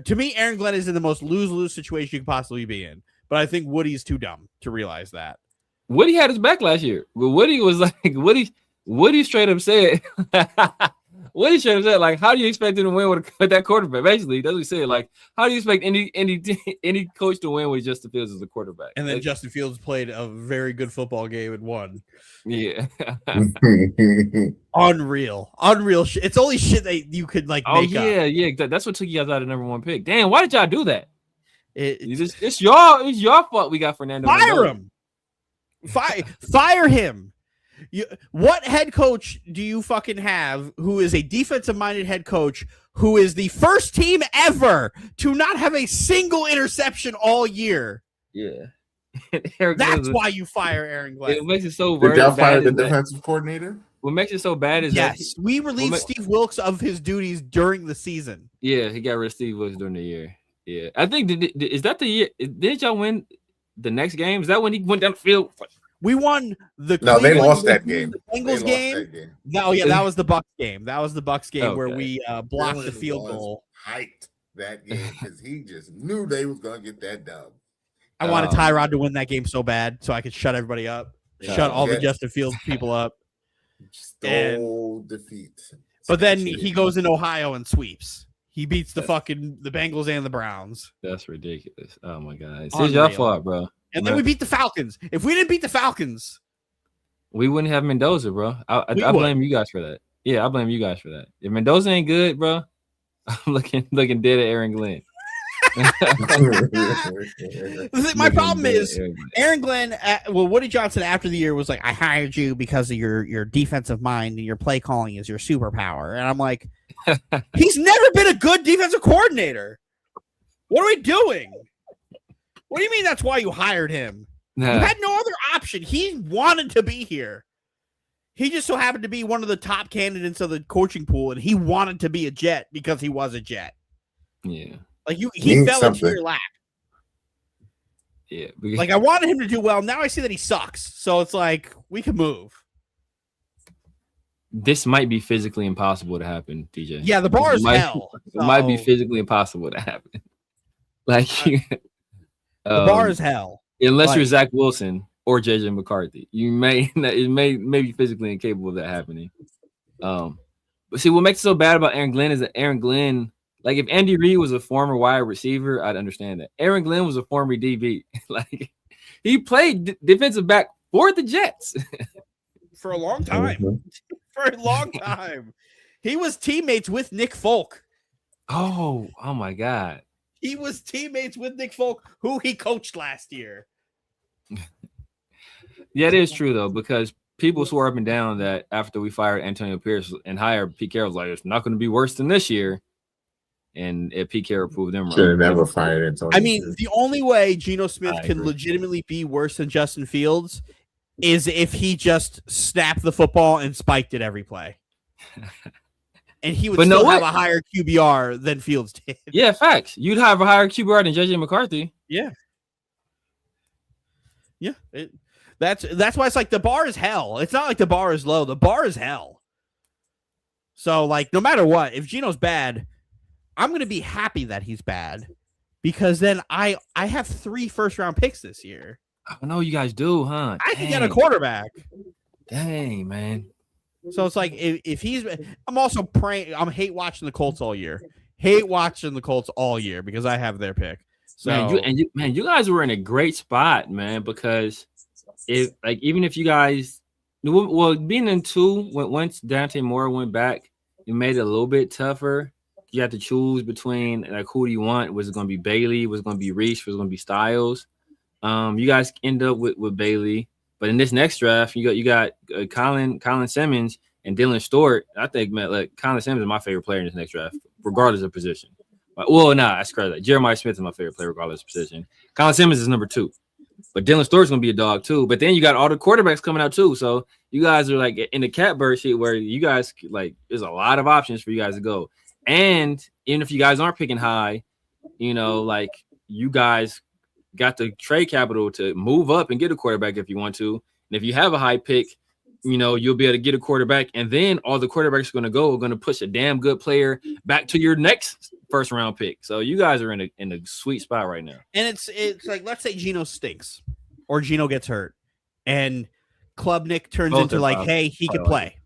to me, Aaron Glenn is in the most lose-lose situation you could possibly be in. But I think Woody's too dumb to realize that. Woody had his back last year. But Woody was like, Woody straight up said. What he should have said, like, how do you expect him to win with that quarterback? Basically, that's what he said. Like, how do you expect any coach to win with Justin Fields as a quarterback? And then Justin Fields played a very good football game and won. Yeah. Unreal shit. It's only shit that you could make up. Yeah. That's what took you guys out of the #1 pick. Damn, why did y'all do that? It's your fault we got Fernando. Fire him. Fire him. What head coach do you fucking have who is a defensive-minded head coach who is the first team ever to not have a single interception all year? Yeah. That's why you fire Aaron Glenn. It makes it so Did y'all fire the defensive coordinator? What makes it so bad is we relieved Steve Wilkes of his duties during the season. Yeah, he got rid of Steve Wilkes during the year. Yeah. I think, is that the year? Did y'all win the next game? Is that when he went down the field? We won the. No, they lost that game. The Bengals game. That was the Bucks game. That was the Bucks game where we blocked the field goal. Hyped that game because he just knew they was gonna get that dub. I wanted Tyrod to win that game so bad so I could shut everybody up, shut all the Justin Fields people up. Stole defeat. But then he goes in Ohio and sweeps. He beats the Bengals and the Browns. That's ridiculous. Oh my god, it's your fault, bro. And then we beat the Falcons. If we didn't beat the Falcons, we wouldn't have Mendoza, bro. I blame you guys for that. Yeah, I blame you guys for that. If Mendoza ain't good, bro, I'm looking dead at Aaron Glenn. My problem is Aaron Glenn. Woody Johnson after the year was like, "I hired you because of your defensive mind and your play calling is your superpower." And I'm like, he's never been a good defensive coordinator. What are we doing? What do you mean that's why you hired him? You had no other option. He wanted to be here. He just so happened to be one of the top candidates of the coaching pool, and he wanted to be a Jet because he was a Jet. Yeah. Like he fell into your lap. Yeah. Like I wanted him to do well. Now I see that he sucks. So it's like we can move. This might be physically impossible to happen, DJ. Yeah, the bar is hell. It might be physically impossible to happen. Like the bar is hell. Unless you're Zach Wilson or JJ McCarthy. It may be physically incapable of that happening. But see, what makes it so bad about Aaron Glenn is that Aaron Glenn, like if Andy Reid was a former wide receiver, I'd understand that. Aaron Glenn was a former DB. Like he played defensive back for the Jets for a long time. He was teammates with Nick Folk. Oh my God. He was teammates with Nick Folk, who he coached last year. Yeah, it is true though, because people swore up and down that after we fired Antonio Pierce and hired Pete Carroll, like it's not going to be worse than this year. And if Pete Carroll proved them wrong, should have never fired Antonio. I mean, the only way Geno Smith can legitimately be worse than Justin Fields is if he just snapped the football and spiked it every play. And he would still have a higher QBR than Fields did. Yeah, facts. You'd have a higher QBR than JJ McCarthy. Yeah. Yeah. That's why it's like the bar is hell. It's not like the bar is low. The bar is hell. So, like, no matter what, if Geno's bad, I'm going to be happy that he's bad because then I have 3 first-round picks this year. I know you guys do, huh? I can get a quarterback. Dang, man. So it's like if he's, I'm also praying. I'm hate watching the Colts all year. Hate watching the Colts all year because I have their pick. So you guys were in a great spot, man. Because even if you guys, being in 2, once Dante Moore went back, it made it a little bit tougher. You had to choose between like who do you want? Was it going to be Bailey? Was it going to be Reese? Was it going to be Styles? You guys end up with Bailey. But in this next draft, you got Colin Simmons and Dylan Stewart. I think, man, like Colin Simmons is my favorite player in this next draft, regardless of position. That's crazy. Jeremiah Smith is my favorite player, regardless of position. Colin Simmons is number 2, but Dylan Stewart's gonna be a dog too. But then you got all the quarterbacks coming out too. So you guys are like in the catbird sheet where you guys like there's a lot of options for you guys to go. And even if you guys aren't picking high, like you guys got the trade capital to move up and get a quarterback if you want to. And if you have a high pick, you'll be able to get a quarterback. And then all the quarterbacks are going to push a damn good player back to your next first round pick. So you guys are in a sweet spot right now. And it's like, let's say Geno stinks or Geno gets hurt and Klubnik turns into like, hey, he could play.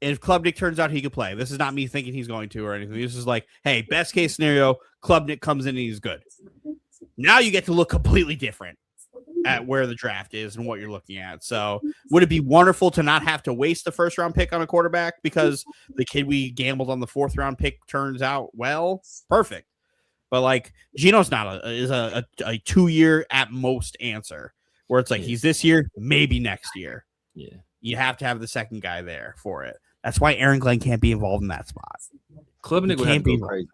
And if Klubnik turns out he could play, this is not me thinking he's going to or anything. This is like, hey, best case scenario, Klubnik comes in and he's good. Now you get to look completely different at where the draft is and what you're looking at. So would it be wonderful to not have to waste the first round pick on a quarterback because the kid we gambled on the 4th round pick turns out well? Perfect. But like Geno's is a 2-year at most answer where it's like he's this year, maybe next year. Yeah. You have to have the second guy there for it. That's why Aaron Glenn can't be involved in that spot. Klubnik would have to go crazy.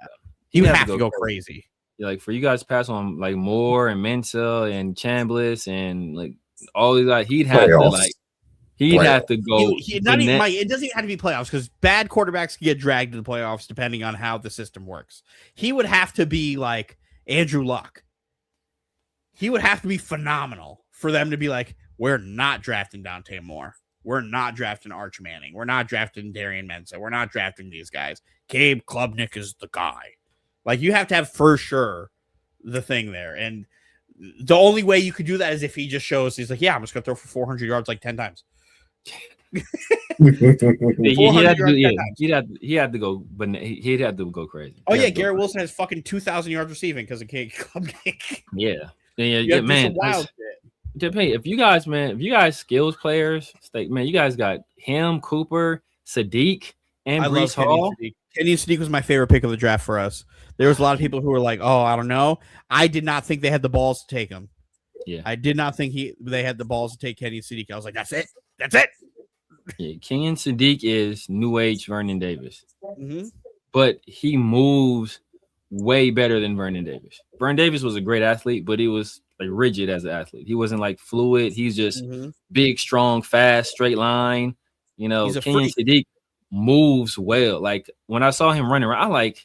He would have to go crazy. Like for you guys to pass on like Moore and Mensa and Chambliss and like all these guys, he'd have to go. It doesn't even have to be playoffs because bad quarterbacks can get dragged to the playoffs depending on how the system works. He would have to be like Andrew Luck. He would have to be phenomenal for them to be like, we're not drafting Dante Moore. We're not drafting Arch Manning. We're not drafting Darian Mensa. We're not drafting these guys. Gabe Klubnik is the guy. Like, you have to have for sure the thing there. And the only way you could do that is if he just shows, he's like, yeah, I'm just going to throw for 400 yards like 10 times. He'd have to go, but he'd have to go crazy. Oh, yeah, Garrett Wilson has fucking 2,000 yards receiving because of Klubnik. Yeah, man. If you guys skills players, like, man, you guys got him, Cooper, Sadiq, and Breece Hall. Kenny Sadiq was my favorite pick of the draft for us. There was a lot of people who were like, "Oh, I don't know." I did not think they had the balls to take him. Yeah, I did not think they had the balls to take Kenny Sadiq. I was like, "That's it. Yeah, Kenny Sadiq is new age Vernon Davis, mm-hmm. but he moves way better than Vernon Davis. Vernon Davis was a great athlete, but he was like rigid as an athlete. He wasn't like fluid. He's just big, strong, fast, straight line. Kenny Sadiq moves well. Like when I saw him running around, I'm like,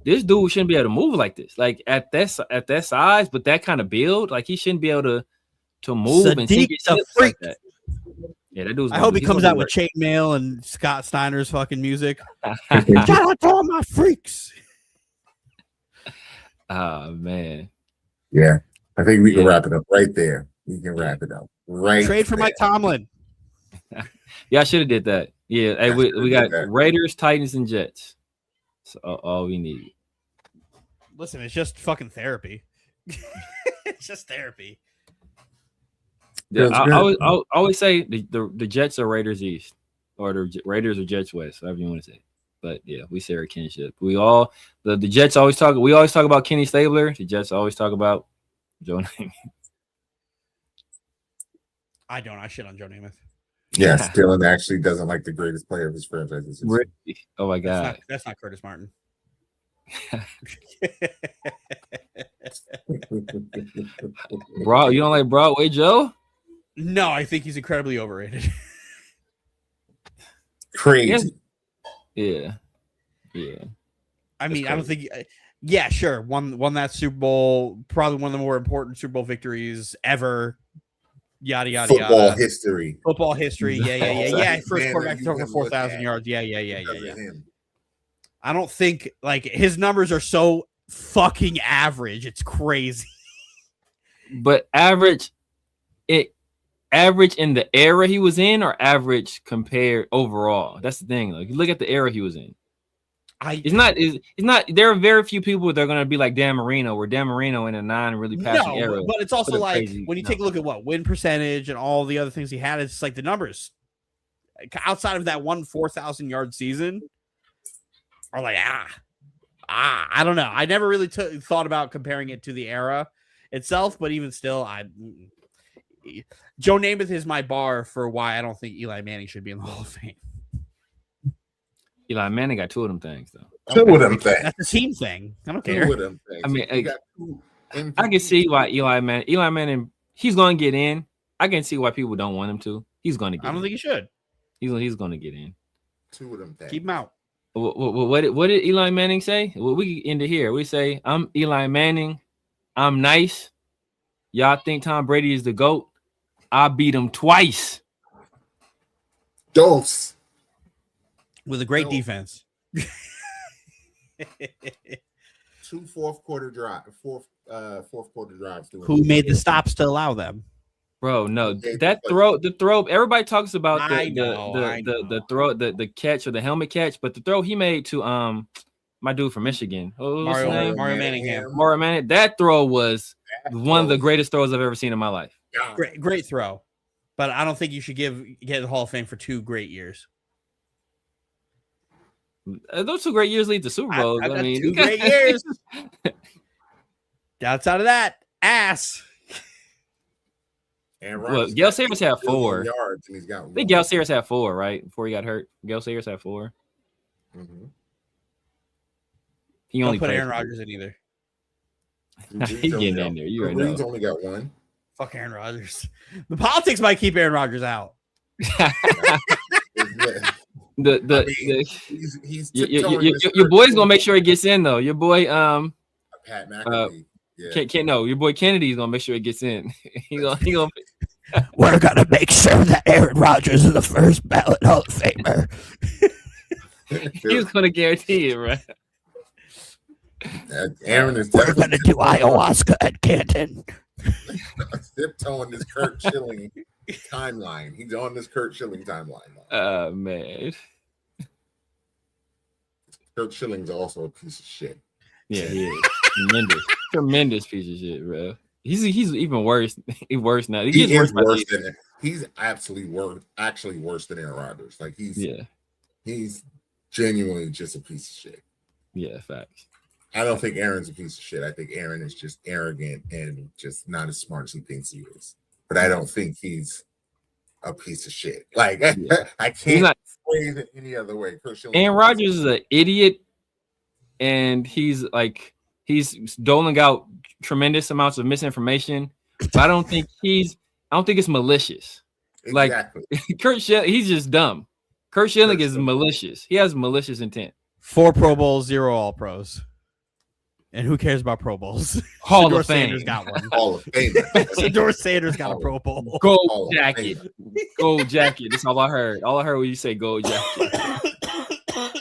this dude shouldn't be able to move like this. Like at that size, but that kind of build, like he shouldn't be able to move and sink his hips like that. Yeah, that dude's. I hope he comes out with chainmail and Scott Steiner's fucking music. Shout out to all my freaks. Oh man. Yeah, I think we can wrap it up right there. We can wrap it up right. Trade for Mike Tomlin. Yeah, I should have did that. Yeah, hey, we got Raiders, Titans, and Jets. So all we need. Listen, it's just fucking therapy. It's just therapy. Yeah, I always say the Jets are Raiders East, or the Raiders are Jets West, however you want to say. But yeah, we share a kinship. The Jets always talk. We always talk about Kenny Stabler. The Jets always talk about Joe Namath. I don't. I shit on Joe Namath. Yes, Dylan actually doesn't like the greatest player of his franchise. Really? Oh my god, that's not Curtis Martin. Bro, you don't like Broadway Joe? No, I think he's incredibly overrated. Crazy. Yeah. I mean, I don't think. Yeah, sure. Won that Super Bowl. Probably one of the more important Super Bowl victories ever. Yada yada Football yada. history. Football history. Yeah. First quarterback to throw for 4,000 yards. Yeah. I don't think like his numbers are so fucking average. It's crazy. But average in the era he was in, or average compared overall? That's the thing. Like, you look at the era he was in. It's not. There are very few people that are going to be like Dan Marino, where Dan Marino in a non-really passing era. But it's also like when you take a look at what win percentage and all the other things he had, it's like the numbers outside of that 4,000 yard season are like I don't know. I never really thought about comparing it to the era itself, but even still, Joe Namath is my bar for why I don't think Eli Manning should be in the Hall of Fame. Eli Manning got 2 of them things, though. 2 of them things. That's a team thing. I don't care. 2 of them things. I mean, I can see why Eli Manning, he's going to get in. I can see why people don't want him to. He's going to get in. I don't think he should. He's going to get in. 2 of them things. Keep him out. What did Eli Manning say? Well, we end it here. We say, I'm Eli Manning. I'm nice. Y'all think Tom Brady is the GOAT? I beat him twice. Dose. With a great defense. 2 fourth quarter drives. Who made the stops to allow them? Bro, no, the throw. Everybody talks about the throw, the catch or the helmet catch, but the throw he made to my dude from Michigan, Mario Manningham. Mario Manningham. That throw was one of the greatest throws I've ever seen in my life. Great throw, but I don't think you should get the Hall of Fame for 2 great years. Those 2 great years lead to Super Bowls. I mean, 2 great years. Outside of that, ass. Look, Gale Sayers had 4. Yards and he's got 1. I think Gale Sayers had 4, right? Before he got hurt. Gale Sayers had 4. Mm-hmm. He only put Aaron Rodgers in either. He's getting in there. You already know. He's only got 1. Fuck Aaron Rodgers. The politics might keep Aaron Rodgers out. Your boy's gonna make sure he gets in though. Your boy Pat McAfee. Your boy Kennedy's gonna make sure he gets in. he gonna We're gonna make sure that Aaron Rodgers is the first ballot Hall of Famer. He's gonna guarantee it, right? Aaron is. We're gonna do ayahuasca at Canton. Tiptoeing this Kurt Schilling timeline. He's on this Kurt Schilling timeline. Man. Kurt Schilling's also a piece of shit. Yeah, he is. Tremendous piece of shit, bro. He's even worse. He's worse now. He's absolutely actually worse than Aaron Rodgers. Like he's genuinely just a piece of shit. Yeah, facts. I don't think Aaron's a piece of shit. I think Aaron is just arrogant and just not as smart as he thinks he is. But I don't think he's a piece of shit. Like I can't phrase it any other way. Aaron Rodgers is an idiot, and he's doling out tremendous amounts of misinformation. But I don't think it's malicious. Exactly. Like Kurt Schilling, he's just dumb. Kurt Schilling is malicious. He has malicious intent. 4 Pro Bowls, 0 All Pros. And who cares about Pro Bowls? Hall of Fame. Sanders got one. Hall of Fame. Shedeur Sanders got a Pro Bowl. Gold jacket. Gold jacket. That's all I heard. All I heard was you say gold jacket.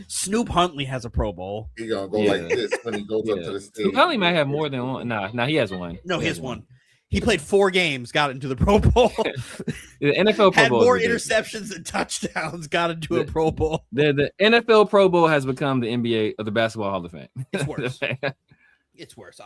Snoop Huntley has a Pro Bowl. He's going to go like this when he goes up to the stage. Snoop Huntley might have more than one. Nah, he has one. No, he has one. He played 4 games, got into the Pro Bowl. The NFL Pro had Bowl more interceptions than touchdowns, got into a Pro Bowl. The NFL Pro Bowl has become the NBA or the Basketball Hall of Fame. It's worse. It's worse.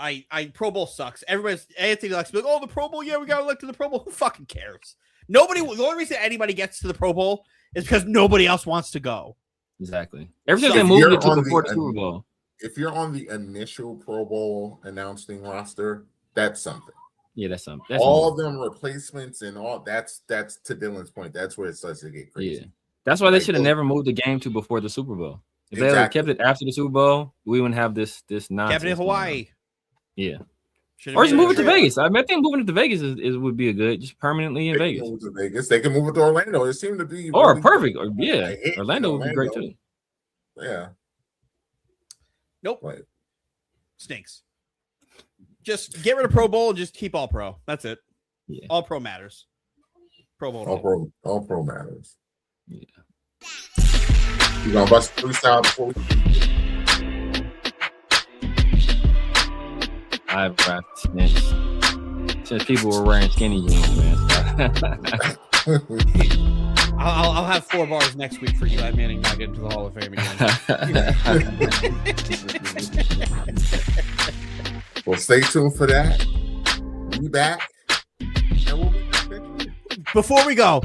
Pro Bowl sucks. Anthony likes to be like, oh, the Pro Bowl, yeah, we got elected to the Pro Bowl. Who fucking cares? The only reason anybody gets to the Pro Bowl is because nobody else wants to go. Exactly. Ever since they moved it to before the Super Bowl. If you're on the initial Pro Bowl announcing roster, that's something. Yeah, that's something. All of them replacements and all that's to Dylan's point. That's where it starts to get crazy. Yeah, that's why they should have never moved the game to before the Super Bowl. If they had kept it after the Super Bowl, we wouldn't have this nonsense. Kept it in Hawaii. Yeah. Or just move it to Vegas. I think moving it to Vegas would be a good, just permanently in Vegas. Move to Vegas. They can move it to Orlando. It seemed to be really perfect. Or, yeah, Orlando would be great too. Yeah. Nope. What? Stinks. Just get rid of Pro Bowl and just keep All Pro. That's it. Yeah. All Pro matters. Pro Bowl. All Pro matters. Yeah. You gonna bust freestyle before we? I've rapped since people were wearing skinny jeans, man. I'll have 4 bars next week for Eli Manning not getting to the Hall of Fame again. Well, stay tuned for that. Be back. And we'll be back. Before we go,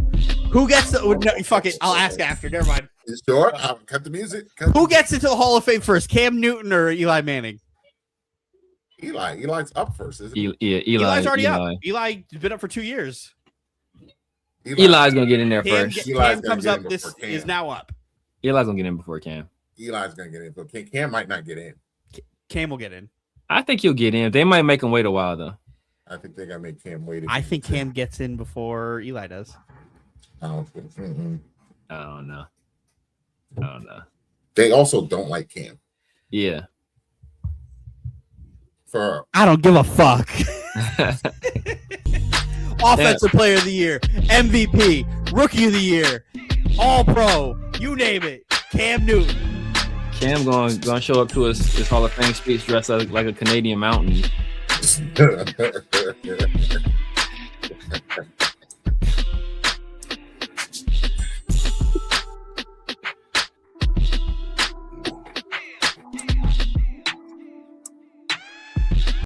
who gets the? No, fuck it. I'll ask after. Never mind. You sure? I'll cut the music. Who gets into the Hall of Fame first, Cam Newton or Eli Manning? Eli's up first, isn't he? Yeah, Eli's already up. Eli's been up for 2 years. Eli's gonna get in there first. Cam comes up. This is now up. Eli's gonna get in before Cam. Eli's gonna get in, but Cam might not get in. Cam will get in. I think he'll get in. They might make him wait a while though. I think they gotta make Cam wait. I think Cam gets in before Eli does. I don't think. I don't know. They also don't like Cam. Yeah. I don't give a fuck. Offensive Player of the Year, MVP, Rookie of the Year, All Pro, you name it. Cam Newton. Cam going show up to his Hall of Fame speech dressed like a Canadian mountain.